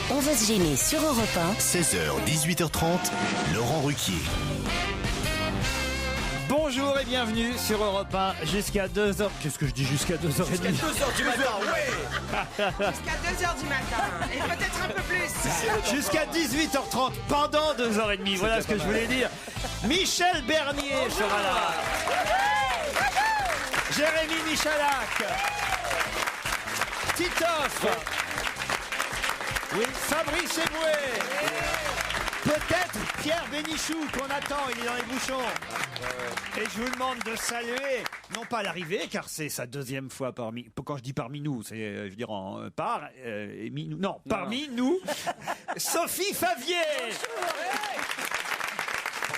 On va se gêner sur Europe 1. 16h, 18h30, Laurent Ruquier. Bonjour et bienvenue sur Europe 1 jusqu'à 2h. Qu'est-ce que je dis jusqu'à 2h30? Jusqu'à 2h du matin, ouais. Jusqu'à 2h du matin, et peut-être un peu plus. Jusqu'à 18h30, pendant 2h30, voilà ce que je voulais dire. Michel Bernier sera là. Jérémy Michalak. Titoff. Oui, Fabrice Eboué. Peut-être Pierre Bénichou qu'on attend, il est dans les bouchons. Et je vous demande de saluer, non pas l'arrivée, car c'est sa deuxième fois parmi... Quand je dis parmi nous, c'est, je veux dire, parmi nous, Sophie Favier.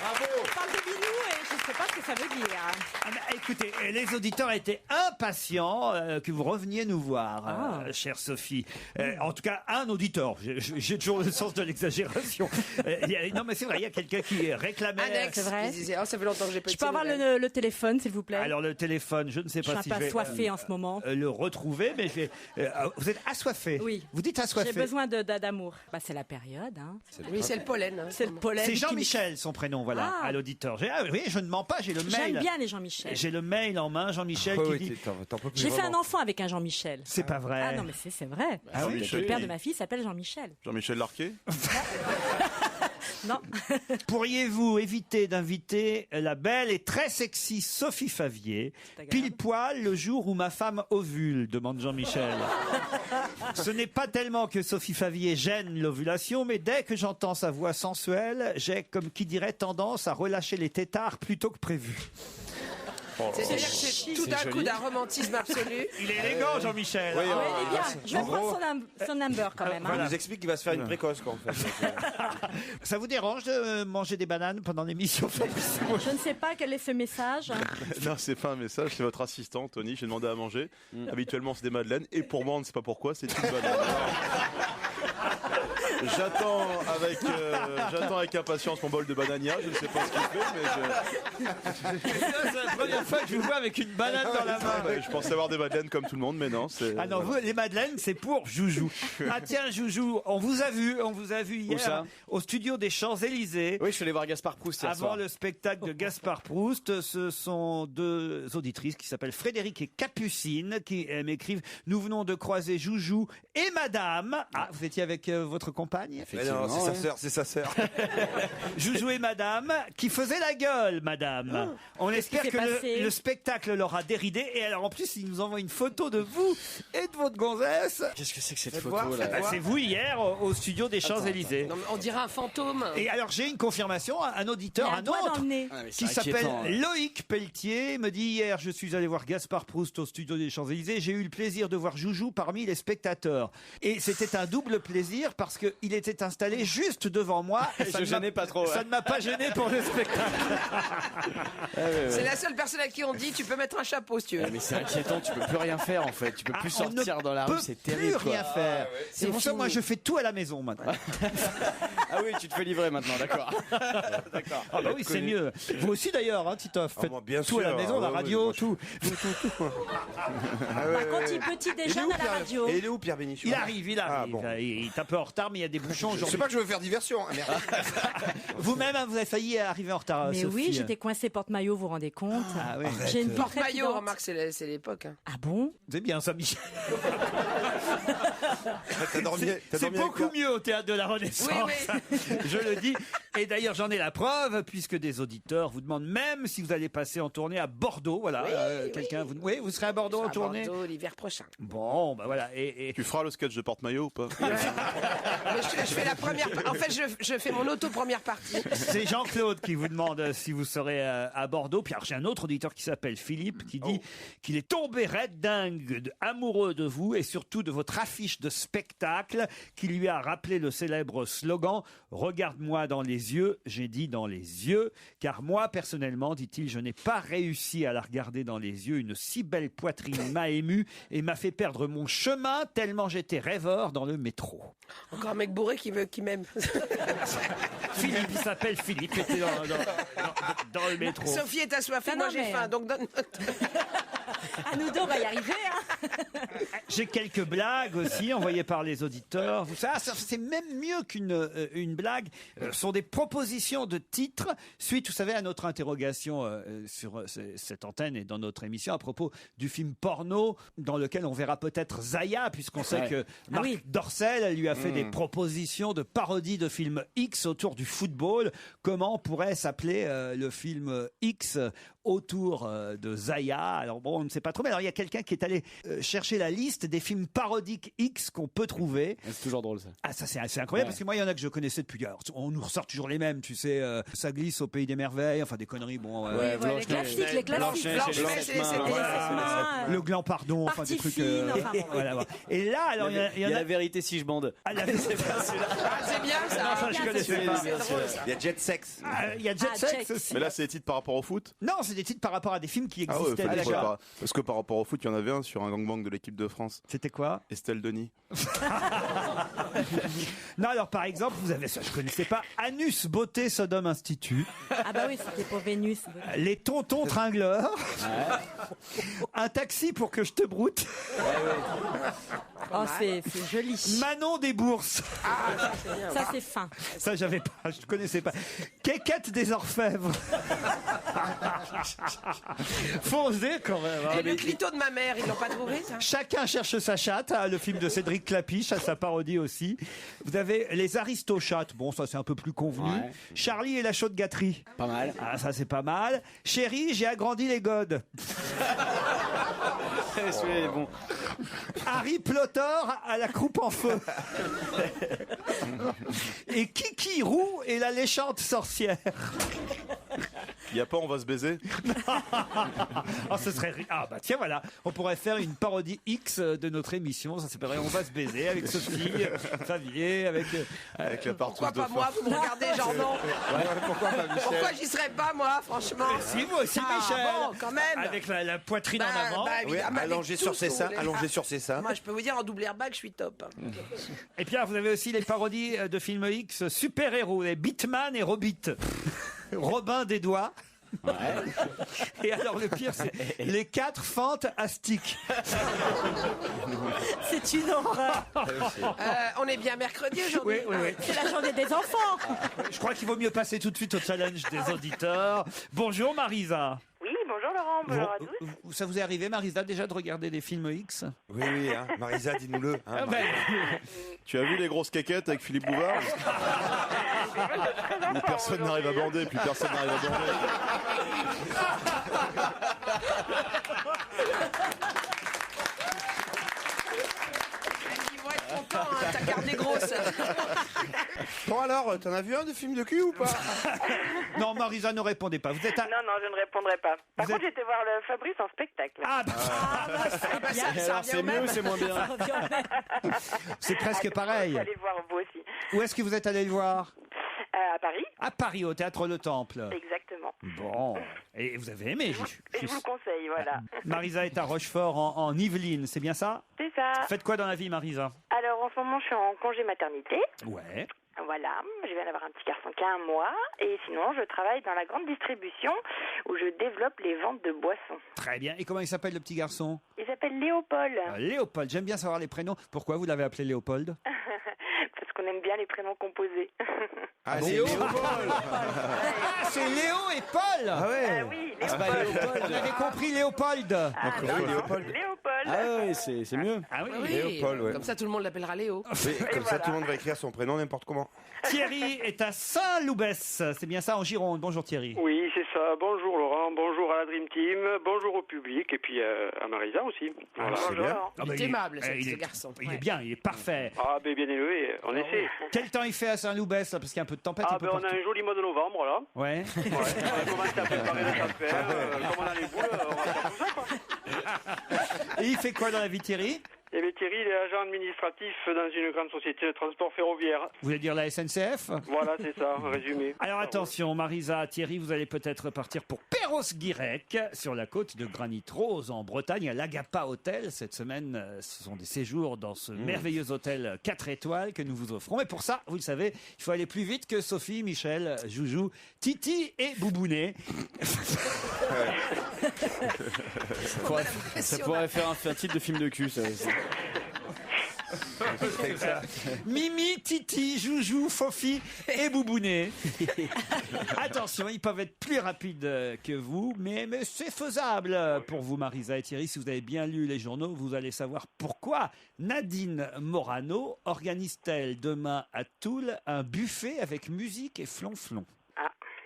Bravo. On parle de binou et je ne sais pas ce que ça veut dire. Ah bah, écoutez, les auditeurs étaient impatients que vous reveniez nous voir, chère Sophie. En tout cas, un auditeur. J'ai toujours le sens de l'exagération. Non, mais c'est vrai, il y a quelqu'un qui réclamait. C'est vrai. Disait, ça fait longtemps que j'ai pas. Je peux avoir le téléphone, s'il vous plaît? Alors, le téléphone, je ne sais pas si je suis un peu assoiffée en ce moment. Le retrouver, mais vous êtes assoiffé. Oui. Vous dites assoiffé. J'ai besoin d'amour. Bah, c'est la période. Hein. Oui, c'est le pollen. C'est le pollen. C'est Jean-Michel, son prénom, voilà, à l'auditeur. Oui, je ne mens pas, j'ai le mail. J'aime bien les Jean-Michel. J'ai le mail en main, Jean-Michel qui dit... J'ai fait un enfant avec un Jean-Michel. C'est pas vrai. Ah non, mais c'est vrai. Ah oui, Le père de ma fille s'appelle Jean-Michel. Jean-Michel Larquet. Non. Pourriez-vous éviter d'inviter la belle et très sexy Sophie Favier, pile poil le jour où ma femme ovule, demande Jean-Michel. Ce n'est pas tellement que Sophie Favier gêne l'ovulation, mais dès que j'entends sa voix sensuelle, j'ai, comme qui dirait, tendance à relâcher les têtards plutôt que prévu. C'est-à-dire que c'est tout d'un coup d'un romantisme absolu. Il est élégant, Jean-Michel. Oui, il est bien. Je vais prendre son number quand même. Il nous explique qu'il va se faire une précoce, quoi, en fait. Ça vous dérange de manger des bananes pendant l'émission? Je ne sais pas quel est ce message. Non, c'est pas un message, c'est votre assistant, Tony. J'ai demandé à manger. Habituellement, c'est des madeleines. Et pour moi, on ne sait pas pourquoi, c'est une banane. J'attends avec impatience mon bol de banania. Je ne sais pas ce qu'il fait, mais c'est la première fois que je vous vois avec une banane dans la main. Je pensais avoir des madeleines comme tout le monde, mais non. Ah non, vous, les madeleines, c'est pour Joujou. Ah tiens, Joujou, on vous a vu hier au studio des Champs-Élysées. Oui, je suis allé voir Gaspard Proust hier soir. Avant le spectacle de Gaspard Proust, ce sont deux auditrices qui s'appellent Frédéric et Capucine qui m'écrivent: nous venons de croiser Joujou et Madame. Ah, vous étiez avec votre compagne? Non, c'est sa sœur. Joujou et Madame qui faisaient la gueule, Madame. On espère que le spectacle leur a déridé. Et alors en plus, ils nous envoient une photo de vous et de votre gonzesse. Qu'est-ce que c'est que cette photo là? C'est vous hier au studio des Champs-Élysées. Non, mais on dirait un fantôme. Et alors j'ai une confirmation, un auditeur, un autre, qui s'appelle Loïc Pelletier, me dit: hier je suis allé voir Gaspard Proust au studio des Champs-Élysées, j'ai eu le plaisir de voir Joujou parmi les spectateurs. Et c'était un double plaisir parce qu'il était installé juste devant moi. Je gênais pas trop. Ça ne m'a pas gêné pour le spectacle. C'est la seule personne à qui on dit: tu peux mettre un chapeau si tu veux. Mais c'est inquiétant, tu peux plus rien faire en fait. Tu peux plus sortir dans la rue, c'est terrible. Plus rien faire. C'est pour ça que moi je fais tout à la maison maintenant. Ah oui, tu te fais livrer maintenant, d'accord. D'accord. Ah bah oui, c'est mieux. Vous aussi d'ailleurs, hein, Titoff. Faites bien tout à la maison, la radio, tout. Par contre, il petit déjeune à la radio. Et il est où, Pierre Bénichou? Il arrive. Il est un peu en retard, mais il y a des bouchons. Je sais pas que je veux faire diversion. Vous-même, vous avez failli arriver en retard. Mais Sophie. oui, j'étais coincée porte-maillot, vous vous rendez compte? Ah oui. J'ai une porte-maillot, remarque, c'est l'époque. Ah bon? C'est bien ça, Michel. T'as dormi C'est beaucoup mieux au théâtre de la Renaissance. Oui. Je le dis. Et d'ailleurs, j'en ai la preuve, puisque des auditeurs vous demandent même si vous allez passer en tournée à Bordeaux. Voilà. Quelqu'un vous. Oui, vous serez à Bordeaux en tournée. Bordeaux l'hiver prochain. Bon, bah voilà. Et Tu feras le sketch de porte-maillot ou pas? Mais je fais la première. En fait, je fais mon première partie. c'est Jean-Claude qui vous demande si vous serez à Bordeaux. Puis alors, j'ai un autre auditeur qui s'appelle Philippe qui dit qu'il est tombé raide dingue, amoureux de vous et surtout de votre affiche de spectacle qui lui a rappelé le célèbre slogan « Regarde-moi dans les yeux ». J'ai dit dans les yeux, car moi, personnellement, dit-il, je n'ai pas réussi à la regarder dans les yeux. Une si belle poitrine m'a ému et m'a fait perdre mon chemin tellement j'étais rêveur dans le métro. Encore un mec bourré qui m'aime. Philippe, il s'appelle Philippe, était dans le métro. Sophie est assoiffée, moi j'ai faim, donc donne. À nous deux, on va y arriver. Hein. J'ai quelques blagues aussi envoyées par les auditeurs. Vous savez, c'est même mieux qu'une une blague. Ce sont des propositions de titres suite, vous savez, à notre interrogation sur cette antenne et dans notre émission à propos du film porno dans lequel on verra peut-être Zaya, puisqu'on sait que Marc Dorcel lui a fait des propositions de parodie de films X autour du football. Comment pourrait s'appeler le film X autour de Zaya? Alors bon, on ne sait pas trop, mais alors il y a quelqu'un qui est allé chercher la liste des films parodiques X qu'on peut trouver. C'est toujours drôle ça. Ah, ça c'est assez incroyable parce que moi il y en a que je connaissais depuis. Alors, on nous ressort toujours les mêmes, tu sais, ça glisse au pays des merveilles, enfin des conneries. Bon, les classiques, les classiques. Le gland pardon, enfin des trucs. Voilà. Et là, alors il y en a la vérité si je bande. Ah, c'est bien ça. Non, ça je connaissais pas. Il y a Jet Sex. Il y a Jet Sex aussi. Mais là, c'est des titres par rapport au foot? Non, c'est des titres par rapport à des films qui Ah ouais, existaient déjà. parce que par rapport au foot, il y en avait un sur un gangbang de l'équipe de France. C'était quoi? Estelle Denis. Non, alors par exemple, vous avez ça, je connaissais pas. Anus Beauté Sodome Institut. Ah bah oui, c'était pour Vénus. Les tontons tringleurs. Un taxi pour que je te broute. Oh, c'est joli. Manon des bourses. Ça, c'est fin. Ça, j'avais pas, je connaissais pas. Quéquette des orfèvres. Faut oser quand même. Hein. Et le clito de ma mère, ils l'ont pas trouvé ça? Chacun cherche sa chatte, hein, le film de Cédric Clapiche, à sa parodie aussi. Vous avez les Aristochates, bon ça c'est un peu plus convenu. Ouais. Charlie et la chaude gâterie. Pas mal. Ah ça c'est pas mal. Chérie, j'ai agrandi les godes. Celui-là est bon. Harry Plotor à la croupe en feu. Et Kiki Roux et la léchante sorcière. Il n'y a pas On va se baiser? Ah, ce serait... Ah bah tiens voilà, on pourrait faire une parodie X de notre émission, ça s'appellerait On va se baiser avec Sophie, Favier, avec la partouze Pourquoi de pas fin. moi? Vous me regardez genre non. Pourquoi pas Michel? Pourquoi j'y serais pas moi, franchement? Si vous aussi Michel, bon, quand même. avec la poitrine en avant. Évidemment, allongé avec sur tout, ses si seins, vous voulez. allongé sur ses seins. Moi, je peux vous dire, en double airbag, je suis top. Et puis là, vous avez aussi les parodies de films X super-héros, les Beatman et Robit. Robin des doigts. Ouais. Et alors le pire, c'est les 4 fentes astiques. C'est une horreur. On est bien mercredi aujourd'hui. Oui. C'est la journée des enfants. Je crois qu'il vaut mieux passer tout de suite au challenge des auditeurs. Bonjour Marisa. Oui, bonjour Laurent, bonjour à tous. Ça vous est arrivé, Marisa, déjà de regarder des films X? Oui, hein. Marisa, dis-nous-le. Hein, Ah ben, Tu as vu les grosses caquettes avec Philippe Bouvard? Où personne n'arrive à bander, puis personne n'arrive à bander. Ils vont être contents, hein, ta carte est grosse. Bon alors, t'en as vu un de film de cul ou pas? non, Marisa, ne répondez pas. Vous êtes à... Non, je ne répondrai pas. Par Vous contre, j'étais voir le Fabrice en spectacle. Ah, bah, Ça Alors revient c'est au mieux même. ou c'est moins bien? c'est presque pareil. Vous allez le voir vous aussi. Où est-ce que vous êtes allé le voir? À Paris, À Paris, au Théâtre Le Temple. exactement. Bon. Et vous avez aimé? Et je vous le conseille, voilà. Marisa est à Rochefort, en Yvelines, c'est bien ça? C'est ça. Faites quoi dans la vie, Marisa? Alors, en ce moment, je suis en congé maternité. Ouais. Voilà, je viens d'avoir un petit garçon qui a 1 mois. Et sinon, je travaille dans la grande distribution où je développe les ventes de boissons. Très bien. Et comment il s'appelle le petit garçon? Il s'appelle Léopold. Léopold. J'aime bien savoir les prénoms. Pourquoi vous l'avez appelé Léopold? Parce qu'on aime bien les prénoms composés. Ah, Léo. Ah, c'est Léo et Paul. Ah ouais. Oui, Léopold. Vous avez compris Léopold. Léopold. Ah oui, c'est mieux. Ah oui. Oui, Léopold, ouais. comme ça tout le monde l'appellera Léo. Oui, comme ça, tout le monde va écrire son prénom n'importe comment. Thierry est à Saint-Loubès. C'est bien ça, en Gironde. Bonjour Thierry. Oui, c'est ça. Bonjour Laurent, bonjour à la Dream Team, bonjour au public et puis à Marisa aussi. Voilà. c'est bien. Ah, Il est aimable, ce il petit est- garçon. Il Ouais. est bien, il est parfait. Ah ben bien élevé, on essaie. Quel temps il fait à Saint-Loubès là? Parce qu'il y a un peu de tempête. Ah un peu ben on a partout. un joli mois de novembre là. Ouais. Ouais. On commence à préparer les affaires, comme on a les boules, on va faire tout ça quoi. Et il fait quoi dans la vie, Thierry? Eh bien, Thierry, il est agent administratif dans une grande société de transport ferroviaire. Vous voulez dire la SNCF? Voilà, c'est ça, en résumé. Alors attention, Marisa, Thierry, vous allez peut-être partir pour Perros-Guirec, sur la côte de Granit Rose, en Bretagne, à l'Agapa Hotel. Cette semaine, ce sont des séjours dans ce merveilleux hôtel 4 étoiles que nous vous offrons. Et pour ça, vous le savez, il faut aller plus vite que Sophie, Michel, Joujou, Titi et Boubounet. Ça pourrait faire un titre de film de cul, ça. Mimi, Titi, Joujou, Fofi et Boubounet. Attention, ils peuvent être plus rapides que vous, mais c'est faisable pour vous, Marisa et Thierry. Si vous avez bien lu les journaux, vous allez savoir pourquoi Nadine Morano organise-t-elle demain à Toul un buffet avec musique et flonflon.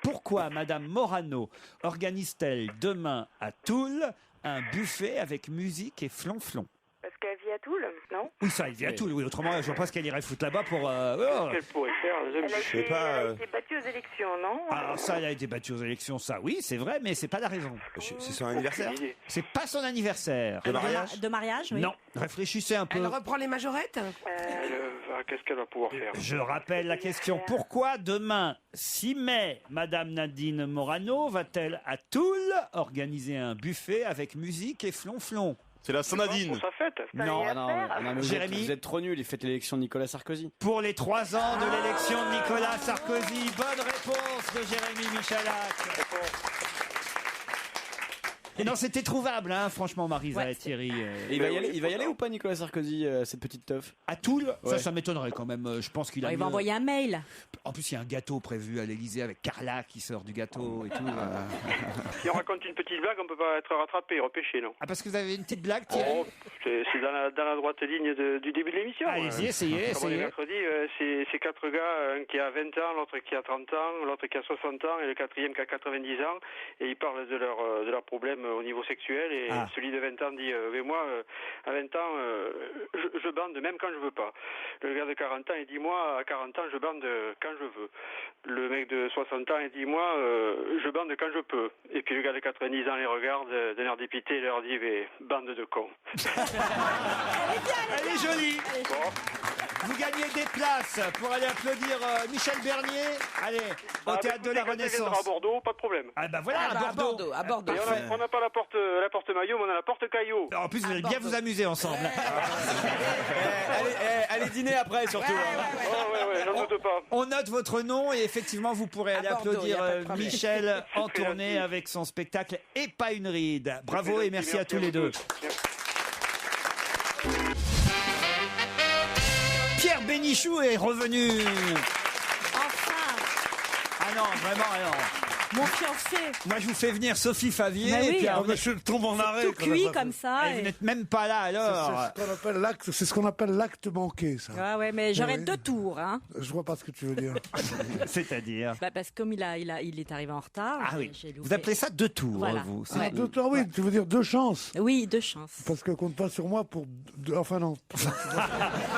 Pourquoi Madame Morano organise-t-elle demain à Toul un buffet avec musique et flonflon? Parce qu'elle vit à Toul, non? Oui, ça, elle vit à Toul. Oui, autrement, je pense qu'elle irait foutre là-bas pour... Qu'est-ce qu'elle pourrait faire? Elle a été battue aux élections, non? Alors ça, elle a été battue aux élections, ça, oui, c'est vrai, mais c'est pas la raison. C'est son anniversaire? C'est pas son anniversaire. De mariage, oui. Non, réfléchissez un peu. Elle reprend les majorettes? Qu'est-ce qu'elle va pouvoir faire? Je rappelle la question. Pourquoi demain, 6 mai, Madame Nadine Morano va-t-elle à Toul organiser un buffet avec musique et flonflon? C'est la Saint-Nadine. Pour sa fête? Non, mais Jérémy, vous êtes trop nuls, il faites l'élection de Nicolas Sarkozy. pour les 3 ans de l'élection de Nicolas Sarkozy. Bonne réponse de Jérémy Michalak. Et non, c'était trouvable, hein, franchement, Marisa et Thierry. Et il va y aller ou pas, Nicolas Sarkozy, cette petite teuf? À Toul, Ouais. ça m'étonnerait quand même. Je pense qu'il a Il va mieux- envoyer un mail. En plus, il y a un gâteau prévu à l'Élysée avec Carla qui sort du gâteau et tout. Si on raconte une petite blague, on peut pas être rattrapé, repêché, non? Ah, parce que vous avez une petite blague, Thierry? Oh, c'est dans la droite ligne du début de l'émission. Allez-y, essayez, Comme on est essayez. mercredi, c'est 4 gars, un qui a 20 ans, l'autre qui a 30 ans, l'autre qui a 60 ans et le quatrième qui a 90 ans. Et ils parlent de leurs problèmes au niveau sexuel. Et celui de 20 ans dit mais moi, à 20 ans, je bande même quand je veux pas. Le gars de 40 ans, il dit moi, à 40 ans, je bande quand je veux. Le mec de 60 ans, il dit moi, je bande quand je peux. Et puis le gars de 90 ans les regarde d'un air dépité et leur dit mais bande de cons. Elle est jolie. Vous gagnez des places pour aller applaudir Michel Bernier. Allez, au Théâtre de la Quand il viendra Renaissance. à Bordeaux, pas de problème. Ah bah voilà, à Bordeaux. À Bordeaux. Et on n'a pas la porte maillot, mais on a la porte caillot. En plus, vous allez bien vous amuser ensemble. Allez dîner après, surtout. Ouais, j'en doute pas. On note votre nom et effectivement, vous pourrez aller Bordeaux, applaudir y a pas de problème. Michel en très tournée gentil. avec son spectacle Et pas une ride. Bravo et merci à tous les deux. Pierre Bénichou est revenu. Enfin, Ah non, vraiment, alors. mon fiancé. Moi, je vous fais venir Sophie Favier. Bah oui, et puis, alors, alors, Je tombe en arrêt. Tout cuit comme ça. et vous et- n'êtes même pas là alors. C'est ce qu'on appelle l'acte manqué, ça. Ouais, ouais, mais j'aurais Oui. 2 tours, hein. Je vois pas ce que tu veux dire. C'est-à-dire. Bah, parce que comme il est arrivé en retard. Ah oui. j'ai loupé. Vous appelez ça 2 tours, Voilà. vous. Ouais. Oui, tu veux dire 2 chances. Oui, 2 chances. Parce que compte pas sur moi pour. Enfin, non.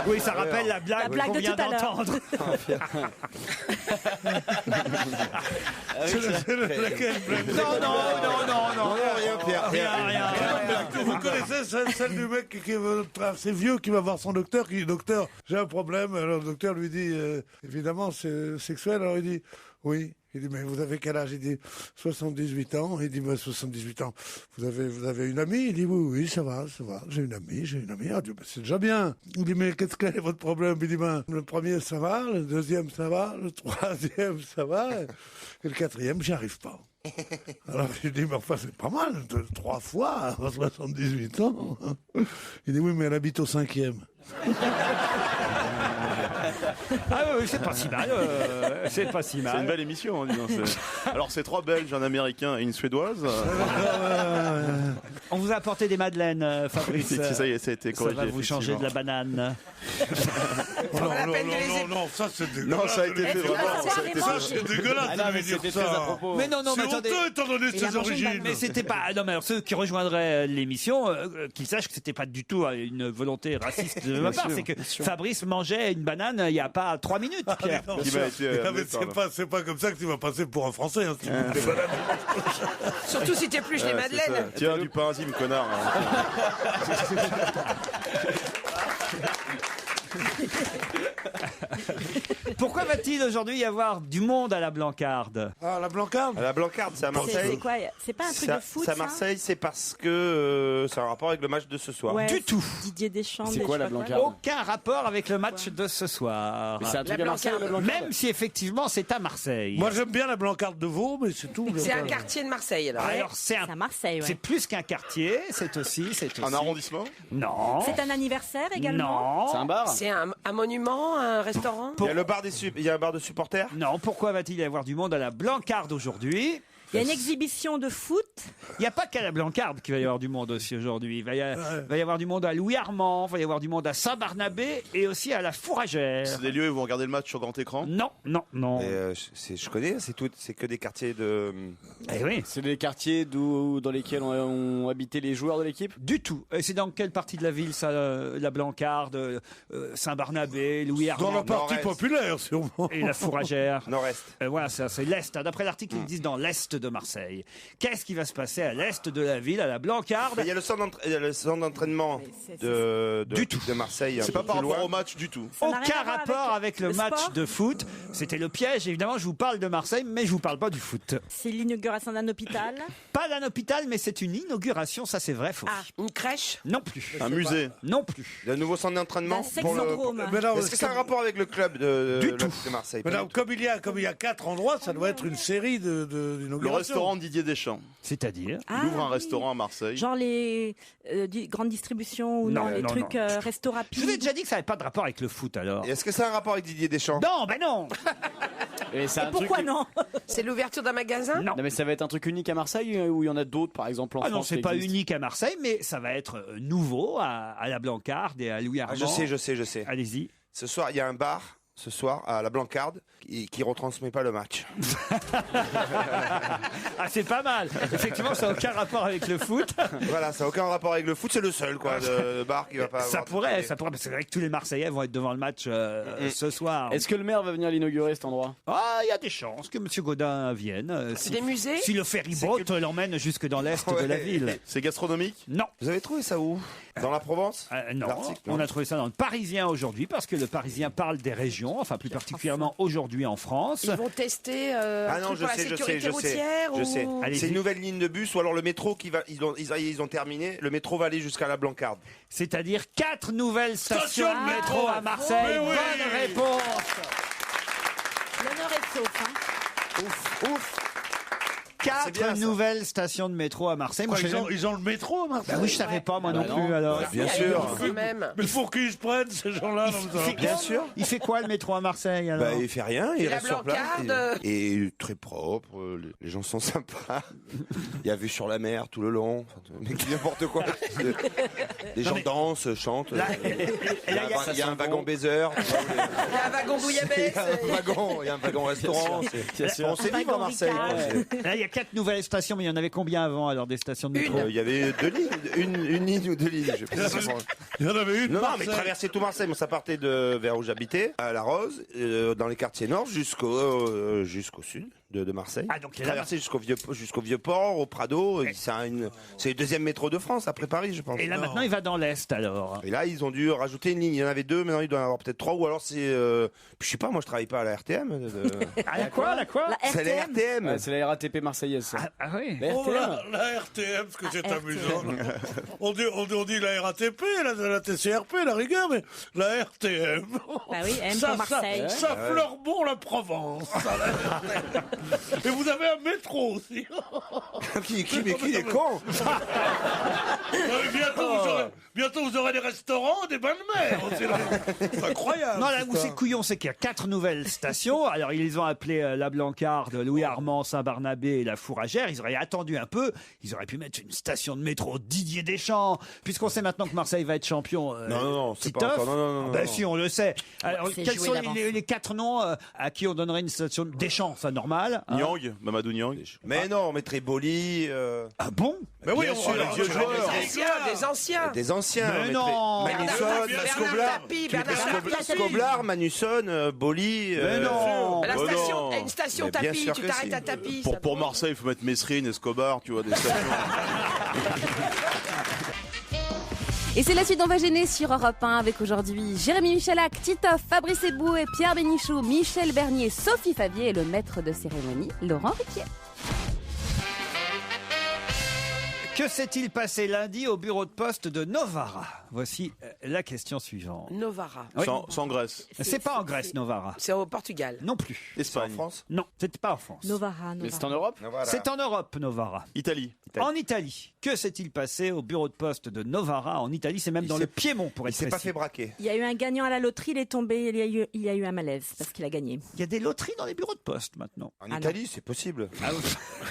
Oui, ça rappelle la blague, La blague qu'on de vient tout à l'heure. d'entendre. Non, rien, Pierre. rien. Vous connaissez celle du mec qui est assez vieux qui va voir son docteur, qui dit docteur, j'ai un problème. Alors le docteur lui dit évidemment c'est sexuel. Alors il dit oui. Il dit mais vous avez quel âge? Il dit 78 ans. Il dit 78 ans. Vous avez une amie? Il dit oui, ça va. J'ai une amie. Ah, Dieu, c'est déjà bien. Il dit mais qu'est-ce que est votre problème? Il dit le premier ça va, le deuxième ça va, le troisième ça va, et le quatrième j'y arrive pas. Alors je dis mais enfin c'est pas mal, 3 fois à 78 ans. Il dit oui mais elle habite au 5e. Ah oui, c'est pas si mal. C'est pas si C'est une mal. belle émission. Hein, dis donc, alors, c'est 3 Belges, un Américain et une Suédoise. On vous a apporté des madeleines, Fabrice. Ça y est, ça a été Ça corrigé. va vous changer de la banane. Non, ça c'est dégueulasse. Non, ça a été fait vraiment. Ça a été Ça fait. c'est dégueulasse Ah non, de mais lui dire c'était très à ça. propos. Mais non, mais C'est attendez. honteux étant donné Il a ses mangé une origines. Mais c'était pas. Non, mais alors, ceux qui rejoindraient l'émission, qu'ils sachent que c'était pas du tout une volonté raciste de ma part. C'est que Fabrice mangeait une banane il y a pas 3 minutes, Pierre. Non, Qui m'a été mais amené par c'est pas comme ça que tu vas passer pour un Français. Hein, si tu bouffes des bananes. Surtout si tu épluches les Ouais, c'est ça. madeleines. Tiens, du pain enzyme, connard. Pourquoi va-t-il aujourd'hui y avoir du monde à la Blancarde? Ah, la Blancarde. La Blancarde, c'est à Marseille. C'est quoi? C'est pas un truc de foot, C'est à ça Marseille, c'est parce que c'est un rapport avec le match de ce soir. Ouais, Du tout. Didier Deschamps. C'est des- quoi je la sais pas Blancarde? Aucun rapport avec le match de ce soir. Mais c'est un truc à Marseille, la Blancarde. Même si effectivement c'est à Marseille. Moi, j'aime bien la Blancarde de Vaud, mais c'est tout. C'est un quartier de Marseille, alors. Alors c'est C'est à Marseille, ouais. c'est plus qu'un quartier, c'est aussi. Un arrondissement? Non. C'est un anniversaire également. Non. C'est un bar? C'est un monument, un restaurant. Il y a le bar il y a un bar de supporters. Non, pourquoi va-t-il y avoir du monde à la Blancarde aujourd'hui? Il y a une exhibition de foot. Il n'y a pas qu'à la Blancarde qu'il va y avoir du monde aussi aujourd'hui. Il va y avoir du monde à Louis Armand, il va y avoir du monde à Saint-Barnabé et aussi à la Fourragère. C'est des lieux où vous regardez le match sur grand écran? Non, non, non. Je connais, c'est que des quartiers de. Eh oui. C'est des quartiers dans lesquels ont habité les joueurs de l'équipe? Du tout. Et c'est dans quelle partie de la ville, ça, la Blancarde, Saint-Barnabé, Louis Armand? Dans la partie Nord-Est. populaire, sûrement. Et la Fourragère. Nord-Est. Voilà, ça, c'est l'Est. D'après l'article, ils disent dans l'Est de Marseille. Qu'est-ce qui va se passer à l'Est de la ville, à la Blancarde? Il y a le centre d'entraînement de Marseille. C'est pas par rapport au match du tout. Ça n'a rien Aucun à voir rapport avec le match sport. de foot. C'était le piège. Évidemment, je vous parle de Marseille, mais je vous parle pas du foot. C'est l'inauguration d'un hôpital. Pas d'un hôpital, mais c'est une inauguration. Ça, c'est vrai, faux. Une crèche. Non plus. Un musée? Non plus. Le nouveau centre d'entraînement. Un sexodrome. Mais non, Est-ce que c'est un rapport avec le club de Marseille? Mais là, comme il y a 4 endroits, ça doit être une série d'inaugurations. Le restaurant Didier Deschamps. C'est-à-dire? Il ouvre un oui. restaurant à Marseille. Genre les grandes distributions ou Non, non, les non, trucs non. resto Je rapides. vous ai déjà dit que ça n'avait pas de rapport avec le foot, alors. Et est-ce que c'est un rapport avec Didier Deschamps? Non, ben non. Et c'est un Pourquoi truc... non? C'est l'ouverture d'un magasin. Non. Non, mais ça va être un truc unique à Marseille ou il y en a d'autres, par exemple, en Ah France non, c'est qui pas existent? unique à Marseille, mais ça va être nouveau à la Blancarde et à Louis Armand. Je sais. Allez-y. Ce soir, il y a un bar, ce soir, à la Blancarde, qui retransmet pas le match. Ah, c'est pas mal. Effectivement, ça n'a aucun rapport avec le foot. Voilà, ça n'a aucun rapport avec le foot, c'est le seul, quoi, de bar qui va pas Ça avoir. pourrait, parce que c'est vrai que tous les Marseillais vont être devant le match ce soir. Est-ce que le maire va venir l'inaugurer, cet endroit? Ah, il y a des chances que M. Godin vienne. C'est des musées. Si le ferryboat l'emmène jusque dans l'est de la ville. C'est gastronomique? Non. Vous avez trouvé ça où? Dans la Provence? Non, L'article, on a trouvé ça dans le Parisien aujourd'hui parce que le Parisien parle des régions, enfin plus particulièrement aujourd'hui en France. Ils vont tester Ah non, truc pour la sécurité routière je sais. Allez-y. C'est une nouvelle ligne de bus ou alors le métro qui va. Ils ont terminé. Le métro va aller jusqu'à la Blancarde. C'est-à-dire 4 nouvelles stations Station de de métro métro. à Marseille. Mais oui. Bonne réponse. L'honneur est sauf. Hein. Ouf. 4 bien, ça. nouvelles stations de métro à Marseille. Moi, Quoi, je savais même- ils ont le métro à Marseille. Bah oui, je savais pas moi non Bah plus. non. Alors. Bien sûr. Quand même. Mais pour qu'ils se prennent, ces gens-là, dans le temps. Bien sûr. Il fait quoi le métro à Marseille alors Bah, il fait rien, il la reste sur place. Blancarde. Et très propre, les gens sont sympas. Il y a vue sur la mer tout le long. Enfin, mais n'importe quoi. Les gens dansent, chantent. Il y a un wagon baiser. Il y a un wagon bouillabaisse. Il y a un wagon restaurant. On sait vivre à Marseille. Là, il y a 4 nouvelles stations, mais il y en avait combien avant alors des stations de métro? Il y avait 2 lignes, une ligne ou 2 lignes. Je sais pas si c'est- Il y en avait une. Non, mais Marseille. traverser tout Marseille. Moi, ça partait de vers où j'habitais, à La Rose, dans les quartiers nord, jusqu'au sud de Marseille. Ah, donc, traverser jusqu'au vieux port, au Prado. C'est le deuxième métro de France après Paris, je pense. Et là maintenant il va dans l'est alors. Et là, ils ont dû rajouter une ligne. Il y en avait 2, maintenant il doit y en avoir peut-être 3. Ou alors c'est, je sais pas, moi je travaille pas à la RTM. Ah, la quoi? La C'est la RTM. RTM. Ouais, c'est la RATP marseillaise, ça. Ah oui. La Oh, RTM. la RTM, parce que c'est Ah, amusant. On dit la RATP, la TCRP, la rigueur, mais la RTM. Bah oui, M pour Marseille. Ça fleure bon la Provence. Et vous avez un métro aussi. qui est con. Bientôt vous aurez des restaurants, des bains de mer. C'est incroyable. Non, là où putain. c'est couillon, c'est qu'il y a 4 nouvelles stations. Alors, ils les ont appelées la Blancarde, Louis Armand, Saint-Barnabé et la Fourragère. Ils auraient attendu un peu. Ils auraient pu mettre une station de métro Didier Deschamps. Puisqu'on sait maintenant que Marseille va être champion. Non, c'est pas Titoff. encore. Non. Ben si, on le sait. Alors, C'est quels joué sont d'avance. les 4 noms à qui on donnerait une station de Deschamps? Ça, normal. hein. Nyang, Mamadou Nyang. Mais non, on mettrait Boli. Ah bon? Mais oui, Bien sûr, alors, les vieux alors, joueurs. Des anciens. Des anciens. Mais on mettrait non. Manusson, Bernard Tapie. Scoblar, Manusson, Boli. Mais non. La Oh station, non. une station Mais bien tapis, sûr tu que t'arrêtes si. à tapis. Pour Marseille, il faut mettre Messrine, Escobar, tu vois, des stations. Et c'est la suite d'On va gêner sur Europe 1 avec aujourd'hui Jérémy Michalak, Titoff, Fabrice Eboué, Pierre Bénichou, Michel Bernier, Sophie Favier et le maître de cérémonie, Laurent Ruquier. Que s'est-il passé lundi au bureau de poste de Novara? Voici la question suivante. Novara. Oui. Sans Grèce. C'est pas en Grèce, Novara. C'est au Portugal. Non plus. Espagne. En France? Non, c'était pas en France. Novara. Mais c'est en Europe? C'est en Europe, Novara. Italie. En Italie. Que s'est-il passé au bureau de poste de Novara en Italie? C'est même dans le Piémont, pour être Il s'est pas précis. fait braquer. Il y a eu un gagnant à la loterie, il est tombé, il y a eu un malaise parce qu'il a gagné. Il y a des loteries dans les bureaux de poste maintenant. En Italie, c'est possible.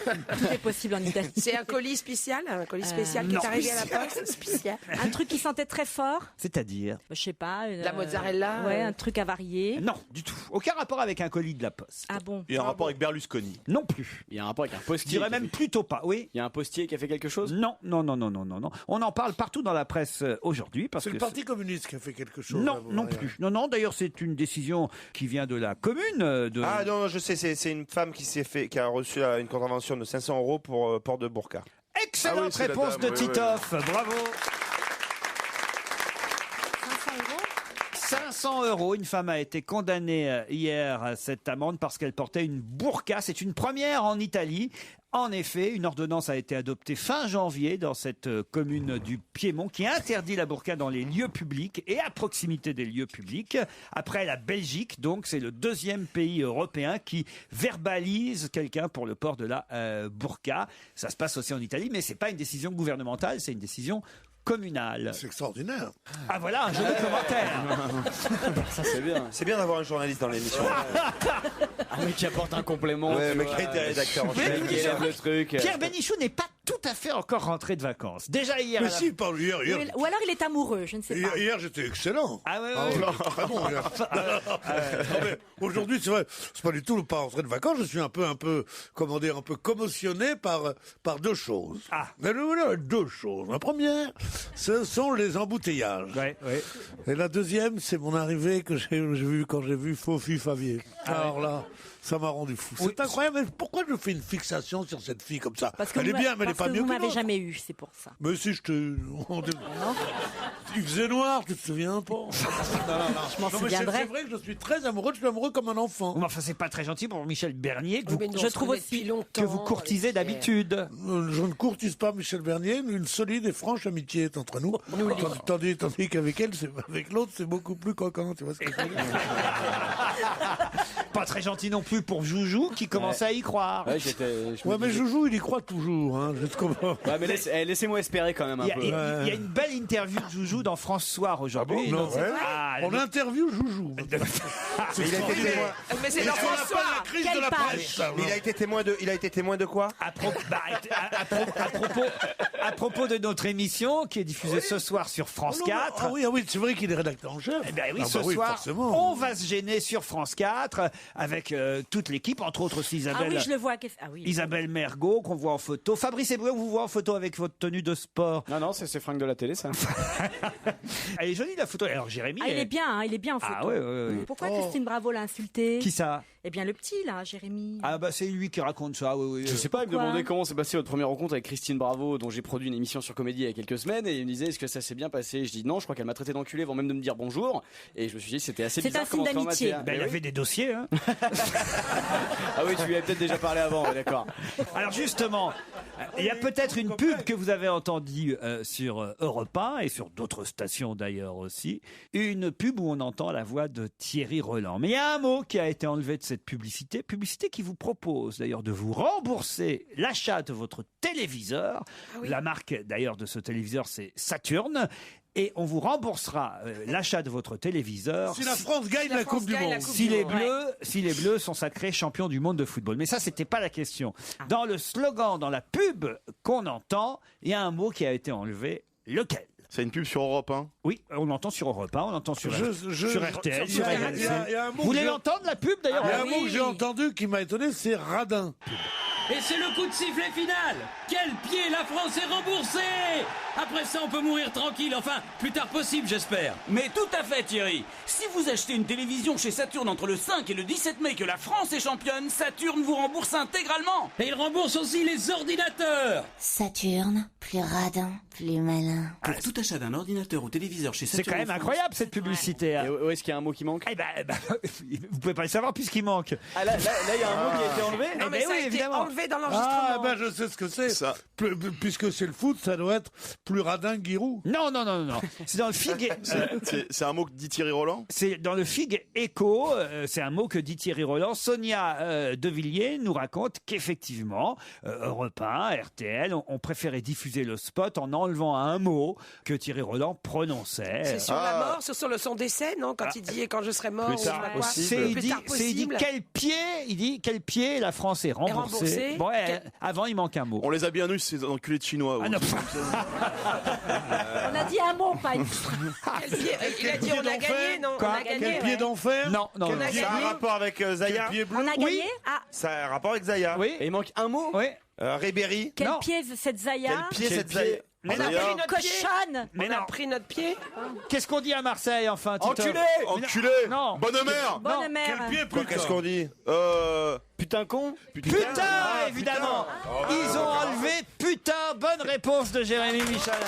Tout est possible en Italie. C'est un colis spécial qui non. est arrivé à la poste. Spécial. Un truc qui sentait très fort. C'est-à-dire? Je sais pas. La mozzarella. Ouais, un truc avarié. Non, du tout. Aucun rapport avec un colis de la poste. Ah bon? Il y a un rapport avec Berlusconi. Non plus. Il y a un rapport avec un Je postier. dirais même plutôt pas. Oui. Il y a un postier qui a fait quelque chose? Non. On en parle partout dans la presse aujourd'hui parce C'est que le Parti communiste qui a fait quelque chose. non, là, vous non voyez. plus. Non. D'ailleurs, c'est une décision qui vient de la commune. Ah non, je sais, c'est une femme qui a reçu une contravention de 500 € pour port de burqa. Excellente Ah oui, c'est la réponse dame, de oui, Titoff. Bravo. 500 500 €. Une femme a été condamnée hier à cette amende parce qu'elle portait une burqa. C'est une première en Italie. En effet, une ordonnance a été adoptée fin janvier dans cette commune du Piémont qui interdit la burqa dans les lieux publics et à proximité des lieux publics. Après la Belgique, donc, c'est le deuxième pays européen qui verbalise quelqu'un pour le port de la burqa. Ça se passe aussi en Italie, mais c'est pas une décision gouvernementale, c'est une décision communale. C'est extraordinaire. Ah voilà, un joli commentaire. Ça, c'est bien. C'est bien d'avoir un journaliste dans l'émission. Un mec qui apporte un complément. Ouais, tu mec vois, qui a été rédacteur en le mec chef. qui élève le truc. Pierre Bénichou n'est pas tout à fait encore rentré de vacances. Déjà hier. Mais à la- si, pas hier. Ou alors il est amoureux, je ne sais pas. Hier, j'étais excellent. Ah ouais, Ah ouais. ouais, très bon. hier. Non, mais aujourd'hui, c'est vrai, c'est pas du tout pas rentré de vacances. Je suis un peu, comment dire, un peu commotionné par deux choses. Ah. Mais voilà, deux choses. La première, ce sont les embouteillages. Ouais. Et la deuxième, c'est mon arrivée que j'ai vue quand j'ai vu Sophie Favier. Alors là, ça m'a rendu fou. C'est incroyable. Mais pourquoi je fais une fixation sur cette fille comme ça? Parce que Elle est bien, mais elle est parce pas que mieux vous que m'avez l'autre. jamais eu, c'est pour ça. Mais si je te... Il faisait noir, tu te souviens pas? Je m'en Non, mais c'est souviendrai. vrai que je suis très amoureux, je suis amoureux comme un enfant. Mais enfin, c'est pas très gentil pour Michel Bernier que vous, je trouve aussi que vous courtisez d'habitude. Je ne courtise pas Michel Bernier, une solide et franche amitié est entre nous. Tandis qu'avec elle, avec l'autre, c'est beaucoup plus coquin, tu vois ce que je veux dire? Pas très gentil non plus pour Joujou qui commençait à y croire. Ouais, Ouais, mais Joujou, il y croit toujours, hein, je te comprends. Ouais, mais laissez-moi espérer quand même un peu. Il y a une belle interview de Joujou dans France Soir aujourd'hui. Non, Donc, ouais. ah, On interview Joujou. Mais il a été témoin. Mais c'est dans François. La crise de la presse. Mais il a été témoin de quoi? à propos de notre émission qui est diffusée ce soir sur France 4. Ah oui, c'est vrai qu'il est rédacteur en chef. Eh ben oui, Ah ce bah oui, soir, forcément. on va se gêner sur France 4 avec toute l'équipe, entre autres aussi Ah Isabelle. oui, je le vois. Ah oui. Isabelle Mergot, qu'on voit en photo. Fabrice Eboué, on vous voit en photo avec votre tenue de sport. Non, c'est fringues de la télé, ça. Elle est jolie, la photo. Alors, Jérémy. Ah, il est bien, hein, il est bien en photo. Ah, ouais. Pourquoi Christine Bravo l'a insulté? Qui ça? Eh bien, le petit, là, Jérémy. Ah, bah, c'est lui qui raconte ça, oui. Je sais pas, il me Pourquoi demandait comment s'est passée votre première rencontre avec Christine Bravo, dont j'ai produit une émission sur Comédie il y a quelques semaines, et il me disait est-ce que ça s'est bien passé? Je dis non, je crois qu'elle m'a traité d'enculé avant même de me dire bonjour, et je me suis dit c'était assez C'est bizarre un signe comment d'amitié. formater. Ben, il avait des dossiers, hein. Ah oui, tu lui avais peut-être déjà parlé avant, ouais, d'accord. Alors justement, il y a peut-être une pub que vous avez entendue sur Europe 1 et sur d'autres stations d'ailleurs aussi. Une pub où on entend la voix de Thierry Roland. Mais il y a un mot qui a été enlevé de cette publicité qui vous propose d'ailleurs de vous rembourser l'achat de votre téléviseur. La marque d'ailleurs de ce téléviseur c'est Saturn. Et on vous remboursera l'achat de votre téléviseur Si la France gagne la Coupe du Monde. si les Bleus sont sacrés champions du monde de football. Mais ça, c'était pas la question. Dans le slogan, dans la pub qu'on entend, il y a un mot qui a été enlevé. Lequel? C'est une pub sur Europe 1. Oui, on l'entend sur Europe 1, on l'entend sur RTL, il y sur a- RMC. il y a un mot Vous que voulez j'ai- l'entendre, la pub, d'ailleurs? Il y a un mot que j'ai entendu qui m'a étonné, c'est radin. Et c'est le coup de sifflet final. Quel pied, la France est remboursée. Après ça, on peut mourir tranquille, enfin, plus tard possible, j'espère. Mais tout à fait, Thierry. Si vous achetez une télévision chez Saturn entre le 5 et le 17 mai que la France est championne, Saturn vous rembourse intégralement. Et il rembourse aussi les ordinateurs. Saturne, plus radin, plus malin. Pour tout achat d'un ordinateur ou téléviseur chez C'est Saturn quand même en France- incroyable cette publicité. Et où est-ce qu'il y a un mot qui manque? Eh ben, vous pouvez pas le savoir puisqu'il manque. Ah là, il y a un mot qui a été enlevé. Non, mais ben ça oui, a été évidemment. enlevé dans l'enregistrement. Ah, ben je sais ce que c'est. Ça. Puisque c'est le foot, ça doit être plus radin que Giroud. Non. C'est dans le Fig. C'est un mot que dit Thierry Roland. C'est dans le Fig Echo, c'est un mot que dit Thierry Roland. Sonia De Villiers nous raconte qu'effectivement, Europe 1, RTL ont préféré diffuser le spot en enlevant un mot que Thierry Roland prononçait. C'est sur la mort, sur son décès, non? Quand il dit quand je serai mort, Plus tard ou je sais pas quoi. possible. Il dit quel pied la France est remboursée. Bon, avant il manque un mot. On les a bien eus, ces enculés de Chinois. Ah non. On a dit un mot, pas une Quel pied, il a dit on a gagné, non? Quoi? On a gagné. Quel pied d'enfer? Non. On a Ça a un gagné. rapport avec Zaya. Pied bleu? On a gagné. Ah, Ça a un rapport avec Zaya. Oui. Et il manque un mot. Oui. Ribéry. quel Non. pied cette Zaya? Quel pied cette Zaya. Mais On a non. pris notre pied. Cochonne. Mais On a non. pris notre pied. Qu'est-ce qu'on dit à Marseille enfin, Tito? Enculé. Non. Bonne mère. Bonne mère. Quel pied Quoi, plus qu'est-ce qu'on dit? Putain con. Putain, évidemment. Ils ont enlevé putain. Bonne réponse de Jérémy Michalak.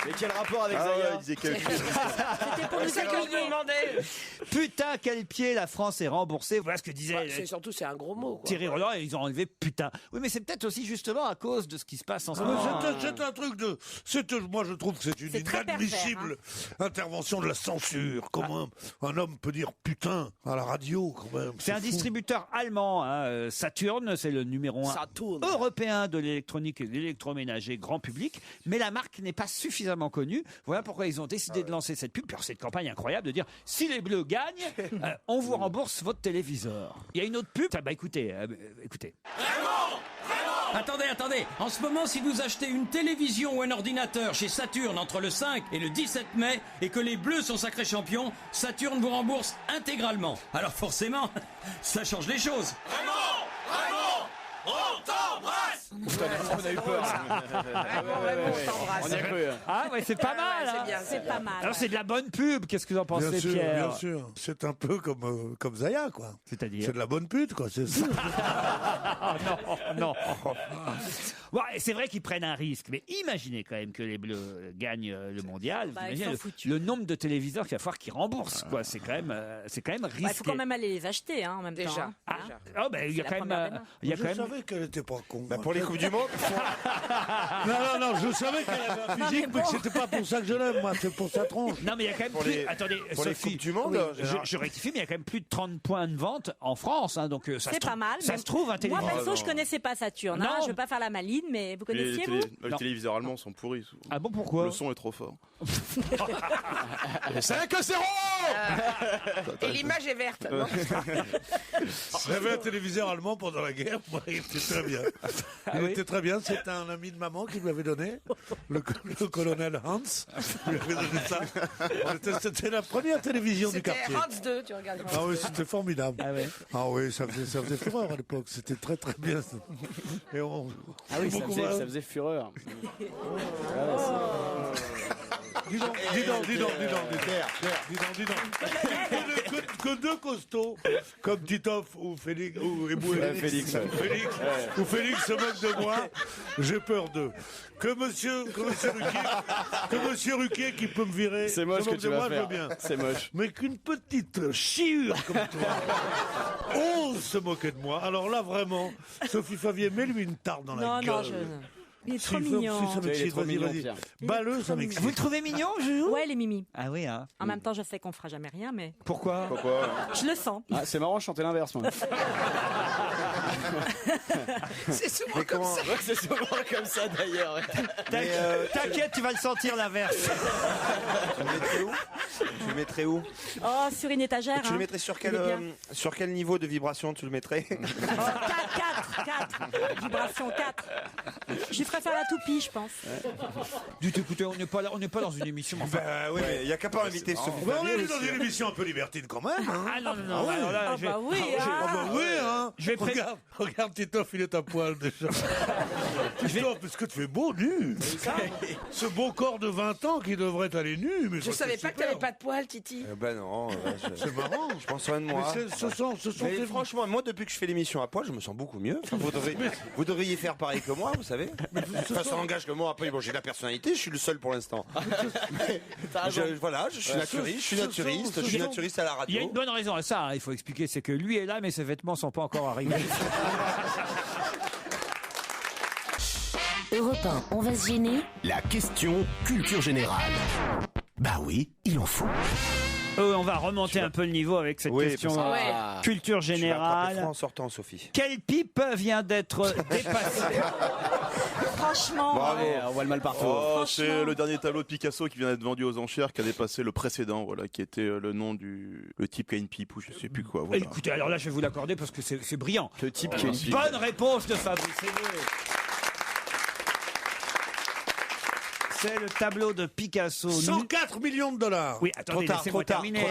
Mais quel rapport avec Ah ouais, Zaya? il disait quel pied. C'était pour nous C'est que je accueillir. me demandais. Putain, quel pied la France est remboursée. Voilà ce que disait C'est un gros mot. Quoi. Thierry Roland et ils ont enlevé putain. Oui, mais c'est peut-être aussi justement à cause de ce qui se passe en ce moment. C'est un truc de. Moi, je trouve que c'est une C'est très inadmissible intervention de la censure. Comment un homme peut dire putain à la radio, quand même. C'est un fou. distributeur allemand, hein, Saturn, c'est le numéro 1 Saturn. européen de l'électronique et de l'électroménager grand public, mais la marque n'est pas suffisamment connue. Voilà pourquoi ils ont décidé de lancer cette pub, puis alors, cette campagne incroyable de dire si les Bleus gagnent, on vous rembourse votre téléviseur. Il y a une autre pub, écoutez. Attendez. En ce moment, si vous achetez une télévision ou un ordinateur chez Saturn entre le 5 et le 17 mai et que les Bleus sont sacrés champions, Saturn vous rembourse intégralement. Alors forcément, ça change les choses. On t'embrasse. On a eu peur. On y a cru. Ah ouais, c'est pas mal. c'est hein. bien, C'est pas mal. Alors c'est de la bonne pub. Qu'est-ce que vous en pensez, Bien sûr, Pierre? bien sûr. C'est un peu comme Zaya, quoi. C'est-à-dire C'est de la bonne pute, quoi, c'est ça. non. Bon, et c'est vrai qu'ils prennent un risque, mais imaginez quand même que les Bleus gagnent le mondial. Bah, Vous ils imaginez sont foutus. le nombre de téléviseurs qu'il va falloir qu'ils remboursent, quoi. C'est quand même risqué. Il faut quand même aller les acheter en même temps. Déjà. hein. Ah, ben il y a C'est quand la première même, démarche. il y a Je quand même. savais qu'elle était pas con. Bah, pour les Coupes du Monde. Non, je savais qu'elle avait un physique, mais que c'était pas pour ça que je l'aime, moi, c'est pour sa tronche. Non, mais il y a quand même Pour plus. les- Attendez, pour les Sophie. Coupes du Monde, Oui, je rectifie, mais il y a quand même plus de 30 points de vente en France, hein, donc ça se C'est trouve. pas mal. Ça mais se trouve un Moi, téléviseur. perso, je connaissais pas Saturn. Non. Hein. Je veux pas faire la maline, mais vous connaissiez, vous Les Non. téléviseurs allemands sont pourris. Ah bon, pourquoi? Le son est trop fort. 5-0. Et l'image est verte. Non J'avais un téléviseur allemand pendant la guerre, moi, il était très bien. Il était très bien, c'était un ami de maman qui me l'avait donné, le colonel Hans, il m'avait donné ça. C'était la première télévision du C'était quartier. Hans 2, tu regardes. Ah oui, c'était formidable. Ah oui, ça faisait fureur à l'époque, c'était très très bien. Et Ah oui, ça beaucoup faisait, ça faisait fureur. Dis donc. Que deux costauds, comme Titoff ou Félix, ou Félix se moque de moi, j'ai peur d'eux. Que monsieur Ruquier qui peut me virer, C'est moche se que moque tu de vas moi, je veux faire. bien. C'est moche. Mais qu'une petite chiure comme toi ose se moquer de moi. Alors là, vraiment, Sophie Favier, mets-lui une tarte dans la Non, gueule. non, il est trop Si, mignon. si, ça Il est m'excite, trop vas-y, mignon, vas-y. Pierre. Balle, ça m'excite. Vous le trouvez mignon, Joujou? Ouais, les mimi. Ah oui, hein. En même temps, je sais qu'on fera jamais rien, mais Pourquoi? je le sens. Ah, c'est marrant, je chantais l'inverse, moi. C'est souvent comme ça. Ouais, c'est souvent comme ça, d'ailleurs. T'inquiète, tu vas le sentir l'inverse. Tu le mettrais où? Oh, sur une étagère. Tu le mettrais sur quel niveau de vibration tu le mettrais? 4 4. Vibration 4. Je préfère la toupie, je pense. Dites, écoutez, on n'est pas dans une émission. Enfin, oui, mais il n'y a qu'à pas inviter Sophie. On est dans une émission un peu libertine quand même. Hein. Ah non. Alors là, je vais- Hein. Je vais pré- Regarde, Titoff, il est à poil déjà. Titoff, parce que tu fais beau nu. Ce beau corps de 20 ans qui devrait aller nu. Mais Je savais pas que t'avais pas de poils, Titi. Ben non, c'est marrant. Je pense rien de moi. Mais ce sont Mais tes- franchement, moi, depuis que je fais l'émission à poil, je me sens beaucoup mieux. Enfin, vous devriez faire pareil que moi, vous savez. Enfin, ça n'engage que moi. Après, bon, j'ai de la personnalité, je suis le seul pour l'instant. Mais je suis naturiste, je suis naturiste à la Il y a radio. une bonne raison à ça, hein, il faut expliquer, c'est que lui est là, mais ses vêtements sont pas encore arrivés. Europe 1, on va se gêner. La question culture générale. Bah oui, il en faut. On va remonter un peu le niveau avec cette question culture Tu vas attraper générale. froid en sortant, Sophie. Quelle pipe vient d'être dépassée? Franchement. Bravo. On voit le mal partout. Oh, c'est le dernier tableau de Picasso qui vient d'être vendu aux enchères, qui a dépassé le précédent, voilà, qui était le nom le type qui a une pipe ou je sais plus quoi. Voilà. Écoutez, alors là, je vais vous l'accorder parce que c'est brillant. Le type qui a une pipe. Bonne réponse de Fabrice Eboué. C'est le tableau de Picasso. 104 millions de dollars. Oui, attendez, laissez-moi terminer.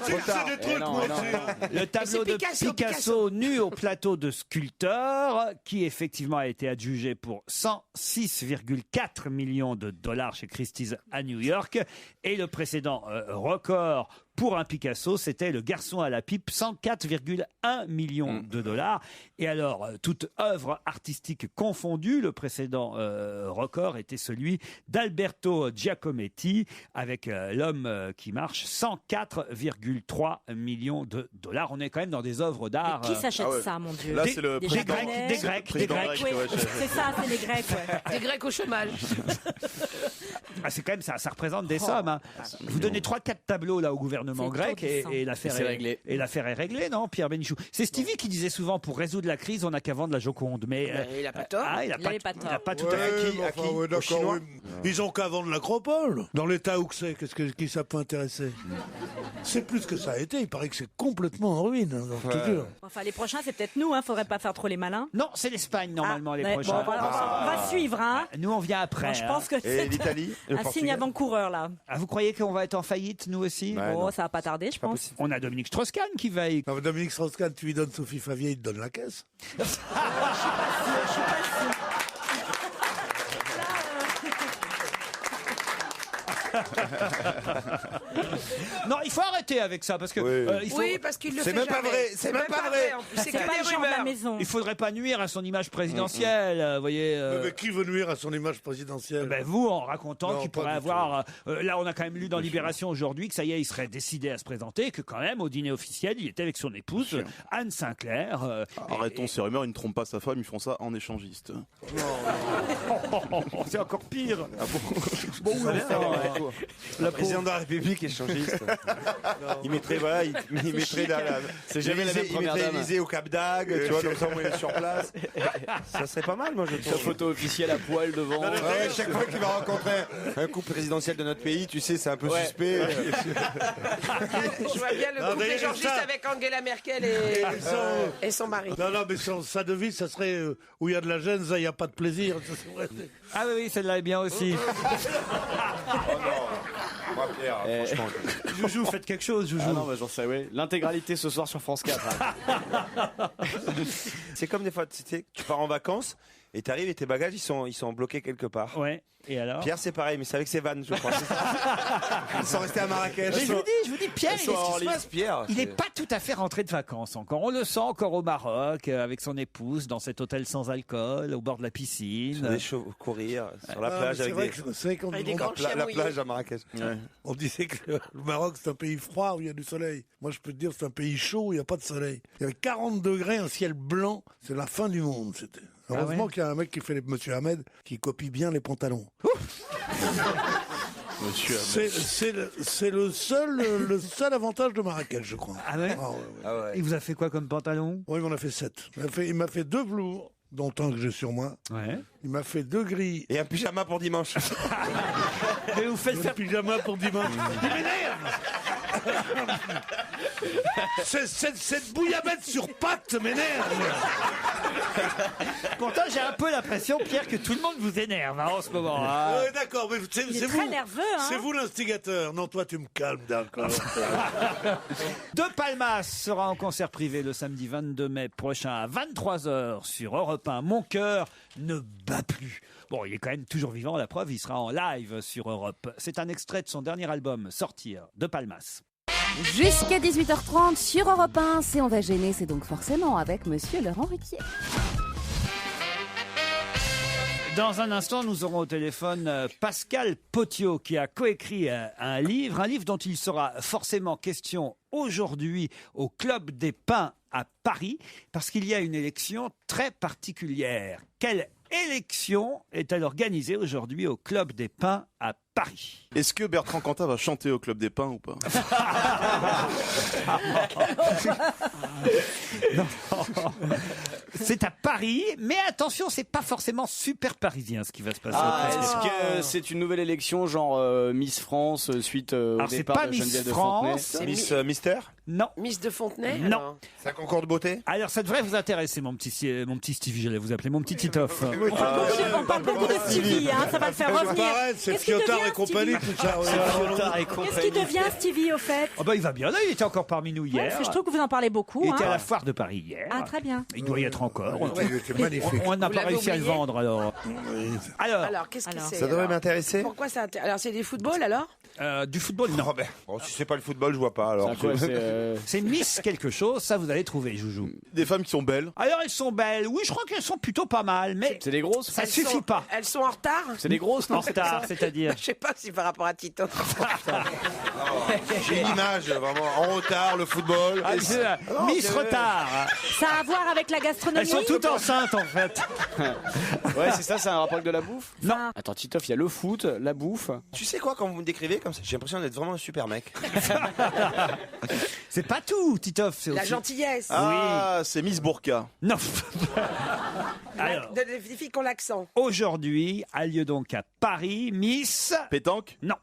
C'est des trucs, moi aussi. Le tableau de Picasso nu au plateau de sculpteur, qui effectivement a été adjugé pour 106,4 millions de dollars chez Christie's à New York. Et le précédent record pour un Picasso, c'était Le Garçon à la pipe, 104,1 millions de dollars. Et alors, toute œuvre artistique confondue, le précédent record était celui d'Alberto Giacometti avec L'homme qui marche, 104,3 millions de dollars. On est quand même dans des œuvres d'art. Qui s'achète ça, mon Dieu? Là, c'est le Des président. Japonais. Des Grecs. Oui, c'est ça, c'est les Grecs. Des Grecs au chômage. Ah, c'est quand même ça représente des sommes. Hein. Vous donnez 3-4 tableaux là au gouvernement grec et l'affaire c'est réglé. Et l'affaire est réglée, non, Pierre Bénichou? C'est Stevie qui disait souvent pour résoudre la crise, on n'a qu'à vendre la Joconde. Mais il a pas tort. il a avait pas pas tort. il a pas tout Ouais, à fait. mais enfin, ouais, d'accord, oui. Ils ont qu'à vendre l'Acropole. Dans l'état où c'est, qui ça peut intéresser? C'est plus que ça a été. Il paraît que c'est complètement en ruine. Hein, je te jure. Enfin, les prochains, c'est peut-être nous, hein. Faudrait pas faire trop les malins. Non, c'est l'Espagne normalement les Ouais, prochains. bon, on va suivre, hein. Nous on vient après. Moi, je pense que Et c'est l'Italie, le un signe Portugal. avant-coureur, là. Ah, vous croyez qu'on va être en faillite nous aussi? Ouais, non. Ça va pas tarder, je pense. On a Dominique Strauss-Kahn qui va y... Non, mais Dominique Strauss-Kahn, tu lui donnes Sophie Favier, il te donne la caisse. Non, il faut arrêter avec ça parce que il faut... Oui, parce qu'il le fait C'est même pas jamais. vrai, c'est même pas vrai. En plus, C'est c'est pas que les des gens de la rumeurs. maison. Il faudrait pas nuire à son image présidentielle, vous voyez. Mais qui veut nuire à son image présidentielle? Ben vous, en racontant Non, qu'il pas pourrait du avoir... là, on a quand même lu dans Libération aujourd'hui que ça y est, il serait décidé à se présenter, que quand même, au dîner officiel, il était avec son épouse, Anne Sinclair. Arrêtons ces rumeurs, ils ne trompent pas sa femme, ils font ça en échangiste. C'est encore pire. Le président de la République échangiste. Il mettrait, voilà, il mettrait C'est jamais la même première dame. l'Élysée au Cap d'Agde, tu vois, comme ça on est sur place. Ça serait pas mal, moi, je Sa trouve. photo officielle à poil devant. Ouais, chaque fois qu'il va rencontrer un couple présidentiel de notre pays, tu sais, c'est un peu suspect. Je vois bien le Non, couple mais échangiste ça- avec Angela Merkel et son mari. Non, non, mais sa devise, ça serait où il y a de la gêne, ça, il n'y a pas de plaisir. Ça, c'est vrai. Ah oui, celle-là est bien aussi. Moi, Pierre, franchement. Joujou, faites quelque chose, Joujou. Ah non, bah, j'en sais, oui. L'intégralité ce soir sur France 4. C'est comme des fois, tu sais, tu pars en vacances et t'arrives et tes bagages, ils sont bloqués quelque part. Ouais, et alors? Pierre, c'est pareil, mais c'est avec ses vannes, je crois. Ils sont restés à Marrakech. Mais je vous dis, Pierre, Qu'est-ce qui se passe, Pierre? il n'est pas tout à fait rentré de vacances encore. On le sent encore au Maroc, avec son épouse, dans cet hôtel sans alcool, au bord de la piscine. Sur des chevaux, courir sur la Ah, plage mais avec c'est vrai qu'on Avec des on- grands chiens la mouillés. plage à Marrakech. on disait que le Maroc, c'est un pays froid où il y a du soleil. Moi, je peux te dire, c'est un pays chaud où il n'y a pas de soleil. Il y avait 40 degrés, un ciel blanc. C'est la fin du monde, c'était. Heureusement qu'il y a un mec qui fait Monsieur Ahmed, qui copie bien les pantalons. Monsieur C'est le seul avantage de Marrakech, je crois. Ah ouais? Ah ouais. Il vous a fait quoi comme pantalon? Oui, il m'en a fait 7. Il m'a fait 2 velours, dont un que j'ai sur moi. Ouais. Il m'a fait 2 gris. Et un pyjama pour dimanche. Mais vous faites Un faire... pyjama pour dimanche. Il m'énerve. Cette bouillabaisse sur pâte m'énerve. Pourtant, j'ai un peu l'impression, Pierre, que tout le monde vous énerve hein, en ce moment. hein. Ouais, d'accord, mais c'est Il est vous. très nerveux, hein. C'est vous l'instigateur. Non, toi, tu me calmes, d'accord. De Palmas sera en concert privé le samedi 22 mai prochain à 23h sur Europe 1. Mon cœur ne bat plus. Bon, il est quand même toujours vivant, la preuve, il sera en live sur Europe. C'est un extrait de son dernier album, Sortir, de Palmas. Jusqu'à 18h30 sur Europe 1, c'est On va gêner, c'est donc forcément avec Monsieur Laurent Ruquier. Dans un instant, nous aurons au téléphone Pascal Potio qui a coécrit un livre dont il sera forcément question aujourd'hui au Club des Pins à Paris, parce qu'il y a une élection très particulière. Quelle élection est-elle organisée aujourd'hui au Club des Pins à Paris? Est-ce que Bertrand Cantat va chanter au Club des Pins ou pas? Non. C'est à Paris, mais attention, c'est pas forcément super parisien ce qui va se passer. Est-ce que c'est une nouvelle élection, genre Miss France, suite au Alors, c'est départ pas de Miss Geneviève de France. Fontenay? Miss Mystère? Non. Miss de Fontenay? Non. alors C'est un concours de beauté? Alors ça devrait vous intéresser, mon petit Stevie, j'allais vous appeler, mon petit Titoff. On parle beaucoup de Stevie, hein, ça va le faire revenir. C'est Qu'est-ce qu'il Fiotard devient, et compagnie, Stevie tout ça. Qu'est-ce qu'il devient, Stevie, au fait? Oh bah il va bien, là, il était encore parmi nous Ouais, hier. parce que je trouve que vous en parlez beaucoup. Il était hein. à la foire de Paris hier. Ah, très bien. Il doit y être encore. C'est magnifique. On n'a Vous pas l'avez réussi à le oublié vendre alors. Alors, qu'est-ce que c'est? Ça devrait alors m'intéresser. Pourquoi ça Alors, c'est du football alors? Du football, non. Bon, si c'est pas le football, je vois pas alors. C'est Miss quelque chose, ça vous allez trouver, Joujou. Des femmes qui sont belles. Alors elles sont belles, oui, je crois qu'elles sont plutôt pas mal, mais C'est des grosses? ça Elles suffit sont- pas. Elles sont en retard? C'est des grosses, non? En retard, c'est-à-dire. Je sais pas si par rapport à Tito. J'ai une image vraiment en retard, le football. Ah, c'est la Miss Retard. Ça a à voir avec la gastronomie? Elles sont toutes enceintes en fait. Ouais, c'est ça, c'est un rapport avec de la bouffe? Non. Attends, Titoff, il y a le foot, la bouffe. Tu sais quoi, quand vous me décrivez comme ça, j'ai l'impression d'être vraiment un super mec. C'est pas tout, Titoff. C'est La aussi... gentillesse. Ah, c'est Miss Bourka. Non. Alors, Des filles qui ont l'accent. aujourd'hui a lieu donc à Paris Miss. Pétanque? Non.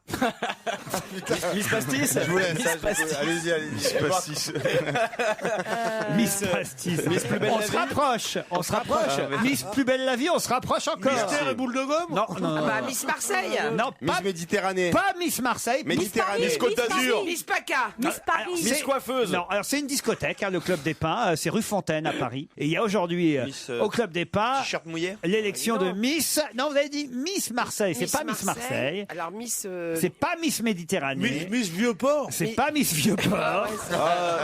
Miss Pastis? Je vous laisse. Allez-y, allez-y. Miss Pastis. Miss Pastis. Miss Plus Belle On la se Vie. rapproche. On se rapproche. Miss Plus Belle la Vie, on se rapproche encore. Mystère et boule de gomme? Non, non, non. Bah, Miss Marseille. Non, Miss pas, Méditerranée. pas Miss Marseille. Méditerranée. Miss Côte d'Azur. Miss PACA. Miss Paris. C'est- Miss Coiffeuse. Non, alors c'est une discothèque, hein, le Club des Pins, c'est rue Fontaine à Paris. Et il y a aujourd'hui Miss, au Club des Pins T-shirt mouillé. l'élection de Miss. Non, vous avez dit Miss Marseille, c'est pas Miss Marseille. Alors, Miss. C'est pas Miss Méditerranée. Miss Vieux-Port? C'est pas Miss Vieux-Port.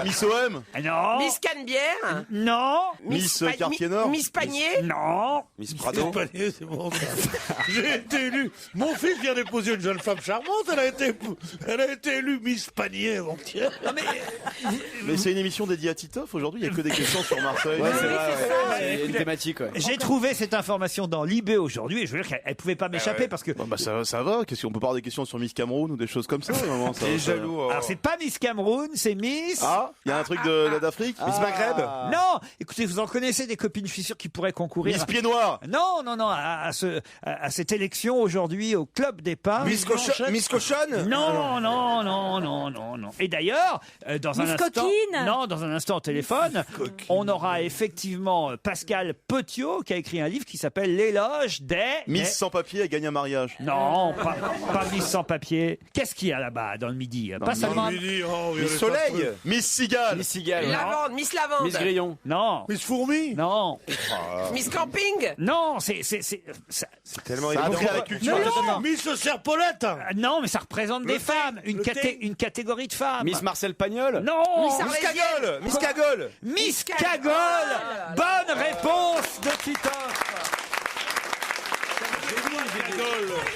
Miss OM. Non. Miss Canebière. Non. Miss Pa- Quartier Nord. Miss Panier. Non. Miss Prado. Panier, c'est bon. J'ai été élu. Mon fils vient d'épouser une jeune femme charmante. Elle a été élue Miss Panier avant-hier. Mais c'est une émission dédiée à Titoff aujourd'hui, il n'y a que des questions sur Marseille. Ouais, c'est vrai, ouais. Il y a une thématique, ouais. J'ai trouvé cette information dans Libé aujourd'hui et je veux dire qu'elle pouvait pas m'échapper parce que. Bon, bah ça va, qu'est-ce qu'on peut parler des questions sur Miss Cameroun ou des choses comme ça, vraiment, ça, T'es ça- jaloux. Alors c'est pas Miss Cameroun, c'est Miss. Ah, il y a un truc d'Afrique. Miss Maghreb. Non, écoutez, vous en connaissez des copines, je suis sûr qui pourraient concourir. Miss Pied Noir. Non, à cette élection aujourd'hui au Club des Pins. Miss Cochonne. Non, non, non, non, non, non. Et d'ailleurs, dans un Miss instant, Coquine. non, dans un instant au téléphone, on aura effectivement Pascal Potio qui a écrit un livre qui s'appelle L'éloge des. Miss sans papier a gagné un mariage. Non, pas Miss sans papier. Qu'est-ce qu'il y a là-bas dans le midi? Pas seulement. Miss Soleil. Miss Cigale. Miss Cigale. Non. Lavande. Miss Lavande. Miss Grillon. Non. Miss Fourmi. Non. Miss Camping. Non, c'est Tellement Ça a trait à la culture. Non, Miss Serpolette. non, mais ça repronne des Le thé, femmes, le thé. une catégorie de femmes. Miss Marcel Pagnol. Non. Miss Arlésienne. Miss Cagole. Miss Cagole. Bonne réponse de Titoff.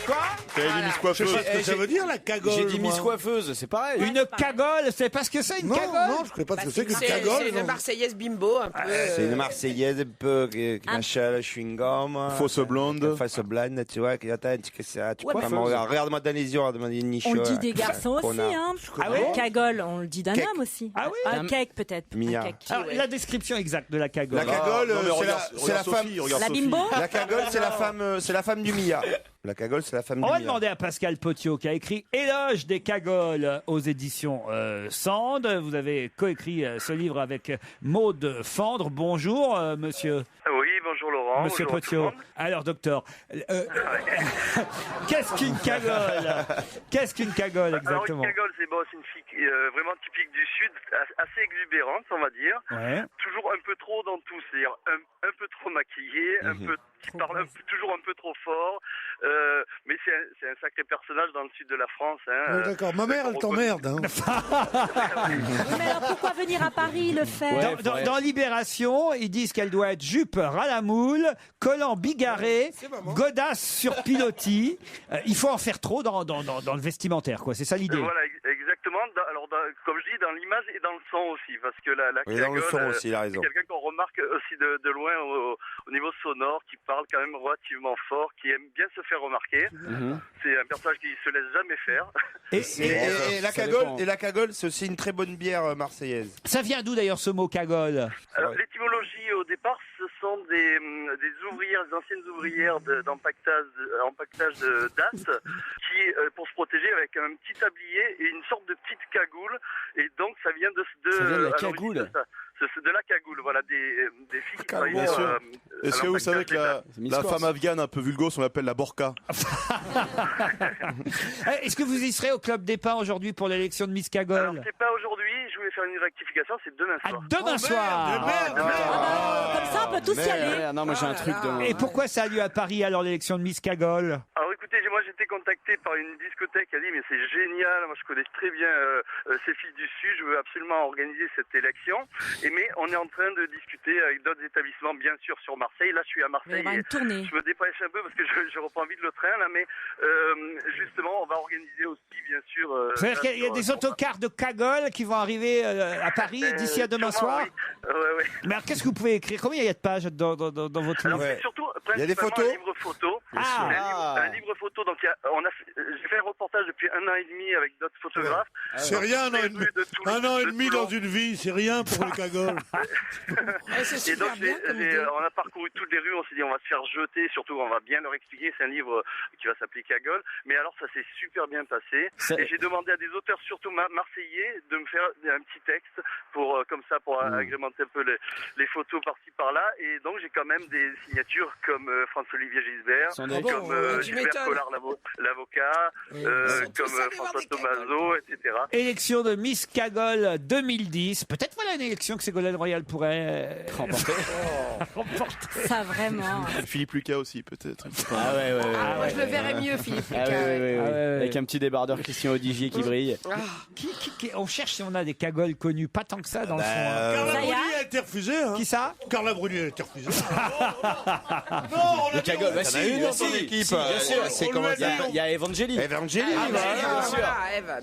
Quoi? T'avais dit Miss Je sais Coiffeuse. pas ce que ça veut dire, la cagole. J'ai dit Miss moi. Coiffeuse, c'est pareil. Une cagole, c'est pas ce que c'est une Non, cagole? non, je connais pas ce que c'est qu'une C'est cagole. une non. Marseillaise bimbo, un peu. C'est une Marseillaise un peu qui mâche le chewing-gum. Fausse blonde. Fausse blonde, tu vois, qui attend, tu sais, tu Ouais, peux mais pas me regarder. Regarde-moi dans les yeux, regarde-moi dans les niches. On le dit des garçons aussi, connard. hein. Ah ouais? Cagole, on le dit d'un Cake. homme aussi. Ah oui? Un cake peut-être. Mia. Un cake. Alors, la description exacte de la cagole. La cagole, Non, mais c'est regarde la femme. Sophie, regarde La Sophie. bimbo. La cagole, c'est la femme du Mia. La cagole, c'est la femme On du va mien. demander à Pascal Potio, qui a écrit Éloge des cagoles aux éditions Sand. Vous avez coécrit ce livre avec Maude Fandre. Bonjour, monsieur. Oui, bonjour Laurent. Monsieur bonjour tout le Potio. monde. Alors, docteur, qu'est-ce qu'une cagole? Qu'est-ce qu'une cagole Alors exactement? une cagole, c'est une fille vraiment typique du Sud, assez exubérante, on va dire. Ouais. Toujours un peu trop dans tout, c'est-à-dire un peu trop maquillée, qui parle toujours un peu trop fort. Mais c'est un sacré personnage dans le sud de la France. Hein. Oui, d'accord. Ma mère, elle t'emmerde. Hein. Mais alors pourquoi venir à Paris le faire? Dans Libération, ils disent qu'elle doit être jupe ras la moule, collant bigarré, godasse sur pilotis. Il faut en faire trop dans le vestimentaire, quoi. C'est ça l'idée. Voilà, exactement. Comme je dis, dans l'image et dans le son aussi, parce que la Oui, dans le cagole, son aussi, il a raison. c'est quelqu'un qu'on remarque aussi de loin au niveau sonore, qui parle quand même relativement fort, qui aime bien se faire remarquer. C'est un personnage qui se laisse jamais faire. Et la cagole, c'est aussi une très bonne bière marseillaise. Ça vient d'où d'ailleurs ce mot cagole? Alors, l'étymologie au départ, ce sont des ouvrières, des anciennes ouvrières d'empaquetage de dattes, qui, pour se protéger avec un petit tablier et une sorte de petite cagoule, et donc ça vient de la cagoule. De la cagoule, voilà, des filles qui travaillent. Bien sûr. Est-ce que vous savez que la Miscours. femme afghane un peu vulgose, on l'appelle la burqa? Est-ce que vous y serez au Club des Pins aujourd'hui pour l'élection de Miss Cagole? Alors, c'est pas aujourd'hui, je voulais faire une rectification, c'est demain soir. Demain soir. Comme ça, on peut tous y aller. Non, moi j'ai un truc demain. Et pourquoi ça a lieu à Paris alors l'élection de Miss Cagole? Alors écoutez, moi j'étais contacté par une discothèque qui a dit mais c'est génial, moi je connais très bien ces filles du Sud, je veux absolument organiser cette élection. Mais on est en train de discuter avec d'autres établissements, bien sûr, sur Marseille. Là je suis à Marseille. Il y aura une tournée. Je me dépêche un peu parce que je reprends vite le train là, mais justement on va organiser aussi bien sûr. C'est-à-dire qu'il y a des autocars de Cagole qui vont arriver à Paris d'ici à demain soir? Oui. Ouais. Mais alors qu'est-ce que vous pouvez écrire? Combien il y a de pages dans votre livre? Alors, surtout, il y a des photos. Un livre photo. Un livre photo. Donc, j'ai fait un reportage depuis 1 an et demi avec d'autres photographes. C'est rien, un an et demi dans une vie, c'est rien pour les cagoles. Et donc, on a parcouru toutes les rues, on s'est dit on va se faire jeter, surtout on va bien leur expliquer, c'est un livre qui va s'appeler Cagole. Mais alors, ça s'est super bien passé. Et j'ai demandé à des auteurs, surtout marseillais, de me faire un petit texte pour agrémenter un peu les photos par-ci par-là. Et donc, j'ai quand même des signatures comme François-Olivier Gisbert, comme Gilbert Collard, l'avocat, comme François Tomaso, etc. Élection de Miss Cagole 2010. Peut-être voilà une élection que Ségolène Royal pourrait remporter. Ça vraiment. Philippe Lucas aussi, peut-être. Ah ouais. Moi, je le verrais mieux, Philippe Lucas. Avec un petit débardeur Christian Odigier qui brille. On cherche si on a des cagoles connues, pas tant que ça dans le fond. Carla Bruni a été refusée. Hein. Qui ça? Carla Bruni a été refusée. Non, on a cagole. Bah, si, une dans son équipe. C'est comment il y a Evangélie. Evangélie, bien sûr.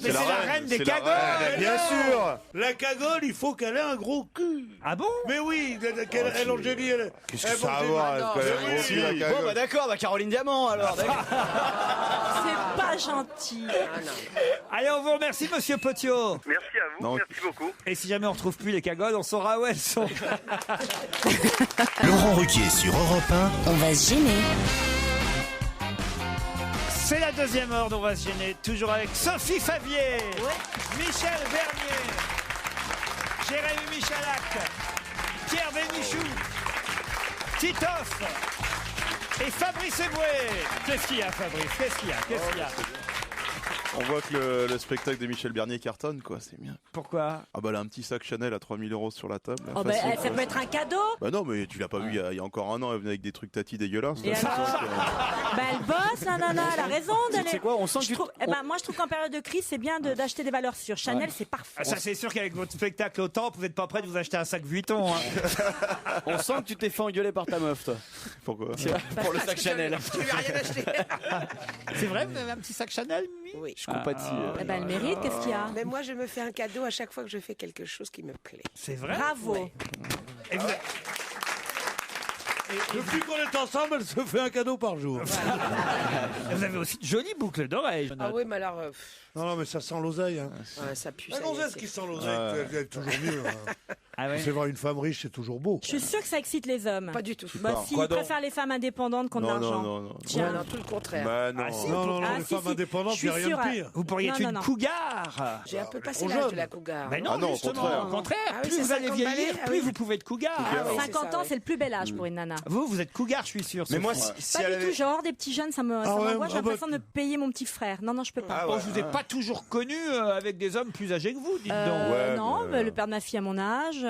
Mais c'est la reine des cagoles. Bien sûr. La cagole, il faut qu'elle ait un gros cul. Ah bon? Mais oui, elle, Angélie, elle. Qu'est-ce que ça a à voir? Bon, bah d'accord, Caroline Diamant alors. C'est pas gentil. Allez, on vous remercie, monsieur Potio. Merci à vous, merci beaucoup. Et si jamais on retrouve plus les cagoles, on saura où elles sont. Laurent Ruquier sur Europe 1. On va se gêner. C'est la deuxième heure d'On va se gêner, toujours avec Sophie Favier, Michel Bernier, Jérémy Michalak, Pierre Bénichou, Titoff et Fabrice Eboué. Qu'est-ce qu'il y a, Fabrice? Qu'est-ce qu'il y a? On voit que le spectacle de Michel Bernier cartonne, quoi, c'est bien. Pourquoi? Ah bah, elle a un petit sac Chanel à 3 000 € sur la table. Oh bah, ça peut être un cadeau. Bah non, mais tu l'as pas vu il y a encore un an, elle venait avec des trucs tati dégueulasses. Et alors bah elle bosse, la nana, elle a raison d'aller. C'est quoi? On sent que moi je trouve qu'en période de crise, c'est bien d'acheter des valeurs sûres. Chanel, c'est parfait. Ah, ça c'est sûr qu'avec votre spectacle au temps, vous n'êtes pas prêt de vous acheter un sac Vuitton. Hein. On sent que tu t'es fait engueuler par ta meuf, toi. Pourquoi? Pour le sac Chanel. Tu lui as rien acheté. C'est vrai, vous avez un petit sac Chanel? Oui. Je compatis. Eh ben, elle mérite, qu'est-ce qu'il y a? Mais moi, je me fais un cadeau à chaque fois que je fais quelque chose qui me plaît. C'est vrai? Bravo. Ouais. Et vous... Depuis qu'on est ensemble, elle se fait un cadeau par jour. Vous avez aussi de jolies boucles d'oreilles. Ah oui, mais alors. Non, mais ça sent l'oseille. Hein. Ouais, ça pue. La gonzesse qui sent l'oseille, elle est toujours mieux. Hein. Ah ouais. C'est voir une femme riche, c'est toujours beau. Je suis sûre que ça excite les hommes. Pas du tout. Bah, si, ils préfèrent les femmes indépendantes qu'on de l'argent. Non. Tiens. Non, tout le contraire. Bah non. Ah, si, Non, Ah, les si, femmes si. indépendantes, Je suis il n'y a rien sûre, de pire. Vous pourriez être Non, une non. cougar. J'ai un peu passé trop l'âge jeune. de la cougar. Mais non, Ah non, au justement, contraire. au contraire. Ah oui, Plus c'est vous allez 50 vieillir, balais, ah plus oui. vous pouvez être cougar. Ah oui, 50 c'est ça, ans, oui. c'est le plus bel âge pour une nana. Vous êtes cougar, je suis sûr. Mais moi, Sophie. si Pas elle du tout, avait. genre des petits jeunes, ça m'envoie. J'ai l'impression de payer mon petit frère. Non, je peux pas. Oh, je vous ai pas toujours connu avec des hommes plus âgés que vous, dites donc. Ouais, non, mais, le père de ma fille à mon âge.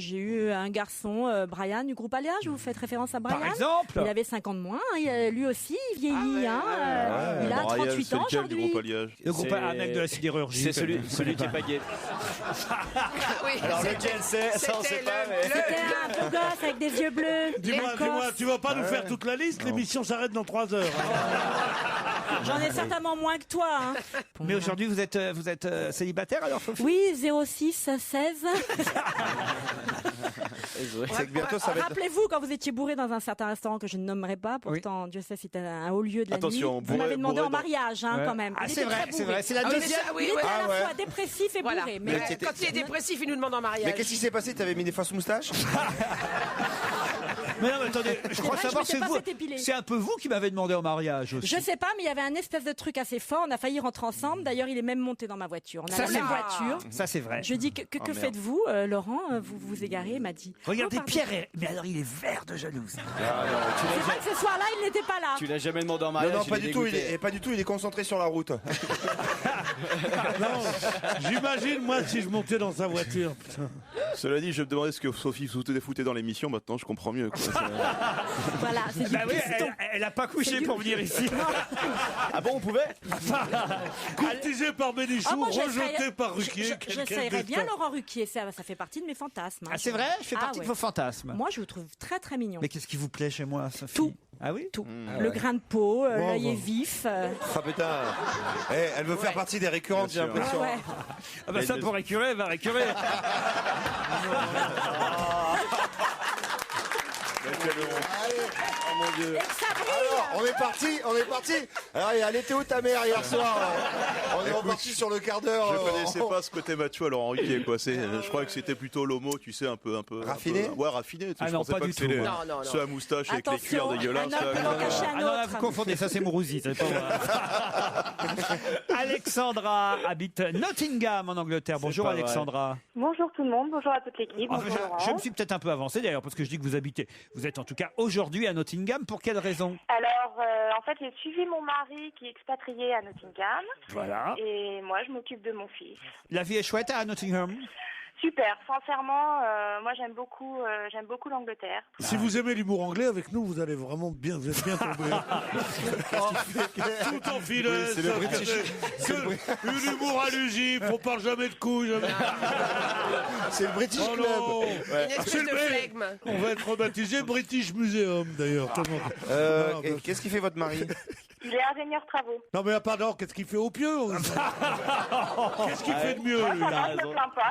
J'ai eu un garçon, Brian, du groupe Alliage. Vous faites référence à Brian. Par exemple. Il avait 50 de moins. Lui aussi, il vieillit. Il a 38 ans du aujourd'hui. groupe Alliage. Le groupe un mec de la sidérurgie. C'est celui qui est pas gay. Oui, Alors lequel c'est ça on sait pas. Mais... C'était un beau gosse avec des yeux bleus. Dis-moi, tu vas pas nous faire toute la liste, l'émission s'arrête dans 3 heures. J'en ai certainement moins que toi. Hein. Mais aujourd'hui, vous êtes célibataire alors, Sophie? Oui, 06 16. C'est que bientôt ça va être. Rappelez-vous quand vous étiez bourré dans un certain restaurant que je ne nommerai pas, pourtant Dieu sait c'était un haut lieu de la Attention, nuit. Vous m'avez demandé bourré en mariage Ouais. quand même. Ah, Il c'est était vrai, très c'est bourré. vrai. C'est la Ah oui, mais deuxième. ça, oui, Il était ouais. à la fois dépressif et Voilà. bourré. Mais Mais quand il est dépressif, il nous demande en mariage. Mais qu'est-ce qui s'est passé? T'avais mis des fausses moustaches? Mais non, mais attendez, je crois vrai, savoir, je c'est m'étais vous. pas fait épiler. C'est un peu vous qui m'avez demandé en mariage aussi. je sais pas, mais il y avait un espèce de truc assez fort. On a failli rentrer ensemble. D'ailleurs, il est même monté dans ma voiture. On a Ça, la c'est même vrai. voiture. Ça, c'est vrai. Je dis que merde. faites-vous, Laurent? Vous vous égarez? Il m'a dit. Regardez, Oh, pardon. Pierre, mais alors il est vert de jalouse. C'est vrai que ce soir-là, il n'était pas là. Tu l'as jamais demandé en Non, mariage. non, il pas est du tout. dégoûté. Pas du tout. Il est concentré sur la route. Non, j'imagine, moi, si je montais dans sa voiture. Putain. Cela dit, je me demandais ce que Sophie foutait dans l'émission. Maintenant, je comprends mieux. Quoi. Voilà, c'est du Bah oui, piston. elle a pas couché pour venir ici. Ah bon, on pouvait? Courtisé par Bénichou, Ah, moi, rejeté par Ruquier. J'essayerais bien Laurent Ruquier, ça fait partie de mes fantasmes. hein. Ah, c'est vrai? Je fais Ah, partie de ouais. vos fantasmes. Moi, je vous trouve très très mignon. Mais qu'est-ce qui vous plaît chez moi, Sophie? Tout. Ah oui? Tout. Le grain de peau, l'œil est bon. vif. Ah putain. Elle veut faire partie des récurrentes, j'ai Bien sûr. l'impression. Ouais. Ah bah ça, pour récurer, elle va récurer. Oh mon Dieu. Et que ça brille. Alors, on est parti. Alors, elle était où ta mère hier soir? On est reparti sur le quart d'heure. Je connaissais pas ce côté macho à Laurent Ruquier, quoi. Je crois que c'était plutôt l'homo, tu sais, un peu Raffiné? Ouais, raffiné. Tu sais, Ah je non, pensais pas pas du que c'était tout, les- moi. Non. ceux à moustache avec les cuirs Attention, dégueulasses. un homme peut en cacher un Ah non, là, autre. vous confondez, ça c'est Mourouzi, c'est pas moi. Alexandra habite Nottingham en Angleterre. Bonjour pas vrai. Alexandra. Bonjour tout le monde, bonjour à toute l'équipe. Enfin, bonjour Laurent. je me suis peut-être un peu avancé d'ailleurs parce que je dis que vous habitez. Vous êtes en tout cas aujourd'hui à Nottingham. Pour quelle raison? Alors, en fait, j'ai suivi mon mari qui est expatrié à Nottingham. Voilà. Et moi, je m'occupe de mon fils. La vie est chouette à Nottingham. Super, sincèrement, moi j'aime beaucoup l'Angleterre. Si vous aimez l'humour anglais, avec nous, vous allez vraiment bien, vous êtes bien tombé. Tout en finesse. C'est le British. Une humour allusif, on parle jamais de couilles. Jamais... C'est le British Oh Club. non. Une espèce C'est le de flegme. On va être rebaptisé British Museum d'ailleurs. tellement- Et qu'est-ce qu'il fait votre mari? Il est ingénieur travaux. Non mais pardon, qu'est-ce qu'il fait au pieu? Qu'est-ce qu'il fait de mieux Moi, lui, ça va, là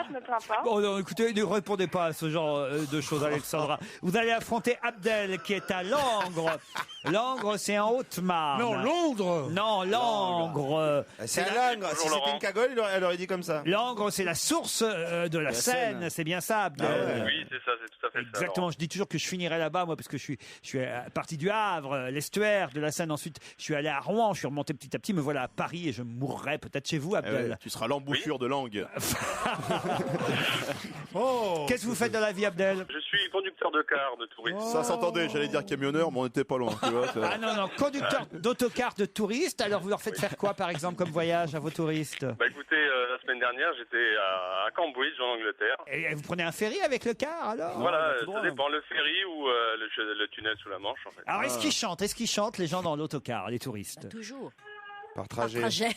je me plains pas. Bon, non, écoutez, ne répondez pas à ce genre de choses, Alexandra. Vous allez affronter Abdel, qui est à Langres. Langres, c'est en Haute-Marne. Non, Londres. Non, Langres. C'est à Langres. Si c'était une cagole, elle aurait dit comme ça. Langres, c'est la source de la Seine. C'est bien ça, Abdel. Oui, c'est ça, c'est tout à fait ça. Exactement, je dis toujours que je finirai là-bas, moi, parce que je suis parti du Havre, l'estuaire de la Seine. Ensuite, je suis allé à Rouen, je suis remonté petit à petit, me voilà à Paris et je mourrai peut-être chez vous, Abdel. Tu seras l'embouchure de langue. Oh. Qu'est-ce que vous faites dans la vie, Abdel? Je suis conducteur de car de tourisme. Ça s'entendait, j'allais dire camionneur, mais on n'était pas loin. Tu vois, Ah non, conducteur d'autocar de touristes. Alors, vous leur faites faire quoi, par exemple, comme voyage à vos touristes? Bah écoutez, la semaine dernière, j'étais à Cambridge, en Angleterre. Et vous prenez un ferry avec le car, alors? Voilà, ça dépend, le ferry ou le tunnel sous la Manche, en fait. Alors, est-ce qu'ils chantent, les gens dans l'autocar, les touristes? Toujours. Par trajet. Trajet.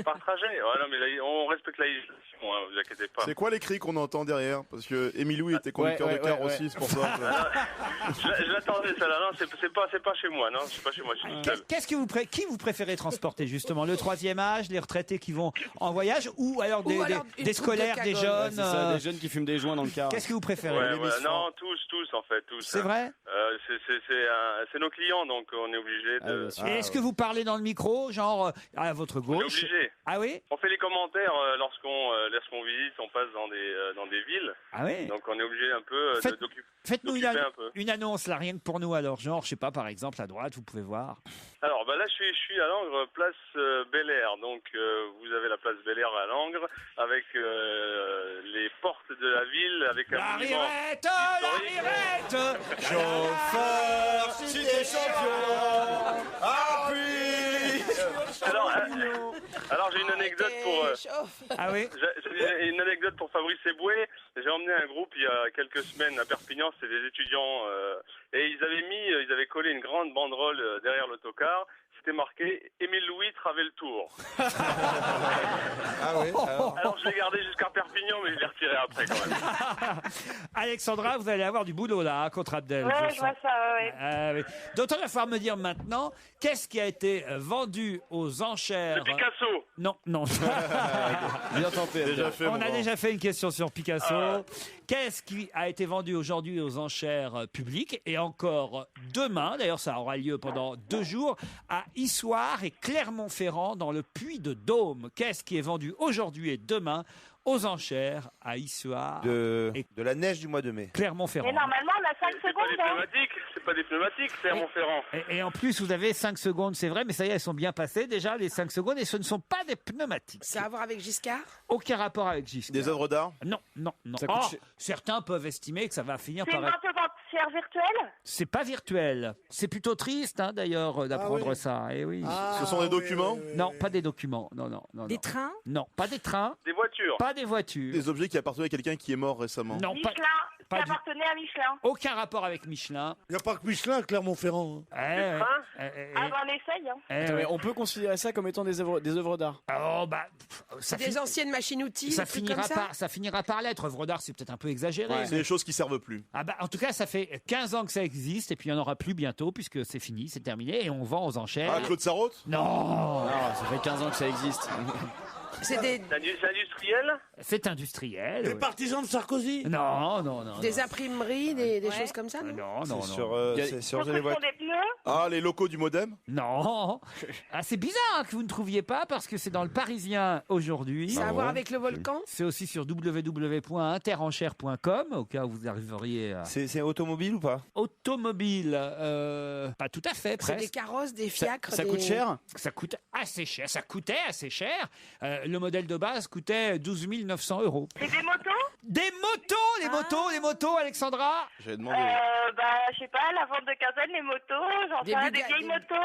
Par trajet, ouais, non, mais là, on respecte la législation. attention, hein, vous inquiétez pas. C'est quoi les cris qu'on entend derrière? Parce que Émile Louis était conducteur de car aussi, c'est pour ça. Je l'attendais, celle-là. Non, c'est pas chez moi, non, c'est pas chez moi, je suis tout seul. Qu'est-ce que qui vous préférez transporter justement? Le troisième âge, les retraités qui vont en voyage, ou alors des scolaires, des jeunes? C'est ça, des jeunes qui fument des joints dans le car. Qu'est-ce que vous préférez? Non, tous en fait, tous. C'est vrai? C'est nos clients, donc on est obligé de... Et est-ce que vous parlez dans le micro, genre à votre gauche? On est obligé. Ah oui? On fait les commentaires lorsqu'on visite, on passe dans des villes. Ah oui? Donc on est obligé un peu d'occuper. Faites-nous une annonce là, rien que pour nous alors, genre, je sais pas, par exemple à droite, vous pouvez voir. Alors là, je suis à Langres, place Bel Air. Donc vous avez la place Bel Air à Langres avec les portes de la ville, avec un monument. La rirette, chauffeur, si t'es champion, appuie. Alors j'ai une anecdote pour. Ah oui. J'ai une anecdote pour Fabrice Eboué. J'ai emmené un groupe il y a quelques semaines à Perpignan, c'est des étudiants, et ils avaient collé une grande banderole derrière l'autocar. C'était marqué Émile Louis Travel Tour. Ah oui. Alors je l'ai gardé jusqu'à Perpignan, mais je l'ai retiré après quand même. Alexandra, vous allez avoir du boulot là, contre Abdel. Ouais, je vois ça, ouais. Oui. Donc il va falloir me dire maintenant, qu'est-ce qui a été vendu aux enchères? Le Picasso. Non. Bien tenté. On a déjà fait une question sur Picasso. Qu'est-ce qui a été vendu aujourd'hui aux enchères publiques et encore demain, d'ailleurs ça aura lieu pendant 2 jours, à Issoire et Clermont-Ferrand dans le Puy-de-Dôme. Qu'est-ce qui est vendu aujourd'hui et demain aux enchères à Issoire de la neige du mois de mai. Clermont-Ferrand. Mais normalement, on a 5 secondes. C'est pas des pneumatiques, Clermont-Ferrand. Et en plus, vous avez 5 secondes, c'est vrai, mais ça y est, elles sont bien passées déjà, les 5 secondes, et ce ne sont pas des pneumatiques. Ça a à voir avec Giscard? Aucun rapport avec Giscard. Des œuvres d'art? Non. Ça coûte Certains peuvent estimer que ça va finir C'est par une être... vente aux enchères virtuelle? C'est pas virtuel. C'est plutôt triste, hein, d'ailleurs, d'apprendre ça. Eh oui. Ce sont des documents? Non, pas des documents. Non. Des trains? Non, pas des trains. Des voitures? Pas des voitures. Des objets qui appartenaient à quelqu'un qui est mort récemment? Non, Michelin, pas ça du- appartenait à Michelin. Aucun rapport avec Michelin. Il n'y a pas que Michelin à Clermont-Ferrand. Ah bah on essaye. Hein. Attends, mais on peut considérer ça comme étant des œuvres d'art. Oh bah, ça Des anciennes machines-outils, ça des trucs finira comme ça? par ça finira par l'être. Œuvre d'art, c'est peut-être un peu exagéré. C'est des choses qui servent plus. Ah bah, en tout cas, ça fait 15 ans que ça existe et puis il n'y en aura plus bientôt puisque c'est fini, c'est terminé et on vend aux enchères. Ah, Claude Sarraute? Non, ça fait 15 ans que ça existe. C'est des... C'est industriel? C'est industriel. Les oui. partisans de Sarkozy? Non. Des imprimeries, des choses comme ça, non? Non. C'est sur Donc, ce sont des pneus? Ah, les locaux du Modem? Non. Ah, c'est bizarre hein, que vous ne trouviez pas parce que c'est dans le Parisien aujourd'hui. Ça a à voir avec le volcan? C'est aussi sur www.interenchères.com au cas où vous arriveriez à... C'est automobile ou pas? Automobile, pas tout à fait, C'est presque. des carrosses, des fiacres. Ça des- coûte cher? Ça coûte assez cher. Ça coûtait assez cher. Le modèle de base coûtait 12 900 €. C'est des motos? Des motos, les motos, Alexandra. J'avais demandé. Je sais pas, la vente de quinzaine, les motos, j'en sais rien, des vieilles motos.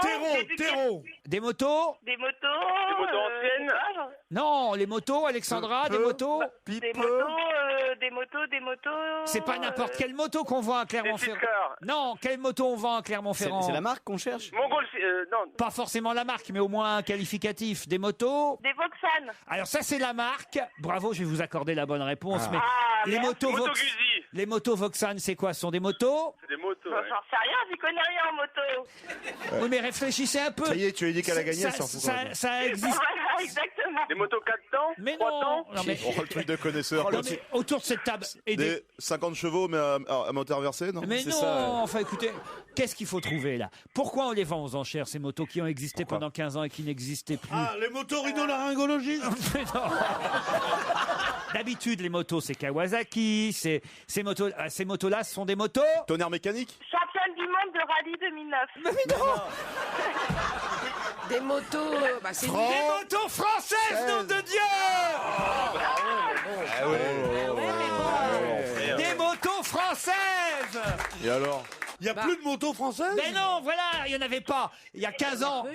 Terreau. Des motos. Des motos. Des motos anciennes? Non, les motos, Alexandra, des motos. Des motos. C'est pas n'importe quelle moto qu'on vend à Clermont-Ferrand. Non, quelle moto on vend à Clermont-Ferrand? C'est la marque qu'on cherche? Non. Pas forcément la marque, mais au moins un qualificatif. Des motos. Des Vauxhall. Alors ça, c'est la marque. Bravo, je vais vous accorder la bonne réponse. Mais les merci. motos Moto Vauxhall. Guzzi. Les motos Vauxhall, c'est quoi? Ce sont des motos? C'est des motos. J'en sais rien, j'y connais rien en moto. Oui, mais réfléchissez un peu. Ça y est, tu lui as dit qu'elle a gagné, elle s'en fout. Ça existe. Voilà, exactement. Des motos 4 temps? Mais 3 non. temps? Non, mais- Oh, le truc de connaisseur. Non, mais autour de cette table. Et Des 50 chevaux, mais à moteur inversé, non? Mais non, enfin écoutez, qu'est-ce qu'il faut trouver là? Pourquoi on les vend aux enchères, ces motos qui ont existé pendant 15 ans et qui n'existaient plus? Ah, les motorino-laryngologistes? Mais non. D'habitude, les motos, c'est Kawasaki, ces motos-là, ce sont des motos. Tonnerre mécanique? Championne du monde de rallye 2009. Mais non. Des motos... c'est Des motos françaises, nom de Dieu. Des motos françaises. Et alors? Il n'y a plus de motos françaises? Mais non, voilà, il n'y en avait pas. Il y a 15 ans,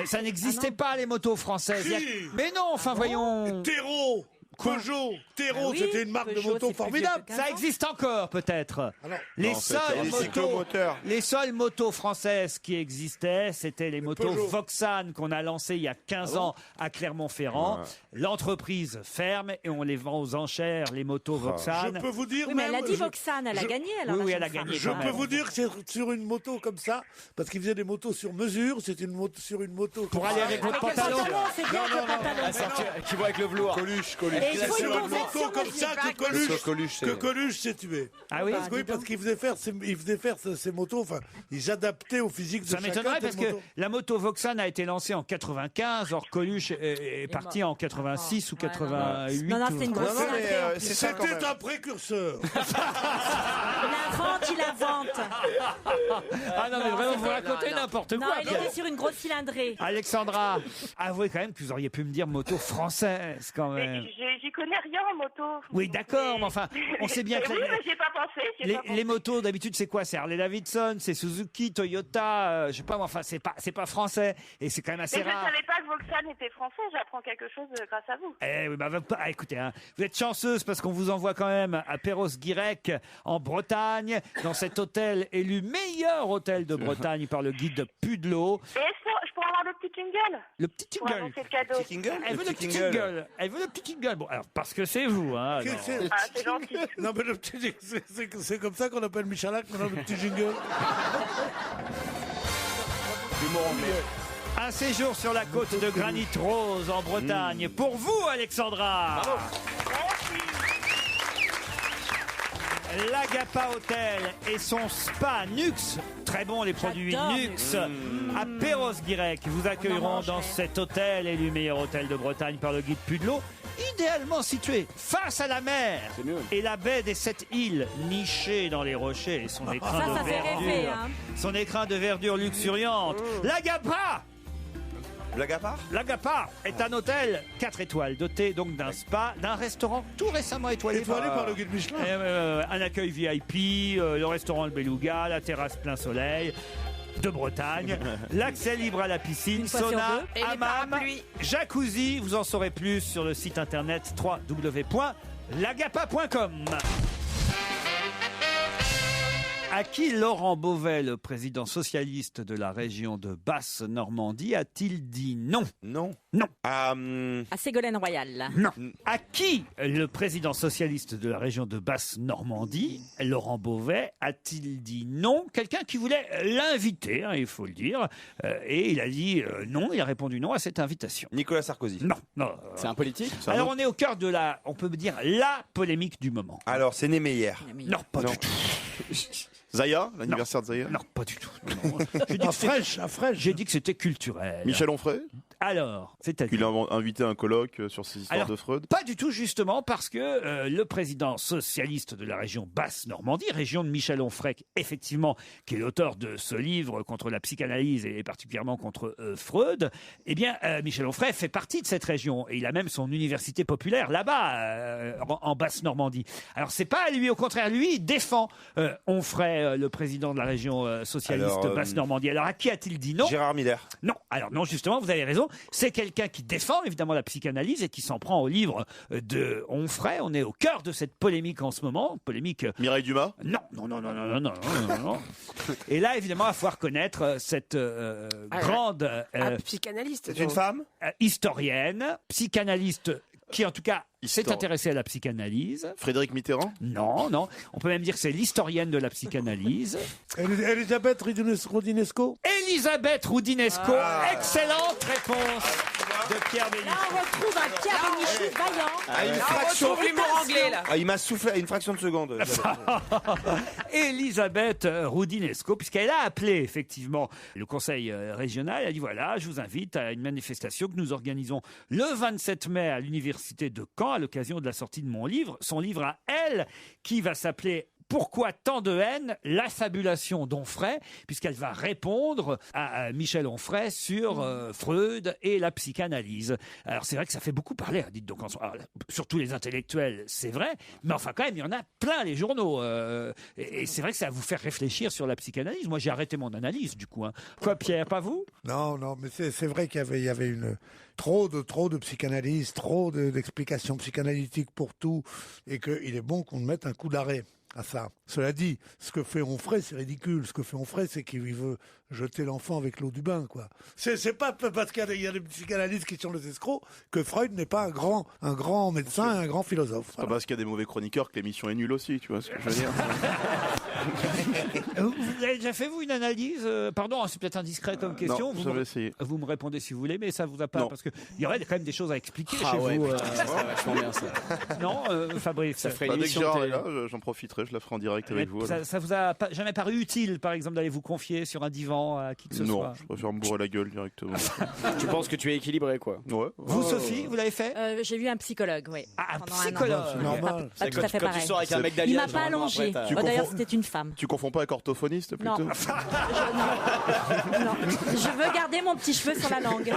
ça n'existait pas, les motos françaises. Si. Mais non, enfin voyons. Terreau. Peugeot, Terreau, c'était une marque de moto formidable. Ça existe encore peut-être. Les seules motos françaises qui existaient, c'était les motos Peugeot. Vauxhall qu'on a lancées il y a 15 ans à Clermont-Ferrand. L'entreprise ferme et on les vend aux enchères, les motos Vauxhall. Je peux vous dire, Oui, mais elle a même, dit Vauxhall, elle a gagné. Alors, Oui, la elle a jeune femme. gagné. Je quand peux même. vous dire que c'est sur une moto comme ça, parce qu'ils faisaient des motos sur mesure, c'était une moto sur une moto. Pour aller avec votre Avec le pantalon. c'est bien avec le pantalon. Qui voit avec le velours. Coluche. Et il faut C'est une une conversion, moto comme moi, je ça dis pas que Coluche s'est tué. Ah oui Parce qu'il faisait faire ces motos, enfin, ils adaptaient au physique de Ça chacun. m'étonnerait parce cette que moto. la moto Vauxhall a été lancée en 95, or Coluche est parti en 86 ou 88. Non, c'était une ou- grosse cylindrée. C'était un précurseur. Il invente. Ah non, mais vraiment, vous racontez n'importe Non, quoi. il Pierre. était sur une grosse cylindrée. Alexandra, avouez quand même que vous auriez pu me dire moto française quand Mais même. j'y connais rien en moto. Oui, d'accord, mais enfin, on sait bien que Oui, mais j'ai pas pensé. les motos d'habitude c'est quoi? C'est Harley Davidson, c'est Suzuki, Toyota, je sais pas, mais enfin c'est pas français et c'est quand même assez Mais je rare. savais pas que Vauxhall était français. J'apprends quelque chose grâce à vous. Eh oui, écoutez, hein, vous êtes chanceuse parce qu'on vous envoie quand même à Perros-Guirec en Bretagne, dans cet hôtel élu meilleur hôtel de Bretagne par le guide Pudelot. Et je pourrais avoir le petit jingle Le petit pour jingle. annoncer le cadeau. Elle veut le petit jingle. Elle veut le petit jingle. Bon, alors parce que c'est vous, hein. Qu'est-ce que alors. c'est C'est gentil. Non, mais le petit c'est comme ça qu'on appelle Michalak, maintenant, le petit jingle. L'humour anglais. Un séjour sur la côte de Granit Rose en Bretagne. Pour vous, Alexandra. L'Agapa Hotel et son spa Nux, très bon les produits J'adore Nux, à Perros-Guirec vous accueilleront dans cet hôtel élu meilleur hôtel de Bretagne par le guide Pudelot, idéalement situé face à la mer et la baie des 7 îles, nichée dans les rochers et son écrin de Ça fait verdure, rêver, hein. son écrin de verdure luxuriante. L'Agapa L'Agapa est un hôtel 4 étoiles, doté donc d'un spa, d'un restaurant tout récemment étoilé par le guide Michelin. Un accueil VIP, le restaurant Le Beluga, la terrasse plein soleil de Bretagne, l'accès libre à la piscine, fois sur sauna, deux. Et les hammam, parapluies. jacuzzi. Vous en saurez plus sur le site internet www.lagapa.com. À qui Laurent Beauvais, le président socialiste de la région de Basse-Normandie, a-t-il dit non? Non. Non. Ah, À Ségolène Royal. Non. À qui le président socialiste de la région de Basse-Normandie, Laurent Beauvais, a-t-il dit non? Quelqu'un qui voulait l'inviter, hein, il faut le dire. Et il a dit non, il a répondu non à cette invitation. Nicolas Sarkozy. Non, non. C'est un politique? Alors on est au cœur de la, on peut dire, la polémique du moment. Alors, c'est Némeyer. Non, pas du tout. Zaya, l'anniversaire de Zaya. Non, pas du tout. Non, non. J'ai dit que J'ai dit que c'était culturel. Michel Onfray. Alors, c'est-à-dire Il a invité un colloque sur ces histoires Alors, de Freud. Pas du tout, justement, parce que le président socialiste de la région Basse-Normandie, région de Michel Onfray, effectivement, qui est l'auteur de ce livre contre la psychanalyse et particulièrement contre Freud, eh bien, Michel Onfray fait partie de cette région. Et il a même son université populaire là-bas, en Basse-Normandie. Alors, c'est pas lui, au contraire, lui, il défend Onfray, le président de la région socialiste Alors, Basse-Normandie. Alors, à qui a-t-il dit non? Gérard Miller. Non, alors non, justement, vous avez raison. C'est quelqu'un qui défend évidemment la psychanalyse et qui s'en prend au livre de Onfray. On est au cœur de cette polémique en ce moment. Polémique. Mireille Dumas. Non. Et là, évidemment, il faut reconnaître cette grande psychanalyste. C'est une femme historienne, psychanalyste qui, en tout cas, s'est intéressée à la psychanalyse. Frédéric Mitterrand. Non. On peut même dire que c'est l'historienne de la psychanalyse. Elisabeth Roudinesco. Elisabeth Roudinesco. Excellente réponse de Pierre Bénichou. Là, on retrouve un Pierre Bénichou vaillant. Une fraction. retrouve l'humour anglais, là. Il m'a soufflé à une fraction de seconde. Elisabeth Roudinesco, puisqu'elle a appelé effectivement le conseil régional, elle a dit voilà, je vous invite à une manifestation que nous organisons le 27 mai à l'université de Caen à l'occasion de la sortie de mon livre, son livre à elle, qui va s'appeler Pourquoi tant de haine? La fabulation d'Onfray, puisqu'elle va répondre à Michel Onfray sur Freud et la psychanalyse. Alors c'est vrai que ça fait beaucoup parler, dites donc, surtout les intellectuels, c'est vrai, mais enfin quand même, il y en a plein les journaux. Et c'est vrai que ça va vous faire réfléchir sur la psychanalyse. Moi, j'ai arrêté mon analyse, du coup. Quoi, Pierre, pas vous? Non, mais c'est vrai qu'il y avait trop de psychanalyse, trop d'explications psychanalytiques pour tout, et qu'il est bon qu'on mette un coup d'arrêt à ça. Cela dit, ce que fait Onfray, c'est ridicule. Ce que fait Onfray, c'est qu'il veut jeter l'enfant avec l'eau du bain, quoi. C'est pas parce qu'il y a des psychanalystes qui sont des escrocs que Freud n'est pas un grand médecin et un grand philosophe. C'est pas parce qu'il y a des mauvais chroniqueurs que l'émission est nulle aussi, tu vois ce que je veux dire. Vous avez déjà fait, vous, une analyse Pardon, c'est peut-être indiscret comme question. Non, j'avais essayé. Vous me répondez si vous voulez, mais ça vous a pas... Non. Parce qu'il y aurait quand même des choses à expliquer chez ouais, vous. Ça va vachement bien, ça. Non, Fabrice. Ça ferait une Dès que émission Gérard de est télé. là, j'en profiterai, je la ferai en direct avec vous. alors. Ça vous a jamais paru utile, par exemple, d'aller vous confier sur un divan à qui que ce Non, soit? je préfère me bourrer la gueule directement. Tu penses que tu es équilibré, quoi? Ouais. Vous, Sophie, vous l'avez fait? J'ai vu un psychologue, oui. Ah, un pendant un an. psychologue. C'est normal. Pas tout à fait Quand tu pareil. sors avec un mec Il d'alliage, m'a pas normalement, allongé. après, t'as- D'ailleurs, c'était une femme. Tu confonds pas avec orthophoniste plutôt? Non. Non. Je veux garder mon petit cheveu sur la langue.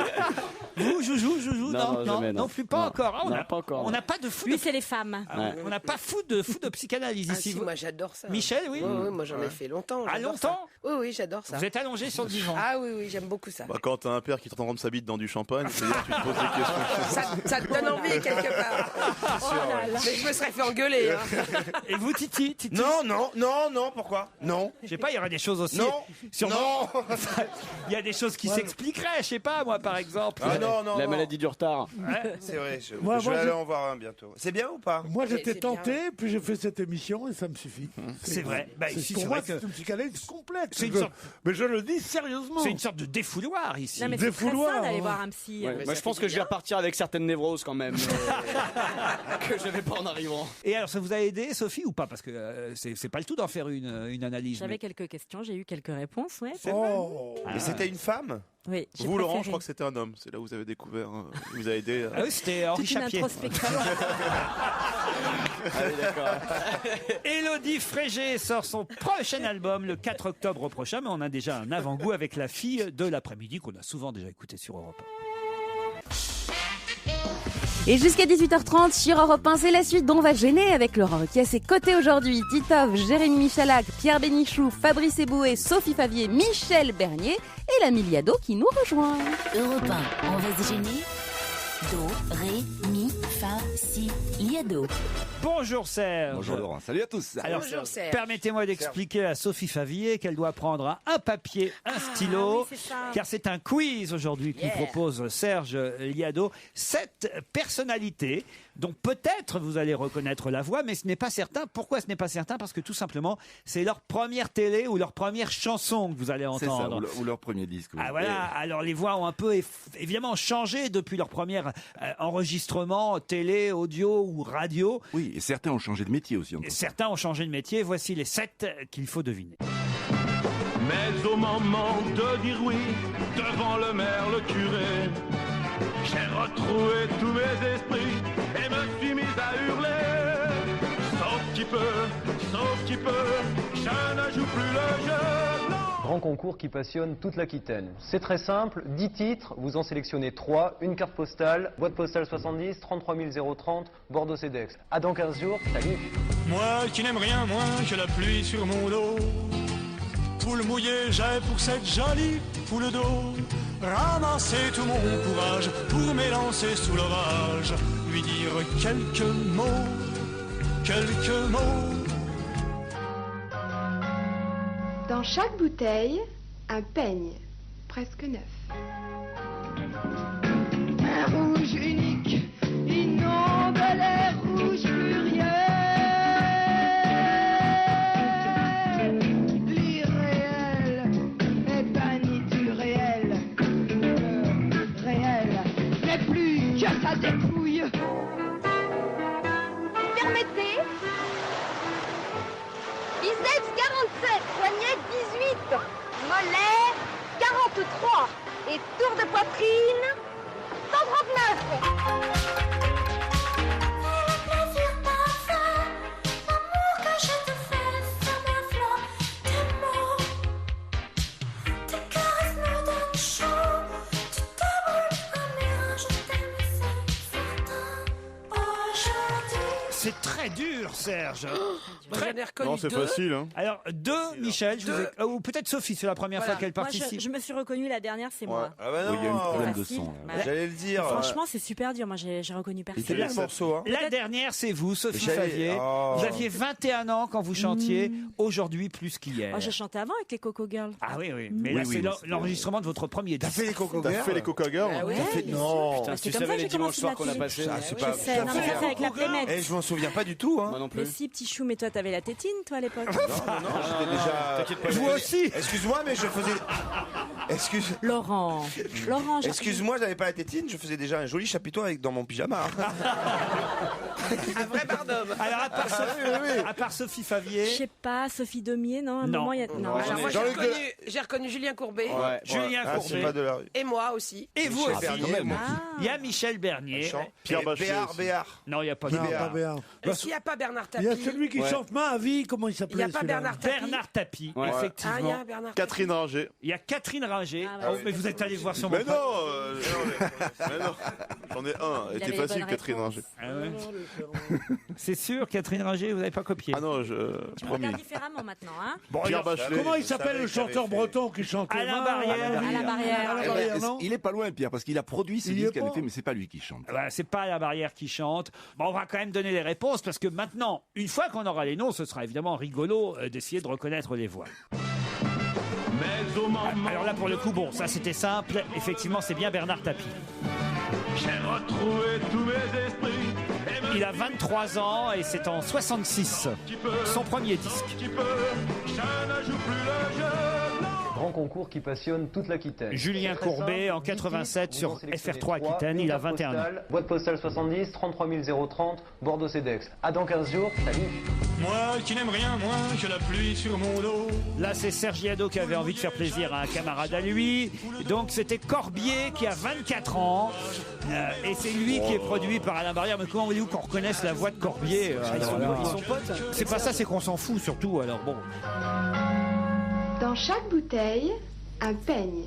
Vous, Joujou, Non, jamais, non. plus pas encore. Ah, Non, pas encore. On n'a pas de fou. Lui, c'est les femmes. Ouais. On n'a pas fou de psychanalyse Ah ici. si, Vous- moi j'adore ça. Michel, oui. Oui, moi j'en ai fait longtemps. Ah, j'adore longtemps ça. Oui, j'adore ça. Vous êtes allongé sur le divan. Ah oui, j'aime beaucoup ça. Bah, quand t'as un père qui t'entend rendre sa bite dans du champagne, c'est-à-dire que tu te poses des questions. Ça te donne envie quelque part. Mais je me serais fait engueuler. Hein. Et vous, Titi? Non, pourquoi? Non. Je sais pas, il y aurait des choses aussi. Non. Sûrement. Il y a des choses qui s'expliqueraient, je sais pas, moi, par exemple. Ah non, La non. maladie du retard. Ouais. C'est vrai, Moi, je vais j'ai- aller en voir un bientôt. C'est bien ou pas? Moi, j'étais c'est bien. tenté, puis j'ai fait cette émission et ça me suffit. C'est vrai. Bah, ici, pour c'est moi, vrai que c'est une psychanalyse complète. C'est une Je- sorte- Mais je le dis sérieusement. c'est une sorte de défouloir ici. Non, mais c'est très Défouloir, ça d'aller hein. voir un psy. Ouais. mais Moi, ça je pense fait que du je vais bien. repartir avec certaines névroses quand même. Que j'avais pas en arrivant. Et alors, ça vous a aidé, Sophie, ou pas? Parce que c'est pas le tout d'en faire une analyse. J'avais mais- quelques questions, j'ai eu quelques réponses, ouais. Oh. Et c'était une femme? Oui, j'ai Vous, Laurent, je préféré. crois que c'était un homme. C'est là où vous avez découvert. Il vous a aidé. Ah oui, c'était Henri Toute une Chapier. introspection. Allez, d'accord. Élodie Frégé sort son prochain album le 4 octobre prochain, mais on a déjà un avant-goût avec La fille de l'après-midi qu'on a souvent déjà écouté sur Europe 1. Et jusqu'à 18h30 sur Europe 1, c'est la suite dont on va gêner avec Laurent Ruquier à ses côtés aujourd'hui. Titoff, Jérémy Michalak, Pierre Bénichou, Fabrice Eboué, Sophie Favier, Michel Bernier et la Miliado qui nous rejoint. Europe 1, on va se gêner. Do, ré, mi, fa, si, liado. Bonjour Serge. Bonjour Laurent, salut à tous. Alors, Bonjour, Serge. permettez-moi d'expliquer à Sophie Favier qu'elle doit prendre un papier, un stylo, oui, c'est ça. car c'est un quiz aujourd'hui qu'il propose Serge Liado. 7 personnalités dont peut-être vous allez reconnaître la voix, mais ce n'est pas certain. Pourquoi ce n'est pas certain? Parce que tout simplement, c'est leur première télé ou leur première chanson que vous allez C'est ça, entendre. ou leur premier disque. oui. Ah voilà, alors les voix ont un peu évidemment changé depuis leur premier enregistrement télé, audio ou radio. Oui, et certains ont changé de métier aussi. Et certains ont changé de métier. Voici les 7 qu'il faut deviner. Mais au moment de dire oui, devant le maire, le curé, j'ai retrouvé tous mes esprits et me suis mis à hurler. Sauf qui peut, je ne joue plus le jeu. Non. Grand concours qui passionne toute l'Aquitaine. C'est très simple, 10 titres, vous en sélectionnez 3, une carte postale, boîte postale 70, 33 030, Bordeaux-Cedex. À dans 15 jours, salut. Moi qui n'aime rien moins que la pluie sur mon dos, poule mouillée, j'ai pour cette jolie poule d'eau ramassé tout mon courage pour m'élancer sous l'orage, lui dire quelques mots. Dans chaque bouteille, un peigne, presque neuf. Un rouge unique, inonde l'air rouge pluriel. L'irréel est banni du réel. Le réel n'est plus que sa dépouille. Permettez. Biceps 47, poignet 18, mollet 43 et tour de poitrine 139. c'est très dur, Serge. J'en ai reconnu Non, c'est deux. facile. Hein. Alors, Michel, ou peut-être Sophie, c'est la première fois qu'elle Moi, participe. je me suis reconnue la dernière, c'est moi. Ah bah non, Oui, il y a eu un problème de Facile. son. Bah, J'allais le dire. Franchement, c'est super dur. Moi, j'ai reconnu personne. C'est bien le morceau. Hein. La dernière, c'est vous, Sophie J'allais- Favier. Oh. Vous aviez 21 ans quand vous chantiez. Aujourd'hui, plus qu'hier. Oh, je chantais avant avec les Coco Girls. Ah oui, oui. Mais Oui, là, oui, c'est mais c'est- l'enregistrement de votre premier disque. T'as fait les Coco T'as Girls fait les Coca Girls Ah ouais, T'as fait... bien sûr. Non. Putain, Tu c'est comme savais ça que les j'ai dimanches commencé soirs la qu'on a télé. passé. Ah, c'est Je pas... sais, non, mais ça, c'est avec la Playmate. Eh, je m'en souviens pas du tout. Hein. Moi non plus. Mais si, petit chou, mais toi, t'avais la tétine, toi, à l'époque. Non, j'étais déjà... T'inquiète pas, Vous aussi. Excuse-moi, mais je faisais... Laurent, Excuse-moi, j'avais pas la tétine, je faisais déjà un joli chapiteau avec dans mon pyjama. Un vrai bardhomme. Alors, à part Sophie Favier. Je sais pas, Sophie Domier, non, à un Non. moment, il y a... Non, Alors moi, j'ai reconnu Julien Courbet. Ouais. Julien Ah, c'est Courbet. pas de la rue. Et moi aussi. Et vous Michel aussi. Bernier, moi. Il y a Michel Bernier. Pierre Bachelet. Béard. Non, il n'y a pas Non, de pas Béard. Est-ce qu'il n'y a pas Bernard Il y a Tapie? celui qui chante Ma vie, comment il Il n'y s'appelait a pas celui-là Bernard Tapie? Bernard Tapie, Ouais. Ah, il y effectivement. a Bernard Tapie. Catherine Ringer. Il y a Catherine Ringer. Ah, ouais. Oh, mais vous êtes allé voir sur mon Mais non, mais non. J'en ai un. Il Elle était avait les facile, bonnes Catherine réponses. Ringer. Ah ouais. C'est sûr, Catherine Ringer, vous n'avez pas copié. Ah non, je Tu promis. regardes différemment maintenant, hein. Pierre Bachelet. Comment il s'appelle le chanteur breton qui chante Alain Barrière. Alain Barrière. Alain Barrière, non Il est pas loin, Pierre, parce qu'il a produit ce Il y est disque, en pas. effet, mais c'est pas lui qui chante. Voilà, c'est pas la barrière qui chante. Bon, on va quand même donner les réponses parce que maintenant, une fois qu'on aura les noms, ce sera évidemment rigolo d'essayer de reconnaître les voix. Alors là, pour le coup, bon, ça c'était simple. Effectivement, c'est bien Bernard Tapie. J'ai retrouvé tous mes esprits. Il a 23 ans et c'est en 66, son premier disque. Je ne joue plus le jeu. Grand concours qui passionne toute l'Aquitaine. Julien C'est très Courbet simple, en 87 10 sur titres, vous en sélectionnez FR3 3, Aquitaine, une il a carte 21 ans. postale, boîte postale 70, 33 030, Bordeaux Cedex. À dans 15 jours, salut. Moi qui n'aime rien moins que la pluie sur mon dos. Là, c'est Serge Iado qui avait envie de faire plaisir à un camarade à lui. Donc, c'était Corbier qui a 24 ans. Et c'est lui qui est produit par Alain Barrière. Mais comment voulez-vous qu'on reconnaisse la voix de Corbier Ils sont potes. C'est pas ça, c'est qu'on s'en fout surtout. Alors bon. Dans chaque bouteille, un peigne,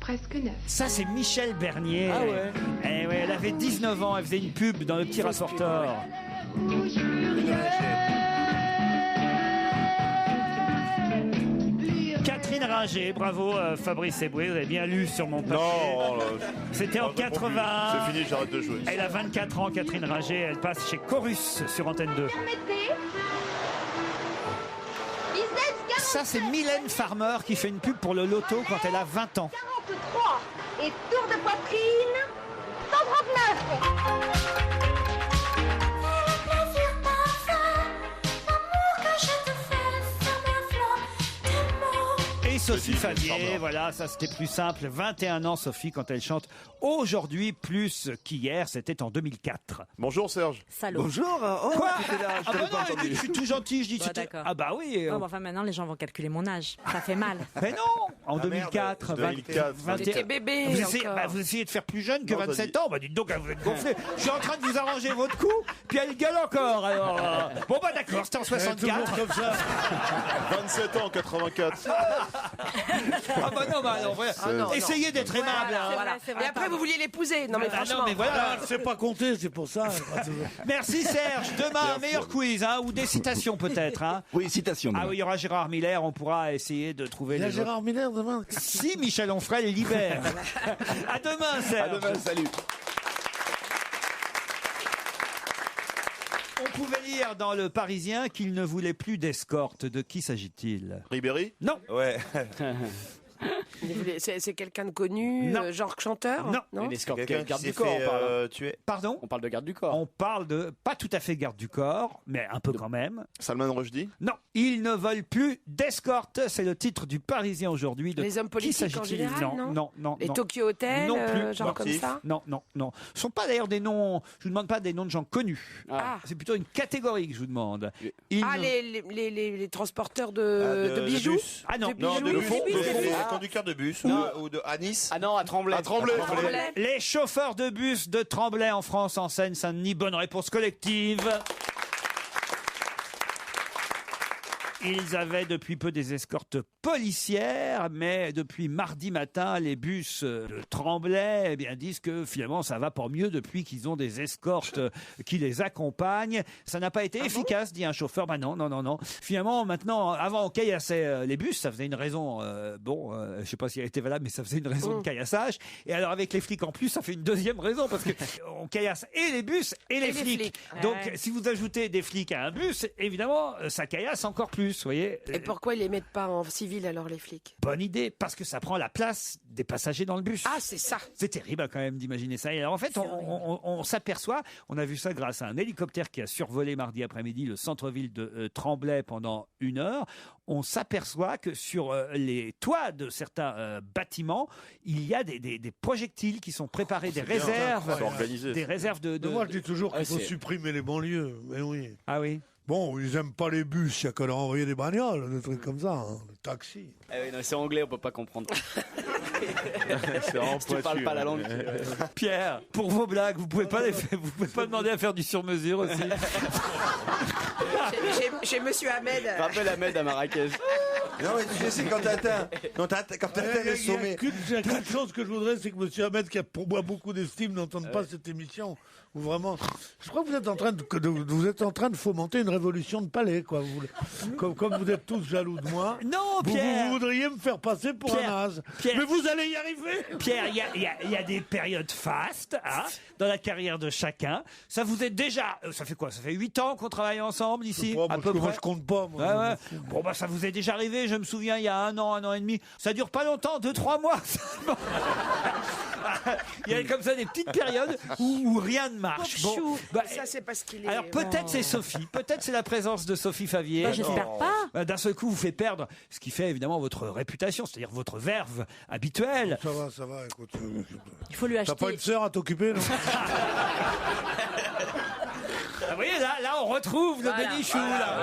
presque neuf. Ça, c'est Michel Bernier. Ah ouais. Eh ouais, elle avait 19 ans, elle faisait une pub dans le petit rapporteur. Catherine Ringer, bravo Fabrice Eboué, vous avez bien lu sur mon papier. Non, C'était en 80. C'est fini, j'arrête de jouer. Elle a 24 ans, Catherine Ringer, elle passe chez Chorus sur Antenne 2. Ça, c'est Mylène Farmer qui fait une pub pour le loto quand elle a 20 ans. 43 et tour de poitrine, 139. Et Sophie Favier, voilà, ça c'était plus simple. 21 ans, Sophie, quand elle chante aujourd'hui plus qu'hier, c'était en 2004. Bonjour Serge. Salaud. Bonjour. Oh, Quoi tu étais là, je Ah t'avais bah pas non, entendu. je suis tout gentil, je dis Ouais, c'était- d'accord. Ah bah oui. Ouais, bon, enfin, maintenant, les gens vont calculer mon âge. Ça fait mal. Mais non, en 2004, 2004. 21. T'étais bébé Vous essayez, encore. bah, vous essayez de faire plus jeune que Non, t'as 27 dit- ans. Bah dites donc, vous êtes gonflé. Je suis en train de vous arranger votre coup, puis elle gueule encore. Alors, bon bah d'accord, c'était en Tout le monde 64. comme ça. 27 ans en 84. Ah bah non, bah non, voilà. Ah non, Essayez non. d'être aimable. Voilà, hein. voilà. c'est vrai, Et après, pardon. vous vouliez l'épouser. Non, mais Ah, non, franchement. mais voilà. C'est pas compté, c'est pour ça. Merci Serge. Demain, un meilleur quiz, hein, ou des citations peut-être. Hein. Oui, citation. Ah demain. oui, il y aura Gérard Miller, on pourra essayer de trouver Il y a les autres. Gérard Miller demain. Si Michel Onfray libère. À demain, À Serge. demain, salut. On pouvait lire dans Le Parisien qu'il ne voulait plus d'escorte. De qui s'agit-il? Ribéry? Non. Ouais. C'est quelqu'un de connu, Non. genre chanteur? Non. Une escorte Quelqu'un garde qui du s'est corps, fait on parle. tuer. Pardon? On parle de garde du corps. On parle de, pas tout à fait garde du corps, mais un peu quand même. Salman Rushdie? Non, ils ne veulent plus d'escorte. C'est le titre du Parisien aujourd'hui. De Les hommes qui politiques en s'agit-il? général, non non, non. Les non. Tokyo Hotel, Non plus. genre comme ça? Non, non, non. Ce ne sont pas d'ailleurs des noms. Je vous demande pas des noms de gens connus. Ah. C'est plutôt une catégorie que je vous demande. Ils Ah, ne- les transporteurs de bijoux? bus. Ah non, de Non, bijoux, de les bus, bus, les les bus. conducteurs de bus ou de à Nice. Ah non, à Tremblay. À Tremblay. Tremblay. Les chauffeurs de bus de Tremblay en France, en Seine-Saint-Denis. Bonne réponse collective. Ils avaient depuis peu des escortes policières, mais depuis mardi matin, les bus de Tremblay eh bien, disent que finalement ça va pour mieux depuis qu'ils ont des escortes qui les accompagnent. Ça n'a pas été efficace, dit un chauffeur. Bah non. Finalement, maintenant, avant on caillassait les bus, ça faisait une raison, je sais pas si elle était valable, mais ça faisait une raison de caillassage. Et alors avec les flics en plus, ça fait une deuxième raison, parce que on caillasse et les bus et les flics. Donc si vous ajoutez des flics à un bus, évidemment, ça caillasse encore plus, vous voyez. Et pourquoi ils les mettent pas en civil alors, les flics? Bonne idée, parce que ça prend la place des passagers dans le bus. Ah, c'est ça. C'est terrible quand même d'imaginer ça. Et alors en fait, on s'aperçoit, on a vu ça grâce à un hélicoptère qui a survolé mardi après-midi le centre-ville de Tremblay pendant 1 heure. On s'aperçoit que sur les toits de certains bâtiments, il y a des projectiles qui sont préparés, des réserves, des réserves de. Moi, je dis toujours qu'il faut supprimer les banlieues. Mais oui. Ah oui. Bon, ils aiment pas les bus, il y a qu'à leur envoyer des bagnoles, des trucs comme ça, les taxis. C'est anglais, on peut pas comprendre. C'est vraiment si tu parles pas la langue. Pierre, pour vos blagues, vous pouvez pas demander à faire du sur-mesure aussi. Chez Monsieur Ahmed. Rappelle Ahmed à Marrakech. Non, mais tu sais, c'est quand t'atteins le sommet. Il y a qu'une chose que je voudrais, c'est que Monsieur Ahmed, qui a pour moi beaucoup d'estime, n'entende pas cette émission. Où vraiment, je crois que vous êtes en train de fomenter une révolution de palais, quoi. Comme vous êtes tous jaloux de moi. Non, Pierre. Vous voudriez me faire passer pour un naze. Mais vous allez y arriver. Pierre, il y a des périodes fastes dans la carrière de chacun. Ça vous est déjà, ça fait quoi? Ça fait 8 ans qu'on travaille ensemble ici, à peu près. Moi, je compte pas. Moi. Bon, bah, ça vous est déjà arrivé. Je me souviens, il y a 1 an et demi. Ça dure pas longtemps, 2-3 mois. Il y a comme ça des petites périodes où rien ne marche. Bon, ça c'est parce qu'il est. Alors peut-être c'est Sophie, peut-être c'est la présence de Sophie Favier. J'espère pas. D'un seul coup, vous fait perdre ce qui fait évidemment votre réputation, c'est-à-dire votre verve habituelle. Ça va, écoute. Il faut lui acheter. T'as pas une sœur à t'occuper, non? Vous voyez, là, on retrouve le Bénichou. Voilà.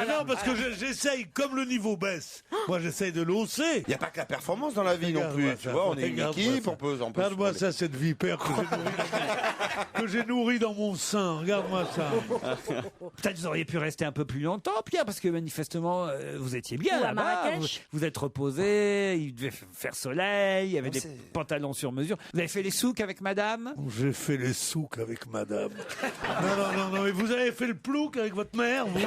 Mais non, parce que j'essaye, comme le niveau baisse, moi j'essaye de l'hausser. Il n'y a pas que la performance dans la vie non plus. Tu vois, on est une équipe, on peut. Regarde-moi ça, cette vipère que j'ai nourrie dans mon sein. Regarde-moi ça. Peut-être vous auriez pu rester un peu plus longtemps, Pierre, parce que manifestement, vous étiez bien là-bas. Vous êtes reposé, il devait faire soleil, il y avait des pantalons sur mesure. Vous avez fait les souks avec madame? J'ai fait les souks avec madame. Non, mais vous avez fait le plouc avec votre mère, vous avez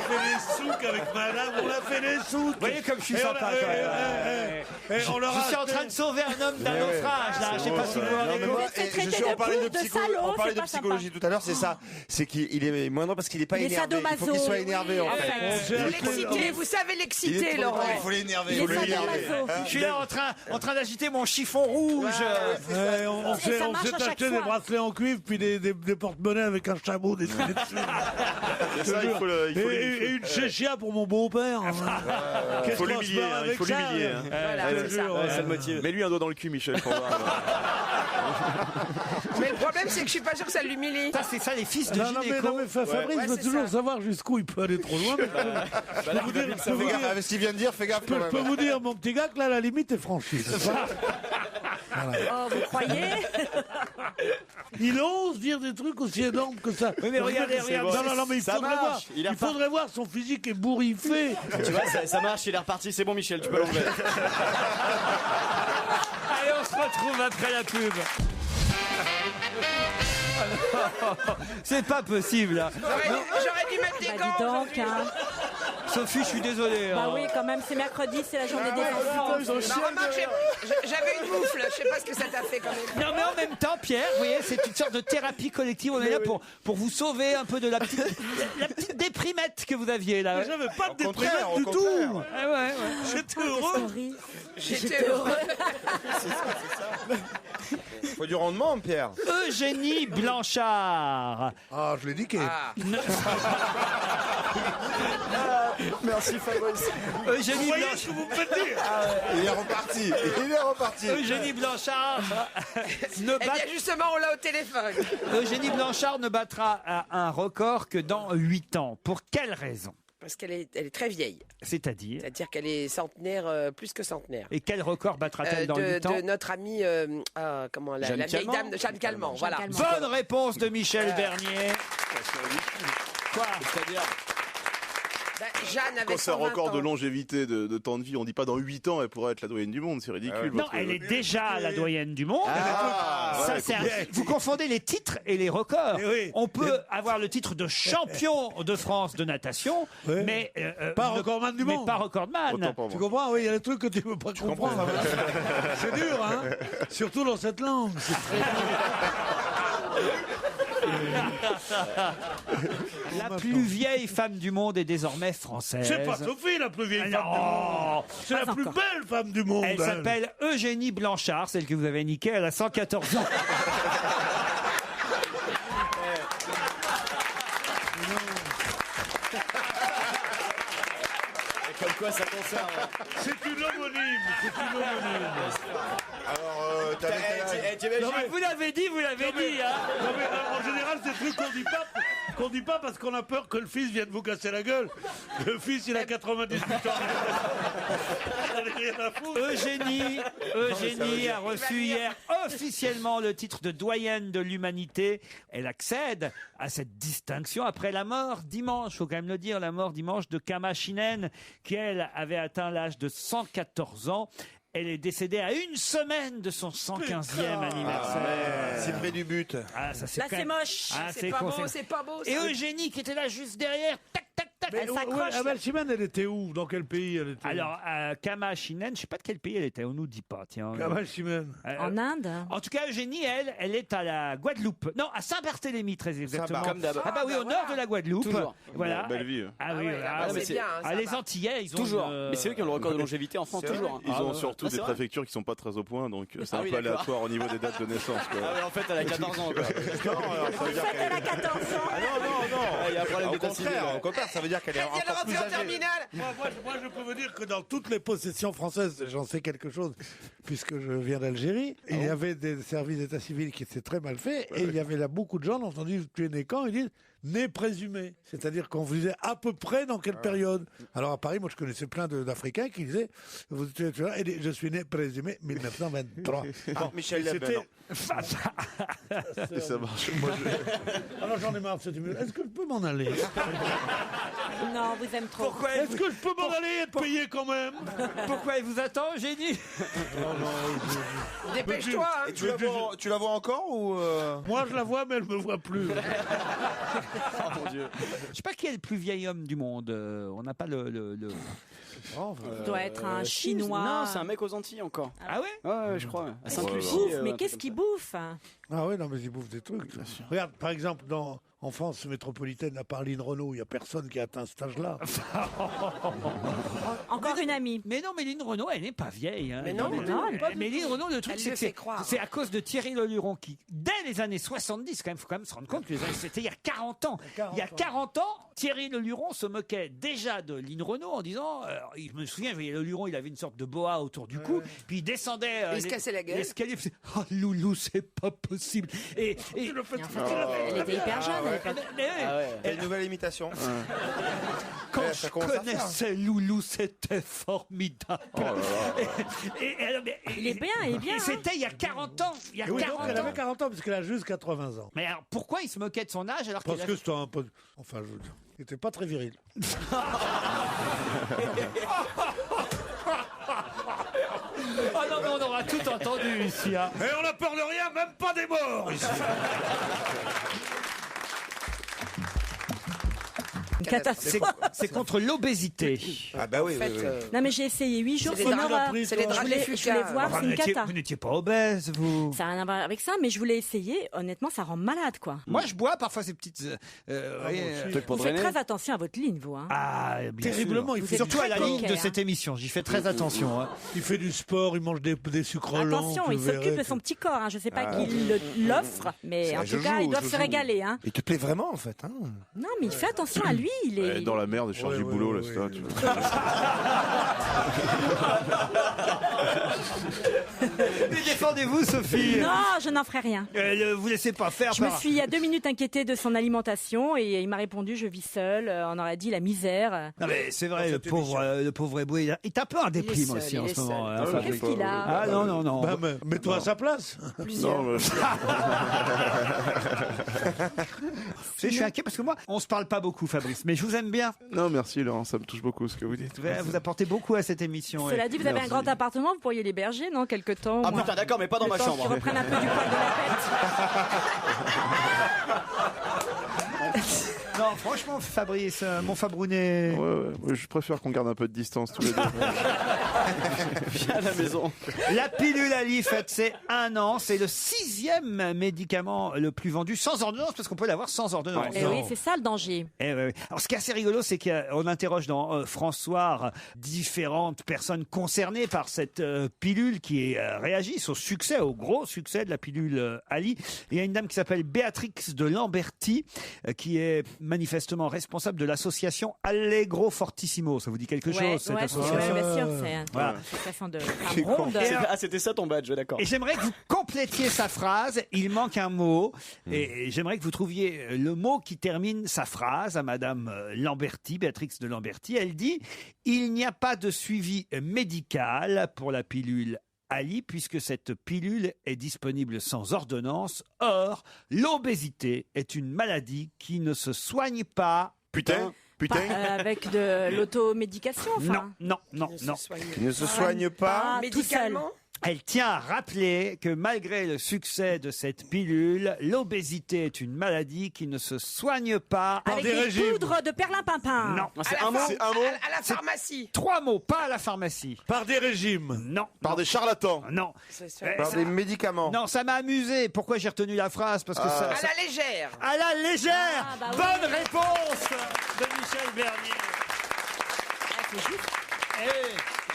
fait les souks avec madame, on a fait les souks. Vous voyez comme je suis sympa quand même. Je suis en train de sauver un homme d'un naufrage, là. Je sais pas si vous vous rendez compte. On parlait de psychologie tout à l'heure, c'est ça. C'est qu'il est moindre parce qu'il est pas énervé. Il faut qu'il soit énervé, en fait. Vous savez l'exciter, Laurent. Il faut l'énerver. Je suis là en train d'agiter mon chiffon rouge. On s'est acheté des bracelets en cuivre, puis des porte-monnaies avec un chameau dessiné dessus. Et une chéchia pour mon beau-père. Il faut l'humilier. Ça le motive. Mets-lui un doigt dans le cul, Michel. Mais le problème, c'est que je suis pas sûr que ça l'humilie. Ça, c'est ça, les fils de gynéco. Non, mais Fabrice veut toujours savoir jusqu'où il peut aller trop loin. Avec ce qu'il vient de dire, fais gaffe. Je peux vous dire, mon petit gars, que là, la limite est franchie. Oh, vous croyez? Il ose dire des trucs aussi énormes que ça. Oui, mais regardez. Non, mais il faudrait voir son physique ébouriffé. Tu vois, ça marche, il est reparti. C'est bon, Michel, tu peux l'enlever. Allez, on se retrouve après la pub. C'est pas possible. J'aurais dû mettre des gants. Dis donc, Sophie, je suis désolé. Bah oui, quand même, c'est mercredi, c'est la journée des enfants. J'avais une moufle, je sais pas ce que ça t'a fait quand même. Non, mais en même temps, Pierre, vous voyez, c'est une sorte de thérapie collective. On est là pour vous sauver un peu de la petite déprimette que vous aviez là. J'avais pas de déprimette du tout. Ouais. J'étais heureux. J'étais heureux. Il faut du rendement, Pierre. Eugénie Blanchard. Ah, je l'ai niqué. Merci Fabrice. Eugénie Blanchard. Ce que vous me faites dire. Il est reparti. Eugénie Blanchard ne Eh bien, justement, on l'a au téléphone. Eugénie Blanchard ne battra un record que dans 8 ans. Pour quelle raison? Parce qu'elle est très vieille. C'est-à-dire qu'elle est centenaire, plus que centenaire. Et quel record battra-t-elle dans 8 ans? De notre amie, la vieille dame de Jeanne Calment. Voilà. Bonne réponse de Michel Bernier. Quoi? C'est-à-dire Jeanne avait Quand c'est un 120 record de ans. longévité de temps de vie, on dit pas dans 8 ans elle pourrait être la doyenne du monde, c'est ridicule. Non, elle est déjà la doyenne du monde. Ah, ouais, Vous confondez les titres et les records. On peut avoir le titre de champion de France de natation, mais Pas recordman du mais monde. pas recordman. Tu comprends? Oui, il y a des trucs que tu ne peux pas comprendre. C'est dur, hein? Surtout dans cette langue. C'est très La plus vieille femme du monde est désormais française. C'est pas Sophie, la plus vieille femme du monde. C'est la plus belle femme du monde. Elle s'appelle Eugénie Blanchard, celle que vous avez niquée. Elle a 114 ans. Comme quoi ça concerne. C'est une homonyme. C'est une homonyme. Alors, Vous l'avez dit, hein. Non, mais en général, c'est trucs qu'on dit pas parce qu'on a peur que le fils vienne vous casser la gueule. Le fils, il a 98 ans. Eugénie a reçu hier officiellement le titre de doyenne de l'humanité. Elle accède à cette distinction après la mort dimanche, faut quand même le dire, la mort dimanche de Kama Shinen, qui elle avait atteint l'âge de 114 ans. Elle est décédée à une semaine de son 115e anniversaire. C'est près du but. Ah, ça, c'est Là, quand c'est même- moche. Ah, C'est pas beau, c'est pas beau. Et ça. Eugénie qui était là juste derrière, tac, tac, tac, Mais elle s'accroche. Abel Chimène, elle était où? Dans quel pays elle était? Alors, Kama Shinen, je sais pas de quel pays elle était, on nous dit pas, tiens. Abel Chimène. En Inde. En tout cas, Eugénie, elle est à la Guadeloupe. Non, à Saint-Barthélemy, très exactement. Comme d'hab. Ah bah oui, au nord de la Guadeloupe. Toujours. Voilà. Belle vie. Ah oui, ouais, ah, là-bas, mais c'est bien, hein, ça les va. Antillais, ils ont Toujours. une, Mais c'est eux qui ont le record de longévité en France, toujours. hein. Ils Ah, ont ouais. surtout Ah, des c'est vrai. préfectures qui sont pas très au point, donc c'est Ah un oui, peu d'accord. aléatoire au niveau des dates de naissance. Quoi. Ah ouais, en fait, elle a 14 ans. Quoi. Non, alors, ça veut dire qu'elle est... 14 ans. Ah non, Il y a un problème Au d'état civil. contraire, ça veut dire qu'elle est Elle vient de encore plus rentrer en âgée. terminale. Moi, je peux vous dire que dans toutes les possessions françaises, j'en sais quelque chose, puisque je viens d'Algérie, il y avait des services d'état civil qui étaient très mal faits, et il y avait là beaucoup de gens, on entendu tu es né quand? Ils disent né présumé. C'est-à-dire qu'on vous disait à peu près dans quelle période. Alors à Paris, moi je connaissais plein d'Africains qui disaient tu es là, et je suis né présumé 1923. Bon, Michel et c'était- Leb, Et ça marche. Moi, Alors j'en ai marre de cette émission. Est-ce que je peux m'en aller? Non, vous aime trop. Pourquoi Est-ce que je peux m'en aller et être payé quand même? Pourquoi elle vous attend, Eugénie? Dépêche-toi. hein. Et tu la vois encore ou Moi je la vois, mais elle me voit plus. Oh mon Dieu. Je sais pas qui est le plus vieil homme du monde. On n'a pas le... Il doit être un Chinois. Non, c'est un mec aux Antilles encore. Ah ouais? Ouais, je crois. À Qu'est-ce Sainte-Lucie. qu'il bouffe? un Mais truc qu'est-ce comme qu'il ça. bouffe? Ah oui, non, mais ils bouffent des trucs. Regarde, par exemple, en France métropolitaine, à part Lynn Renault, il n'y a personne qui a atteint cet âge-là. Encore une amie. Mais non, Méline Renaud, elle n'est pas vieille. Hein. Mais non, Méline Renaud, le truc, Elle c'est le que fait croire. c'est à cause de Thierry Leluron qui, dès les années 70, il faut quand même se rendre compte que c'était il y a 40 ans. Il y a 40 ans, Thierry Leluron se moquait déjà de Lynn Renaud en disant, je me souviens, Leluron, il avait une sorte de boa autour du cou, puis il descendait Il se cassait la gueule. l'escalier, il faisait, oh Loulou, c'est pas possible. Et Et en fait, elle était hyper jeune. à l'époque. Quelle nouvelle imitation. Quand Ouais, ça je commence à connaissais Loulou, c'était formidable. Il est bien, il est bien. Et c'était il y a 40 ans. Il y a Et oui, donc 40 elle ans. avait 40 ans, parce qu'elle a juste 80 ans. Mais alors, pourquoi il se moquait de son âge alors qu'il Parce que c'était un peu... Enfin, je veux dire, il n'était pas très viril. Ah non, mais on aura tout entendu ici. Hein. Et on n'a peur de rien, même pas des morts ici. C'est contre l'obésité. Ah bah oui, En fait, oui, oui. Non, mais j'ai essayé 8 jours, C'est c'est les une draps horreur. pris, c'est les draps Je voulais Fuca. voir, Enfin, c'est une cata. vous n'étiez pas obèse, vous. Ça n'a rien à voir avec ça, mais je voulais essayer. Honnêtement, ça rend malade, quoi. Moi, je bois parfois ces petites. Truc pour Vous faites drainer. très attention à votre ligne, vous. Hein. Ah, bien Terriblement, sûr. il fait Surtout du à la sport. ligne de cette émission. J'y fais très attention. Hein. Il fait du sport, il mange des sucres lents. Attention, tu il s'occupe verrais. de son petit corps. Hein. Je ne sais pas qui l'offre, mais en tout cas, ils doivent se régaler. Hein. Il te plaît vraiment en fait. Hein. Non, mais il fait attention à lui. Il Elle est. est dans la merde, elle cherche du boulot, là, c'est ça. Mais défendez-vous, Sophie. Non, je n'en ferai rien. Vous laissez pas faire. Je me suis il y a 2 minutes inquiétée de son alimentation et il m'a répondu je vis seul. On aurait dit la misère. Non mais c'est vrai, le pauvre Eboué, il est un peu en déprime aussi en ce moment. Qu'est-ce qu'il a? Ah non. Bah, mets-toi à sa place. Non, Je suis inquiet parce que moi, on se parle pas beaucoup, Fabrice, mais je vous aime bien. non, merci Laurent, ça me touche beaucoup ce que vous dites. Vous apportez beaucoup à cette émission. Cela dit, vous avez un grand appartement, vous pourriez l'héberger, non, quelque temps. Ah putain, d'accord, mais pas dans ma chambre. Qu'ils reprennent un peu du poil de la tête. Non, franchement, Fabrice, mon Fabrounet. Ouais, je préfère qu'on garde un peu de distance tous les deux. Viens à la maison. La pilule Ali fête ses 1 an. C'est le 6e médicament le plus vendu sans ordonnance, parce qu'on peut l'avoir sans ordonnance. Et oui, c'est ça le danger. Oui. Alors, ce qui est assez rigolo, c'est qu'on interroge dans François différentes personnes concernées par cette pilule qui réagissent au succès, au gros succès de la pilule Ali. Il y a une dame qui s'appelle Béatrix de Lamberty, qui est manifestement responsable de l'association Allegro Fortissimo. Ça vous dit quelque chose, cette association? Bien sûr, c'est une association de femmes rondes. Ah, c'était ça ton badge, d'accord. Et j'aimerais que vous complétiez sa phrase. Il manque un mot. Et j'aimerais que vous trouviez le mot qui termine sa phrase à Madame Lamberty, Béatrix de Lamberty. Elle dit « Il n'y a pas de suivi médical pour la pilule Ali, puisque cette pilule est disponible sans ordonnance. Or, l'obésité est une maladie qui ne se soigne pas. » Putain. Avec de l'automédication, enfin. Non. Qui ne se soigne pas. Médicalement. Elle tient à rappeler que malgré le succès de cette pilule, l'obésité est une maladie qui ne se soigne pas. Avec des poudres de perlimpinpin. Non. C'est un mot. À la pharmacie. 3 mots, pas à la pharmacie. Par des régimes. Non. Par des charlatans. Non. Par des médicaments. Non, ça m'a amusé. Pourquoi j'ai retenu la phrase? Parce que À la légère. À la légère. Ah, bah oui. Bonne réponse de Michel Bernier. C'est juste.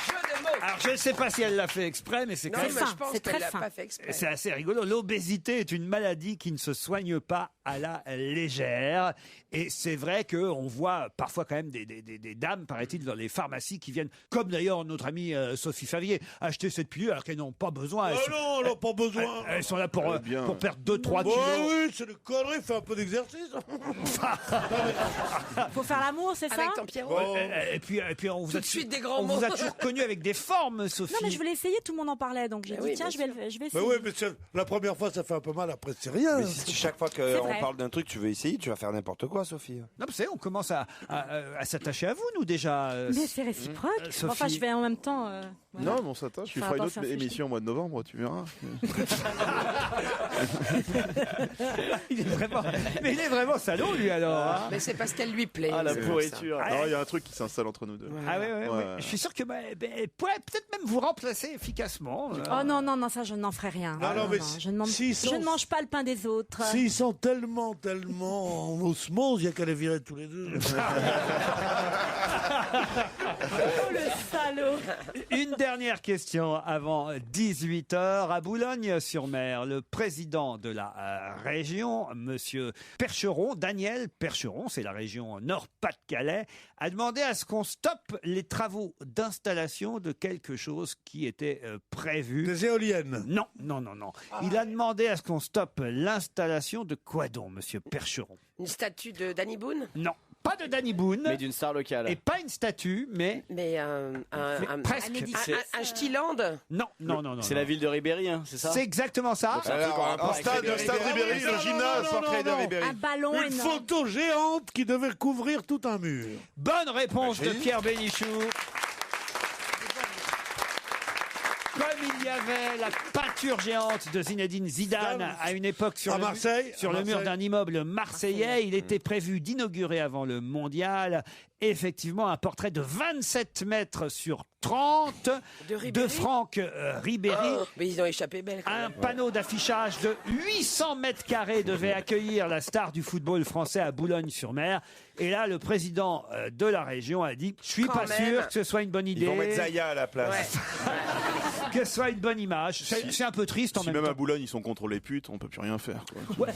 Jeu de mots. Alors, je ne sais pas si elle l'a fait exprès, mais c'est quand Non, même... mais je pense c'est qu'elle très l'a fin. pas fait exprès. C'est assez rigolo. L'obésité est une maladie qui ne se soigne pas à la légère. Et c'est vrai qu'on voit parfois quand même des dames, paraît-il, dans les pharmacies qui viennent, comme d'ailleurs notre amie Sophie Favier, acheter cette pilule alors qu'elles n'ont pas besoin. Non, elles n'ont pas besoin. Elles sont là pour perdre 2-3 kilos. Oui, c'est une connerie, fais un peu d'exercice. Faut faire l'amour, c'est ça? Avec ton Pierrot. Et puis on vous Tout a de suite des grands on vous mots. a toujours connu avec des formes, Sophie. Non, mais je voulais essayer, tout le monde en parlait, donc j'ai dit, tiens, je vais essayer. Mais oui, mais la première fois, ça fait un peu mal, après, c'est rien. Mais si chaque fois C'est qu'on vrai. parle d'un truc, tu veux essayer, tu vas faire n'importe quoi, Sophie. Non, vous savez, on commence à s'attacher à vous, nous, déjà. Mais c'est réciproque. Sophie. Enfin, je vais en même temps. Voilà. Non, mais on s'attache. Tu Faire feras une attention autre à ce que je émission au mois de novembre, tu verras. il est vraiment salaud, lui, alors. Hein. Mais c'est parce qu'elle lui plaît. Ah, la c'est pourriture. Non, il y a un truc qui s'installe entre nous deux. Ah oui. Je suis sûr que elle pourrait peut-être même vous remplacer efficacement. Oh non, ça, je n'en ferai rien. Ah non, mais je ne mange, s'ils je ne mange pas le pain des autres. S'ils sont tellement en osmose, il n'y a qu'à les virer tous les deux. Oh, le salaud. Une dernière question avant 18h. À Boulogne-sur-Mer, le président de la région, monsieur Percheron, Daniel Percheron, c'est la région Nord-Pas-de-Calais, a demandé à ce qu'on stoppe les travaux d'installation de quelque chose qui était prévu. Des éoliennes. Non. Il a demandé à ce qu'on stoppe l'installation de quoi donc, monsieur Percheron? Une statue de Danny Boone. Non. Pas de Danny Boone. Mais d'une star locale. Et pas une statue, mais... Mais presque. un Ch'tiland. Non. C'est la ville de Ribéry, hein, c'est ça? C'est exactement ça. Alors, Stade Ribéry, le gymnase, après de Ribéry. Un ballon Une énorme. photo géante qui devait couvrir tout un mur. Bonne réponse de Pierre Bénichou. Comme il y avait la peinture géante de Zinedine Zidane à une époque sur À Marseille, le mur d'un immeuble marseillais, il était prévu d'inaugurer avant le mondial effectivement un portrait de 27 mètres sur 30 de Franck Ribéry. Oh, mais ils ont échappé belle. quand Un même. panneau d'affichage de 800 mètres carrés devait accueillir la star du football français à Boulogne-sur-Mer. Et là, le président de la région a dit « Je suis Quand pas même. sûr que ce soit une bonne idée. » Ils vont mettre Zaya à la place. Que ce soit une bonne image. C'est un peu triste en Si même même temps. à Boulogne ils sont contre les putes, on peut plus rien faire. Quoi.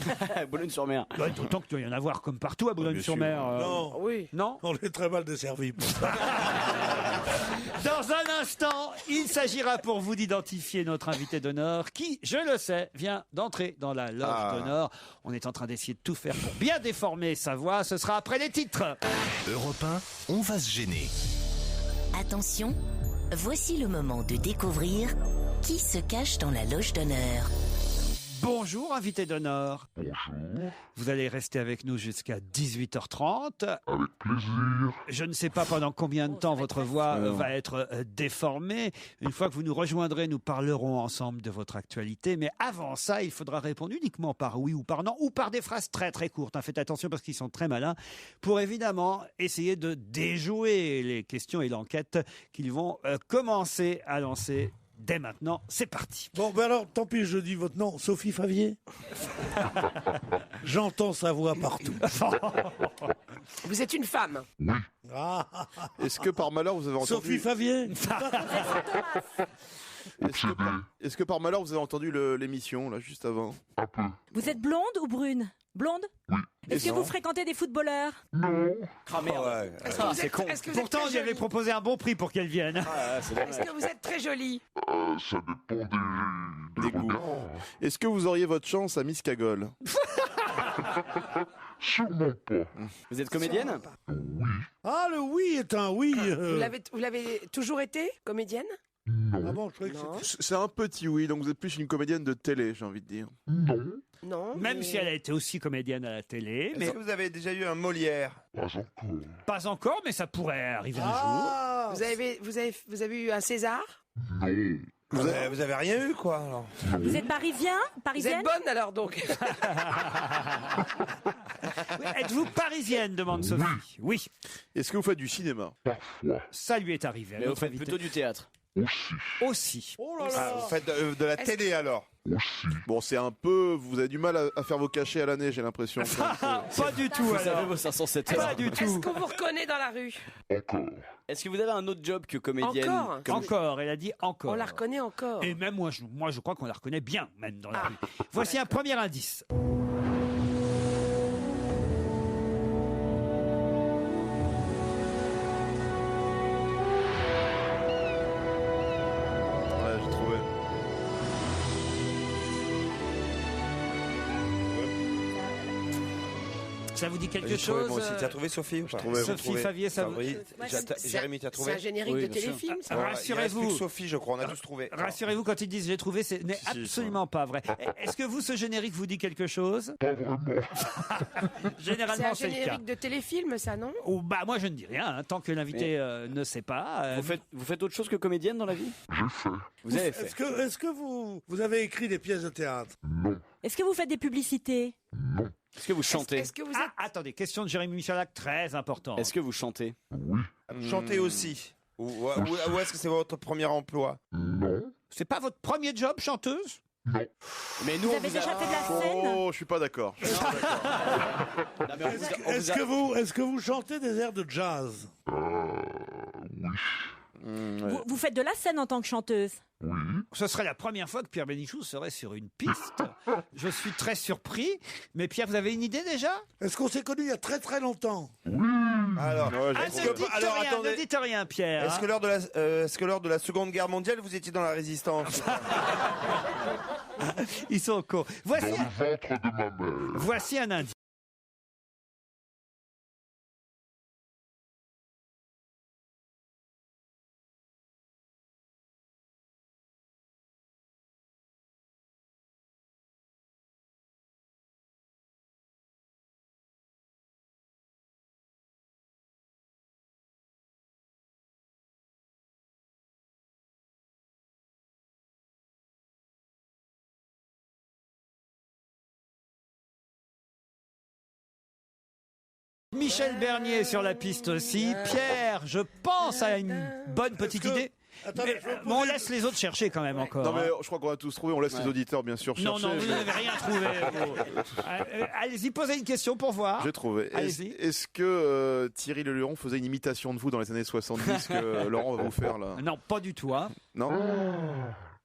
Boulogne-sur-Mer. Ouais, d'autant qu'il doit y en avoir comme partout à Boulogne-sur-Mer. Non, Oui. Non. on est très mal desservis. Dans Dans un instant, il s'agira pour vous d'identifier notre invité d'honneur qui, je le sais, vient d'entrer dans la loge d'honneur. On est en train d'essayer de tout faire pour bien déformer sa voix. Ce sera après les titres. Europe 1, on va se gêner. Attention, voici le moment de découvrir qui se cache dans la loge d'honneur. Bonjour, invité d'honneur. Bonjour. Vous allez rester avec nous jusqu'à 18h30. Avec plaisir. Je ne sais pas pendant combien de temps votre voix va être déformée. Une fois que vous nous rejoindrez, nous parlerons ensemble de votre actualité. Mais avant ça, il faudra répondre uniquement par oui ou par non, ou par des phrases très très courtes. Faites attention parce qu'ils sont très malins, pour évidemment essayer de déjouer les questions et l'enquête qu'ils vont commencer à lancer. Dès maintenant, c'est parti. Bon, ben alors, tant pis, je dis votre nom, Sophie Favier. J'entends sa voix partout. Vous êtes une femme. Oui. Est-ce que par malheur vous avez entendu... Sophie Favier. Est-ce que par malheur vous avez entendu l'émission, là, juste avant? Un peu. Vous êtes blonde ou brune? Blonde? Oui. Est-ce que vous fréquentez des footballeurs? Non. Ah merde. C'est con. Est-ce que vous êtes Pourtant, très on lui avait jolie proposé un bon prix pour qu'elle vienne. Est-ce que vous êtes très jolie? Ça dépend des goûts. regards. Est-ce que vous auriez votre chance à Miss Cagole? Sûrement pas. Vous êtes comédienne? Oui. Ah, le oui est un oui. Vous l'avez toujours été, comédienne? Non. Ah bon, je croyais que Non. C'est un petit oui, donc vous êtes plus une comédienne de télé, j'ai envie de dire. Non. Non. Même mais- si elle a été aussi comédienne à la télé. Mais Est-ce que vous avez déjà eu un Molière? Pas encore. pas encore, mais ça pourrait arriver un jour. Ah, Vous avez eu un César? Non. Vous avez rien eu, quoi, alors? Vous êtes parisien? Vous Parisienne? êtes bonne alors donc. Êtes-vous parisienne, demande Sophie. Oui. Est-ce que vous faites du cinéma? Parfois. Ça lui est arrivé. Mais vous faites plutôt du théâtre. Aussi. Aussi. Oh là Ah, là. vous faites de la Est-ce télé, alors? Aussi. Bon, c'est un peu... Vous avez du mal à faire vos cachets à l'année, j'ai l'impression. Pas du tout, Vous alors. savez vos 507 Pas heures. du Est-ce tout. qu'on vous reconnaît dans la rue? Encore. Est-ce que vous avez un autre job que comédienne? Encore Encore, elle a dit encore. On la reconnaît encore. Et même moi, je crois qu'on la reconnaît bien, même dans la rue. Voici un premier indice. Ouais, j'ai trouvé. Ça vous dit quelque J'ai trouvé, chose moi aussi. T'as trouvé, Sophie, ou pas? trouvais, Sophie Trouvé. Favier, ça vous... Fabrice, Jérémy, t'as C'est trouvé? un générique Oui, de bien sûr. téléfilm, ça. Il reste plus Rassurez-vous. que Sophie, je crois, on a tous trouvé. Rassurez-vous, quand ils disent j'ai trouvé, ce n'est absolument pas vrai. Est-ce que vous, ce générique vous dit quelque chose? Pas vraiment. C'est Généralement, un c'est le cas. générique de téléfilm, ça, non? Ou bah moi je ne dis rien, hein, tant que l'invité ne sait pas. Vous faites autre chose que comédienne dans la vie? J'ai fait. Vous avez fait. Est-ce que vous avez écrit des pièces de théâtre? Non. Est-ce que vous faites des publicités? Non. Est-ce que vous chantez? Est-ce que vous êtes... Ah, attendez, question de Jérémy Michalak, très important. Est-ce que vous chantez? Oui. Chanter aussi. Ou est-ce que c'est votre premier emploi? Non. C'est pas votre premier job, chanteuse? Non. Mais nous, Vous on avez vous a... déjà fait de la scène? Oh, je suis pas d'accord. Non, mais on vous a- on vous a- Est-ce que vous chantez des airs de jazz? Oui. Vous faites de la scène en tant que chanteuse? Oui. Ce serait la première fois que Pierre Bénichou serait sur une piste. Je suis très surpris. Mais Pierre, vous avez une idée déjà? Est-ce qu'on s'est connus il y a très très longtemps? Alors, Ouais, Ah, j'ai ne trouvé. dites rien, ne dites rien, Pierre. est-ce hein. que lors de la Seconde Guerre mondiale, vous étiez dans la résistance? Ils sont cons. Voici, Dans le ventre de ma mère. voici un indice. Michel Bernier sur la piste aussi. Pierre, je pense à une bonne petite idée. Attendez, Mais, je vais vous bon, on poser- laisse les autres chercher quand même encore. Non, mais hein. je crois qu'on a tous trouvé. On laisse les auditeurs, bien sûr, Non, chercher. non, vous mais- n'avez rien trouvé. vous. Allez-y, posez une question pour voir. J'ai trouvé. Est-ce Allez-y. est-ce que Thierry Leluron faisait une imitation de vous dans les années 70 que Laurent va vous faire là? Non, pas du tout. Hein. Non.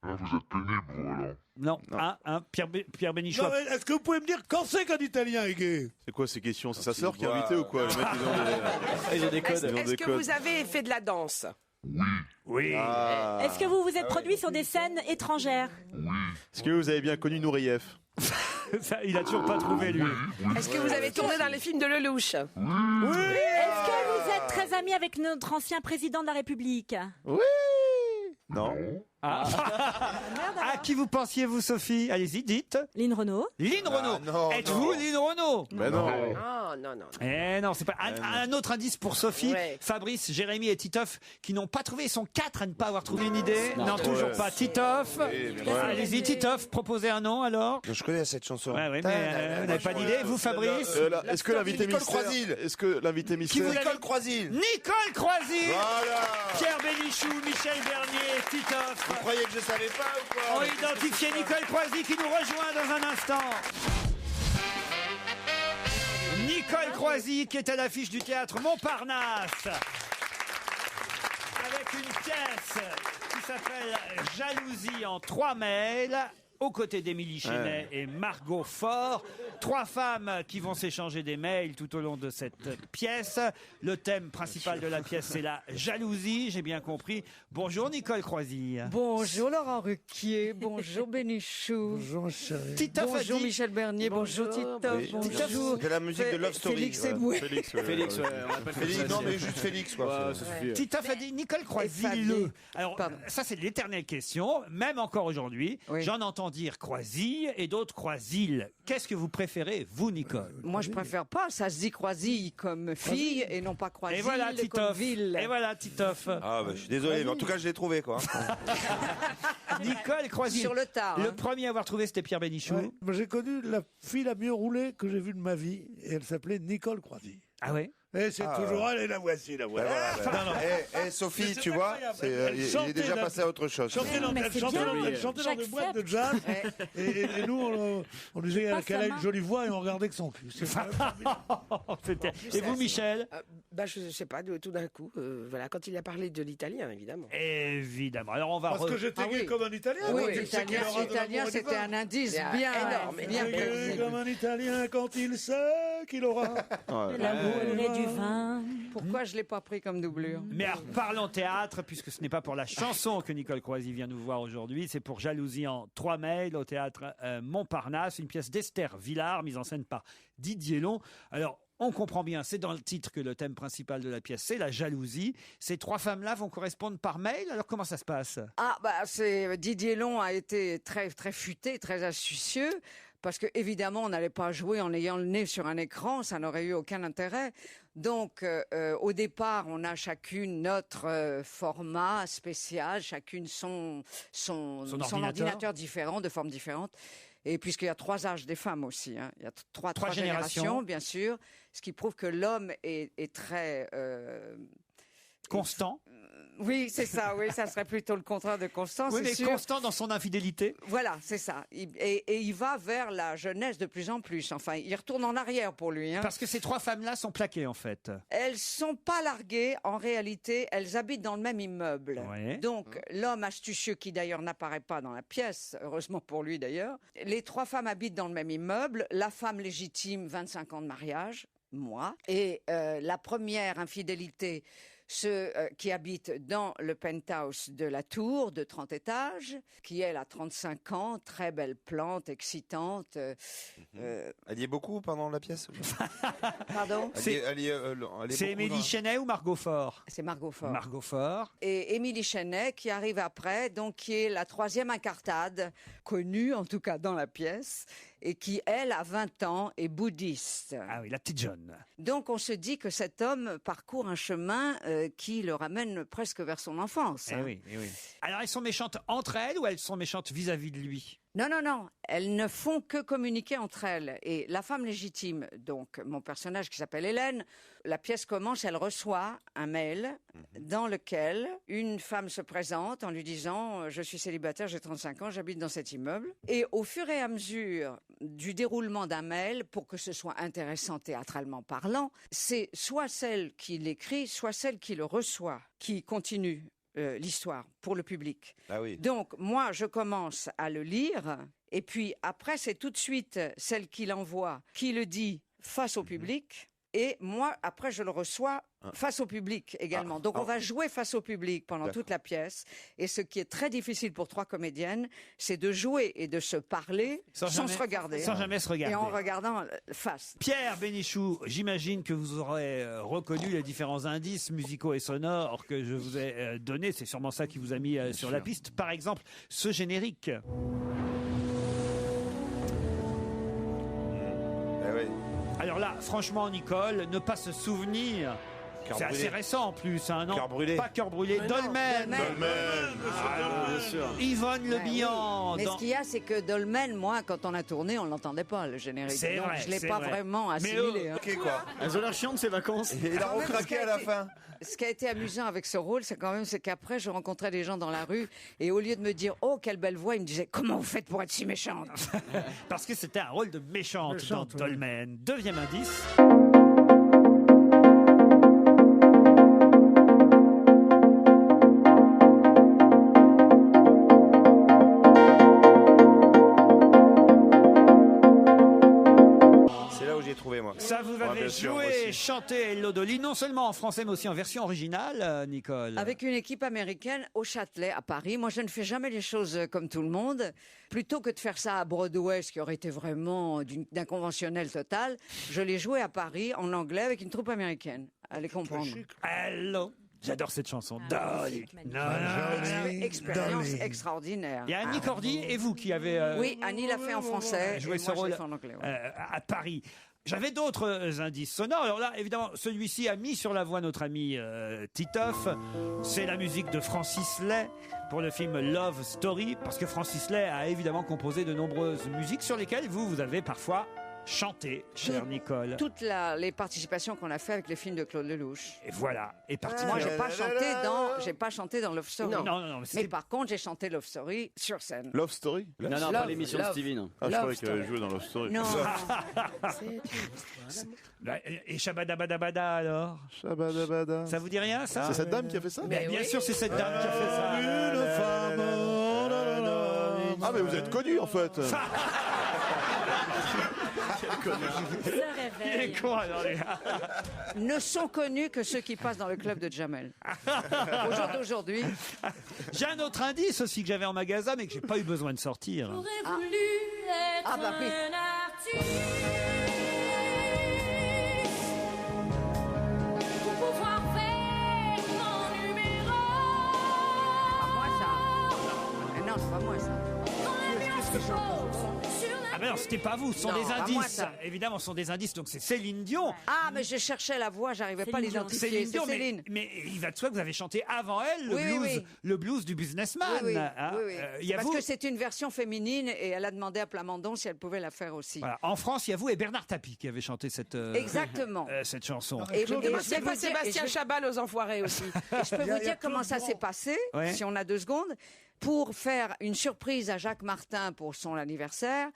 Ah, vous êtes pénible, alors. Non, Pierre Bénichou. Non, mais est-ce que vous pouvez me dire quand c'est qu'un Italien est gay? C'est quoi ces questions? C'est sa sœur qui est invitée ou quoi? Les mecs, ils ont des Ils ont des codes. Est-ce que vous avez fait de la danse? Oui. Est-ce que vous vous êtes produit sur des scènes étrangères? Est-ce que vous avez bien connu Nourieff? Ça, il a toujours pas trouvé, lui. Est-ce que vous avez tourné dans les films de Lelouch? Oui. Est-ce que vous êtes très ami avec notre ancien président de la République? Oui. Non. À qui vous pensiez, vous, Sophie? Allez-y, dites. Lynn Renaud. Lynn Renaud. non, Êtes-vous non. Lynn Renaud? Ben non. Non. Eh non, c'est pas. Un autre indice pour Sophie, Ouais. Fabrice, Jérémy et Titoff qui n'ont pas trouvé. Ils sont 4 à ne pas avoir trouvé une idée. Non, Non, toujours ouais. pas. Titoff. Allez-y, Titoff, proposez un nom alors. Je connais cette chanson. Ouais, mais vous n'avez pas d'idée. Vous, Fabrice? Est-ce que l'invité Nicole mystère? Croisille. Est-ce que l'invité mystère? Nicole Croisille. Nicole Croisille. Voilà. Pierre Bénichou, Michel Bernier, Titoff. Vous croyez que je savais pas ou quoi? On identifié Nicole Croisille qui nous rejoint dans un instant. Nicole Croisille qui est à l'affiche du théâtre Montparnasse avec une pièce qui s'appelle Jalousie en 3 mails aux côtés d'Émilie Chenet et Margot Faure. 3 femmes qui vont s'échanger des mails tout au long de cette pièce. Le thème principal de la pièce, c'est la jalousie, j'ai bien compris. Bonjour Nicole Croisille. Bonjour Laurent Ruquier, bonjour Bénichou. Bonjour chérie. Titoff a Bonjour dit- Michel Bernier, bonjour Titoff, Oui. bonjour. C'est la musique de Love Story. Félix ouais. Eboué. Félix, Félix, ouais, on appelle Félix, ça, non c'est- mais juste Félix quoi. Ouais, ça suffit. Titoff a dit Nicole Croisille. Fabier. Alors, Pardon. ça, c'est l'éternelle question. Même encore aujourd'hui, Oui. j'en entends dire Croisille et d'autres Croisille. Qu'est-ce que vous préférez, vous, Nicole? Moi je préfère pas, ça se dit Croisille comme fille et non pas Croisille Et voilà, comme Titoff. ville. Et voilà, Titoff. Ah bah je suis désolé, mais en tout cas je l'ai trouvé quoi. Nicole Croisille. Sur le tard. Le hein. premier à avoir trouvé, c'était Pierre Bénichou. Ouais. Moi, j'ai connu la fille la mieux roulée que j'ai vue de ma vie, et elle s'appelait Nicole Croisille. Ah ouais? Et c'est Ah, toujours ouais. elle, et la voici, la voilà. Non, non. Sophie, c'est tu vois, incroyable. c'est, Elle il est chantait déjà la- passé à autre chose. Chantait dans, mais elle c'est chantait bien. dans, elle chantait dans des boîtes de jazz, et nous, on disait Passe qu'elle la a main. une jolie voix et on regardait que son cul. C'est quand même formidable. C'était- Et vous, Michel? Je sais pas, tout d'un coup, voilà, quand il a parlé de l'italien, évidemment. Évidemment. Alors, on va... Parce que j'étais gay comme un Italien. Oui, donc tu sais qu'il aura de l'italien l'amour et du c'était vin. un indice C'est bien énorme, bien J'étais gay précis. comme un Italien quand il sait qu'il aura. De l'amour et du vin. Pourquoi je l'ai pas pris comme doublure? Mais alors, parlons théâtre, puisque ce n'est pas pour la chanson que Nicole Croisille vient nous voir aujourd'hui, c'est pour Jalousie en 3 mails au théâtre Montparnasse, une pièce d'Esther Villard, mise en scène par Didier Long. Alors, on comprend bien, c'est dans le titre que le thème principal de la pièce, c'est la jalousie. Ces 3 femmes-là vont correspondre par mail, alors comment ça se passe? Ah bah c'est Didier Long a été très très futé, très astucieux. Parce que évidemment, on n'allait pas jouer en ayant le nez sur un écran, ça n'aurait eu aucun intérêt. Donc, au départ, on a chacune notre format spécial, chacune son ordinateur différent, de formes différentes. Et puisqu'il y a 3 âges des femmes aussi, hein. Il y a 3 générations, bien sûr, ce qui prouve que l'homme est très Constant? Oui, c'est ça. Oui, ça serait plutôt le contraire de constant. Oui, c'est mais sûr. constant dans son infidélité. Voilà, c'est ça. Et il va vers la jeunesse de plus en plus. Enfin, il retourne en arrière pour lui. Hein. Parce que ces 3 femmes-là sont plaquées, en fait. Elles sont pas larguées. En réalité, elles habitent dans le même immeuble. Ouais. Donc, l'homme astucieux, qui d'ailleurs n'apparaît pas dans la pièce, heureusement pour lui d'ailleurs, les 3 femmes habitent dans le même immeuble. La femme légitime, 25 ans de mariage, moi. Et la première infidélité, ceux qui habitent dans le penthouse de la tour de 30 étages, qui elle a 35 ans, très belle plante, excitante. Elle y est beaucoup pendant la pièce? Pardon? C'est Émilie Chenet ou Margot Faure? C'est Margot Faure. Margot Faure. Et Émilie Chenet qui arrive après, donc qui est la 3e incartade, connue en tout cas dans la pièce, et qui, elle, a 20 ans, est bouddhiste. Ah oui, la petite jeune. Donc on se dit que cet homme parcourt un chemin qui le ramène presque vers son enfance. Eh oui, eh oui. Alors, elles sont méchantes entre elles ou elles sont méchantes vis-à-vis de lui? Non, non, non. Elles ne font que communiquer entre elles. Et la femme légitime, donc mon personnage qui s'appelle Hélène, la pièce commence, elle reçoit un mail dans lequel une femme se présente en lui disant « Je suis célibataire, j'ai 35 ans, j'habite dans cet immeuble ». Et au fur et à mesure du déroulement d'un mail, pour que ce soit intéressant théâtralement parlant, c'est soit celle qui l'écrit, soit celle qui le reçoit, qui continue l'histoire pour le public. Ah oui. Donc, moi, je commence à le lire, et puis après, c'est tout de suite celle qui l'envoie, qui le dit face au public, Et moi, après, je le reçois face au public également. Donc, on va jouer face au public pendant toute la pièce. Et ce qui est très difficile pour 3 comédiennes, c'est de jouer et de se parler sans se regarder. Sans jamais se regarder. Et en regardant face. Pierre Bénichou, j'imagine que vous aurez reconnu les différents indices musicaux et sonores que je vous ai donnés. C'est sûrement ça qui vous a mis sur la piste. Par exemple, ce générique. Alors là, franchement, Nicole, ne pas se souvenir. Cœur C'est brûlé. assez récent en plus, hein, non? Cœur brûlé. Pas Cœur brûlé, Dolmen. bien sûr. Yvonne Le Bihan. Mais ce qu'il y a, c'est que Dolmen, moi, quand on a tourné, on l'entendait pas, le générique. C'est Donc, vrai, je l'ai c'est pas vrai. vraiment Mais assimilé. hein. Ok, quoi. Elles ont l'air chiantes ces vacances. Et il a Quand même, recraqué à la fin. Ce qui a été amusant avec ce rôle, c'est qu'après, je rencontrais des gens dans la rue et au lieu de me dire « Oh, quelle belle voix », ils me disaient « Comment vous faites pour être si méchante ?» Parce que c'était un rôle de méchante dans Dolmen. Deuxième indice. C'est là où j'ai trouvé, moi. Ça, vous Ouais, avez bien sûr, joué moi et aussi. chanté Hello Dolly, non seulement en français, mais aussi en version originale, Nicole. Avec une équipe américaine au Châtelet, à Paris. Moi, je ne fais jamais les choses comme tout le monde. Plutôt que de faire ça à Broadway, ce qui aurait été vraiment d'un conventionnel total, je l'ai joué à Paris, en anglais, avec une troupe américaine. Allez comprendre. Hello. J'adore cette chanson. Dolly. Expérience extraordinaire. Il y a Annie Cordy et vous qui avez Oui, Annie l'a fait en français. joué et ce moi, je rôle l'ai fait en anglais. Ouais. à Paris. J'avais d'autres indices sonores. Alors là, évidemment, celui-ci a mis sur la voie notre ami Titoff. C'est la musique de Francis Lai pour le film Love Story, parce que Francis Lai a évidemment composé de nombreuses musiques sur lesquelles vous avez parfois chanté, chère Nicole. Toutes les participations qu'on a fait avec les films de Claude Lelouch. Et voilà. Et Moi, j'ai pas chanté dans Love Story. Non, mais par contre, j'ai chanté Love Story sur scène. Love Story? Non, pas l'émission de Steven. Ah, je croyais qu'elle avait joué dans Love Story. Non. Et Shabadabadabada alors? Shabadabada. Ça vous dit rien, ça? C'est cette dame qui a fait ça? Mais bien sûr, c'est cette dame qui a fait ça. Une femme. Ah, mais vous êtes connu en fait. Il est con, alors, les gars. Ne sont connus que ceux qui passent dans le club de Jamel. Au jour d'aujourd'hui. J'ai un autre indice aussi que j'avais en magasin, mais que j'ai pas eu besoin de sortir. Ah bah oui. Non, c'est pas moi ça. Ah ben non, c'était pas vous, ce sont Non, des pas indices. moi, ça. Évidemment, ce sont des indices, donc c'est Céline Dion. Ah, mais je cherchais la voix, j'arrivais pas à l'identifier. Céline Dion, C'est Céline. mais il va de soi que vous avez chanté avant elle Oui, oui. le blues du businessman. Oui, oui. hein. Oui, oui. Il y a Parce vous, que c'est une version féminine et elle a demandé à Plamondon si elle pouvait la faire aussi. voilà. En France, il y a vous et Bernard Tapie qui avez chanté cette, Exactement. cette chanson. Et C'est pas Sébastien Chabal aux Enfoirés aussi. je peux vous dire comment ça s'est passé, Ouais. si on a 2 secondes. Pour faire une surprise à Jacques Martin pour son anniversaire,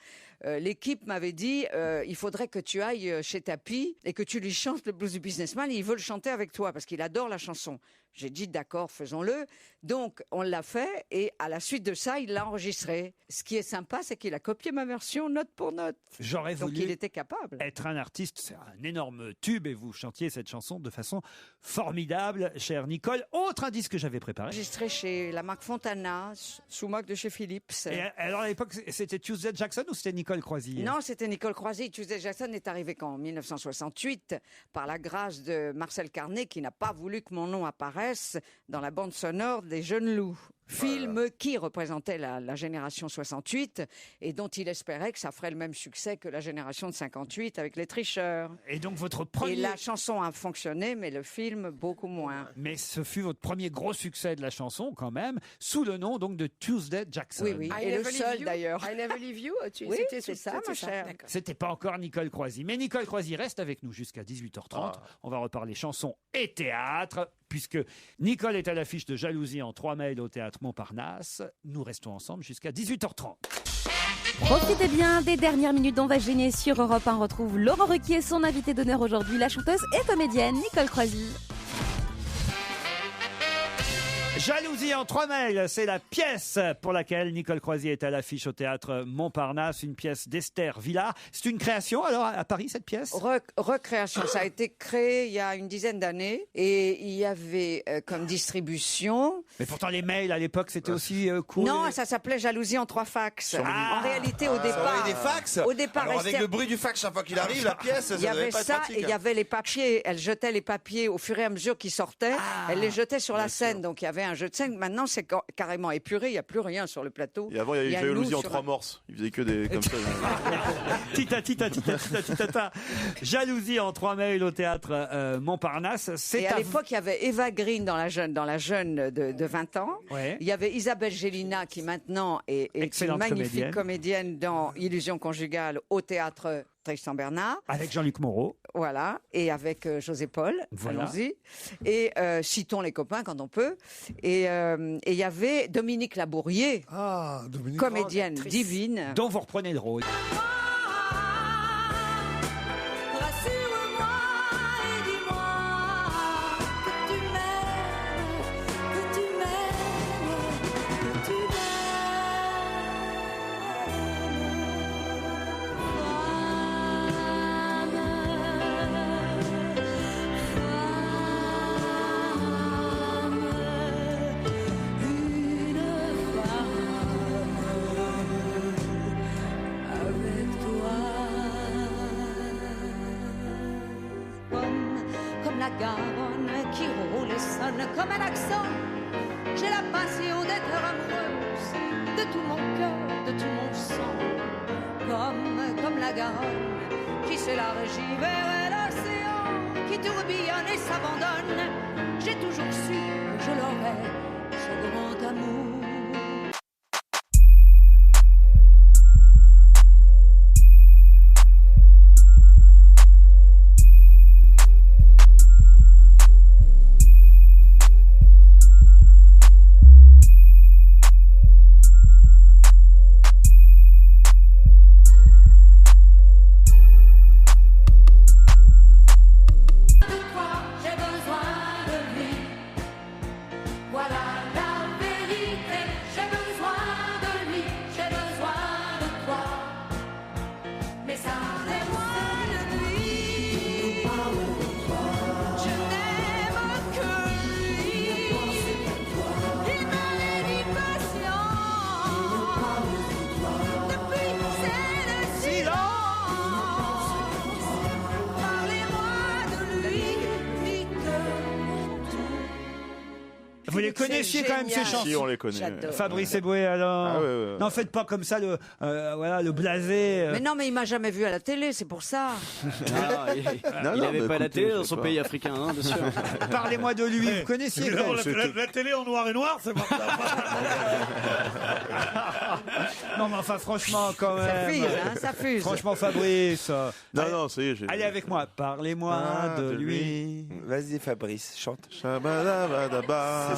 l'équipe m'avait dit il faudrait que tu ailles chez Tapi et que tu lui chantes le blues du businessman. Il veut le chanter avec toi parce qu'il adore la chanson. J'ai dit d'accord, faisons-le. Donc on l'a fait et à la suite de ça, il l'a enregistré. Ce qui est sympa, c'est qu'il a copié ma version note pour note. J'aurais Donc voulu il était capable. être un artiste, c'est un énorme tube et vous chantiez cette chanson de façon formidable, chère Nicole. Autre indice que j'avais préparé. Enregistré chez la marque Fontana, sous marque de chez Philips. Et alors à l'époque, c'était Tuesday Jackson ou c'était Nicole Croisier? Non, c'était Nicole Croisier. Tuesday Jackson est arrivé qu'en 1968, par la grâce de Marcel Carnet, qui n'a pas voulu que mon nom apparaisse dans la bande sonore des Jeunes Loups. Film qui représentait la génération 68 et dont il espérait que ça ferait le même succès que la génération de 58 avec Les Tricheurs. Et donc votre premier... Et la chanson a fonctionné, mais le film beaucoup moins. Mais ce fut votre premier gros succès de la chanson quand même, sous le nom donc de Tuesday Jackson. Oui, oui. Et le seul d'ailleurs. I Never Leave You. Oui, c'est ça, ma chère. C'était pas encore Nicole Croisier. Mais Nicole Croisier reste avec nous jusqu'à 18h30. On va reparler chansons et théâtre, puisque Nicole est à l'affiche de Jalousie en 3 mails au théâtre Montparnasse. Nous restons ensemble jusqu'à 18h30. Profitez bien des dernières minutes d'On va gêner sur Europe 1. On retrouve Laurent Ruquier, son invité d'honneur aujourd'hui, la chanteuse et comédienne Nicole Croisier. Jalousie en 3 mails, c'est la pièce pour laquelle Nicole Croisier est à l'affiche au théâtre Montparnasse, une pièce d'Esther Villard. C'est une création alors à Paris cette pièce? Recréation, ça a été créé il y a une dizaine d'années et il y avait comme distribution... Mais pourtant les mails à l'époque c'était aussi cool. Non, ça s'appelait Jalousie en 3 fax. En réalité au Ça départ... aurait des fax. Au départ, Alors avec Esther- le bruit du fax chaque fois qu'il arrive, la pièce, Il y avait pas ça pratique, et il y avait les papiers. Elle jetait les papiers au fur et à mesure qu'ils sortaient. Elle les jetait sur la scène. Donc il y avait un jeu de scène. Maintenant c'est carrément épuré. Il n'y a plus rien sur le plateau. Et avant, il y avait nous Jalousie en sur 3 morses. Il faisait que des comme ça. Tita, tita, tita, tita, tita, tita. Jalousie en 3 mails au théâtre Montparnasse. C'est Et à l'époque, il y avait Eva Green dans la jeune de 20 ans. Ouais. Il y avait Isabelle Gélina qui maintenant est une Excellente magnifique comédienne dans Illusion conjugale au théâtre Tristan Bernard. Avec Jean-Luc Moreau. Voilà, et avec José Paul, Voilà. allons-y. Et citons les copains quand on peut. Et il y avait Dominique Labourier, comédienne divine. Dont vous reprenez le rôle. Rassure-moi et dis-moi que tu m'aimes, que tu m'aimes, que tu Comme la Garonne qui roule et sonne comme un accent. J'ai la passion d'être amoureuse de tout mon cœur, de tout mon sang. Comme la Garonne qui s'élargit vers l'océan, qui tourbillonne et s'abandonne. J'ai toujours su que je l'aurais, ce grand amour. J'ai besoin de lui. Voilà la vérité. J'ai besoin de lui. J'ai besoin de toi. Mais ça n'est moins de lui. Je n'aime que lui. Il m'avait dit patient. Depuis c'est le silence. Parlez-moi de lui. Vous les connaissiez quand même ces chansons? Si, on les connaît. J'adore. Fabrice Eboué alors. Ah ouais, ouais. Non, faites pas comme ça le blasé. Mais non, mais il m'a jamais vu à la télé, c'est pour ça. Il n'avait pas la télé dans son pays africain, hein, bien sûr. Parlez-moi de lui. Vous connaissiez quand même. La télé en noir et noir, c'est pas Non, mais enfin, franchement, quand même. Ça fuse, hein, ça fuse. Franchement, Fabrice. Non, ça y est. Allez avec moi. Parlez-moi de lui. Vas-y Fabrice, chante. Shabadabadaba.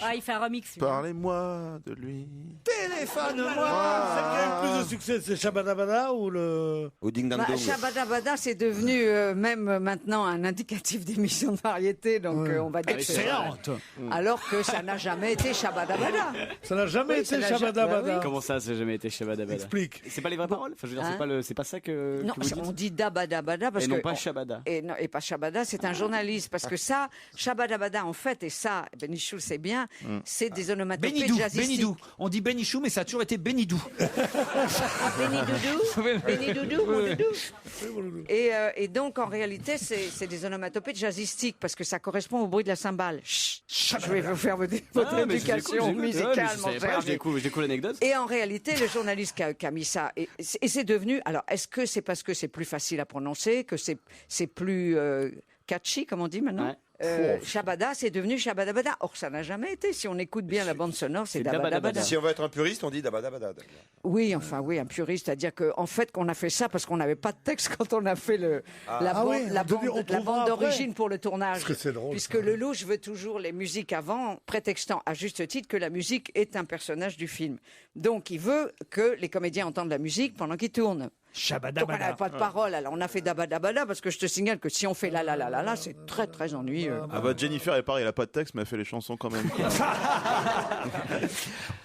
Ah, il fait un remix. lui. Parlez-moi de lui. Téléphone-moi. Celle qui a eu le plus de succès, c'est Shabadabada ou le. Ou Ding Dang Dong. Shabadabada, c'est devenu même maintenant un indicatif d'émission de variété, donc on va dire que c'est- Excellente. Alors que ça n'a jamais été Shabadabada. Ça n'a jamais Oui, été ça n'a ja- Shabadabada. bah oui. Comment ça, ça n'a jamais été Shabadabada? Explique. C'est pas les vraies paroles? Enfin, je veux dire, Hein c'est pas ça que Non, vous dites? on dit Dabadabada parce Et que non pas Shabada. Et pas Shabada, c'est un journaliste parce que ça, Shabadabada en fait, et ça, Benichou le sait bien, c'est des onomatopées Benidou, jazzistiques. Benidou. On dit Benichou, mais ça a toujours été Benidou. Benidoudou, mon doudou. Et donc, en réalité, c'est des onomatopées jazzistiques parce que ça correspond au bruit de la cymbale. Chut, je vais vous faire votre Ah, mais éducation j'écoute, musicale, je mon savais cher pas, ami. je découvre l'anecdote. Et en réalité, le journaliste qui a mis ça, et c'est devenu. Alors, est-ce que c'est parce que c'est plus facile à prononcer, que c'est plus catchy, comme on dit maintenant? Ouais. Shabada, c'est devenu Shabadabada. Or, ça n'a jamais été. Si on écoute bien la bande sonore, c'est Dabadabada. Si on veut être un puriste, on dit Dabadabada. Oui, enfin, oui, un puriste, c'est-à-dire qu'en fait, qu'on a fait ça parce qu'on n'avait pas de texte quand on a fait la bande d'origine pour le tournage. Parce que c'est drôle, Puisque Lelouch veut toujours les musiques avant, prétextant à juste titre que la musique est un personnage du film. Donc, il veut que les comédiens entendent la musique pendant qu'ils tournent. Shabada Donc on n'avait pas de parole. Alors on a fait dabadabada parce que je te signale que si on fait la c'est très très ennuyeux. Ah bah Jennifer, est pareil, elle a pas de texte, mais elle fait les chansons quand même.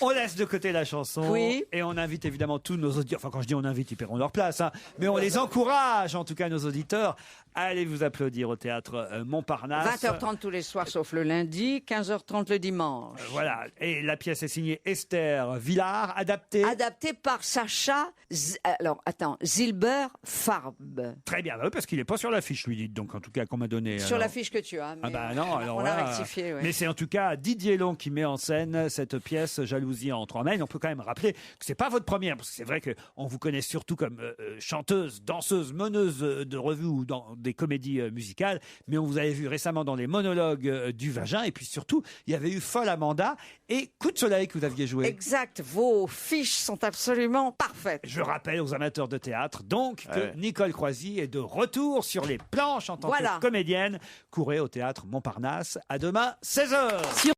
On laisse de côté la chanson Oui. et on invite évidemment tous nos auditeurs. Enfin, quand je dis on invite, ils paieront leur place, hein, mais on les encourage, en tout cas nos auditeurs, à aller vous applaudir au théâtre Montparnasse. 20h30 tous les soirs sauf le lundi, 15h30 le dimanche. Voilà, et la pièce est signée Esther Villard, adaptée. Adapté par Sacha Zilber-Farb. Très bien, bah oui, parce qu'il n'est pas sur l'affiche, lui, dites donc, en tout cas, qu'on m'a donné. Sur alors. l'affiche que tu as. Mais Ah bah non, alors on voilà. a rectifié. Ouais. Mais c'est en tout cas Didier Long qui met en scène cette pièce Jalousie entre emmène. On peut quand même rappeler que c'est pas votre première, parce que c'est vrai qu'on vous connaît surtout comme chanteuse, danseuse, meneuse de revue ou dans des comédies musicales, mais on vous avait vu récemment dans les monologues du vagin, et puis surtout, il y avait eu Folle Amanda et Coup de soleil que vous aviez joué. Exact, vos fiches sont absolument parfaites. Je rappelle aux amateurs de théâtre donc que Nicole Croisy est de retour sur les planches en tant que comédienne. Courez au théâtre Montparnasse. À demain, 16h.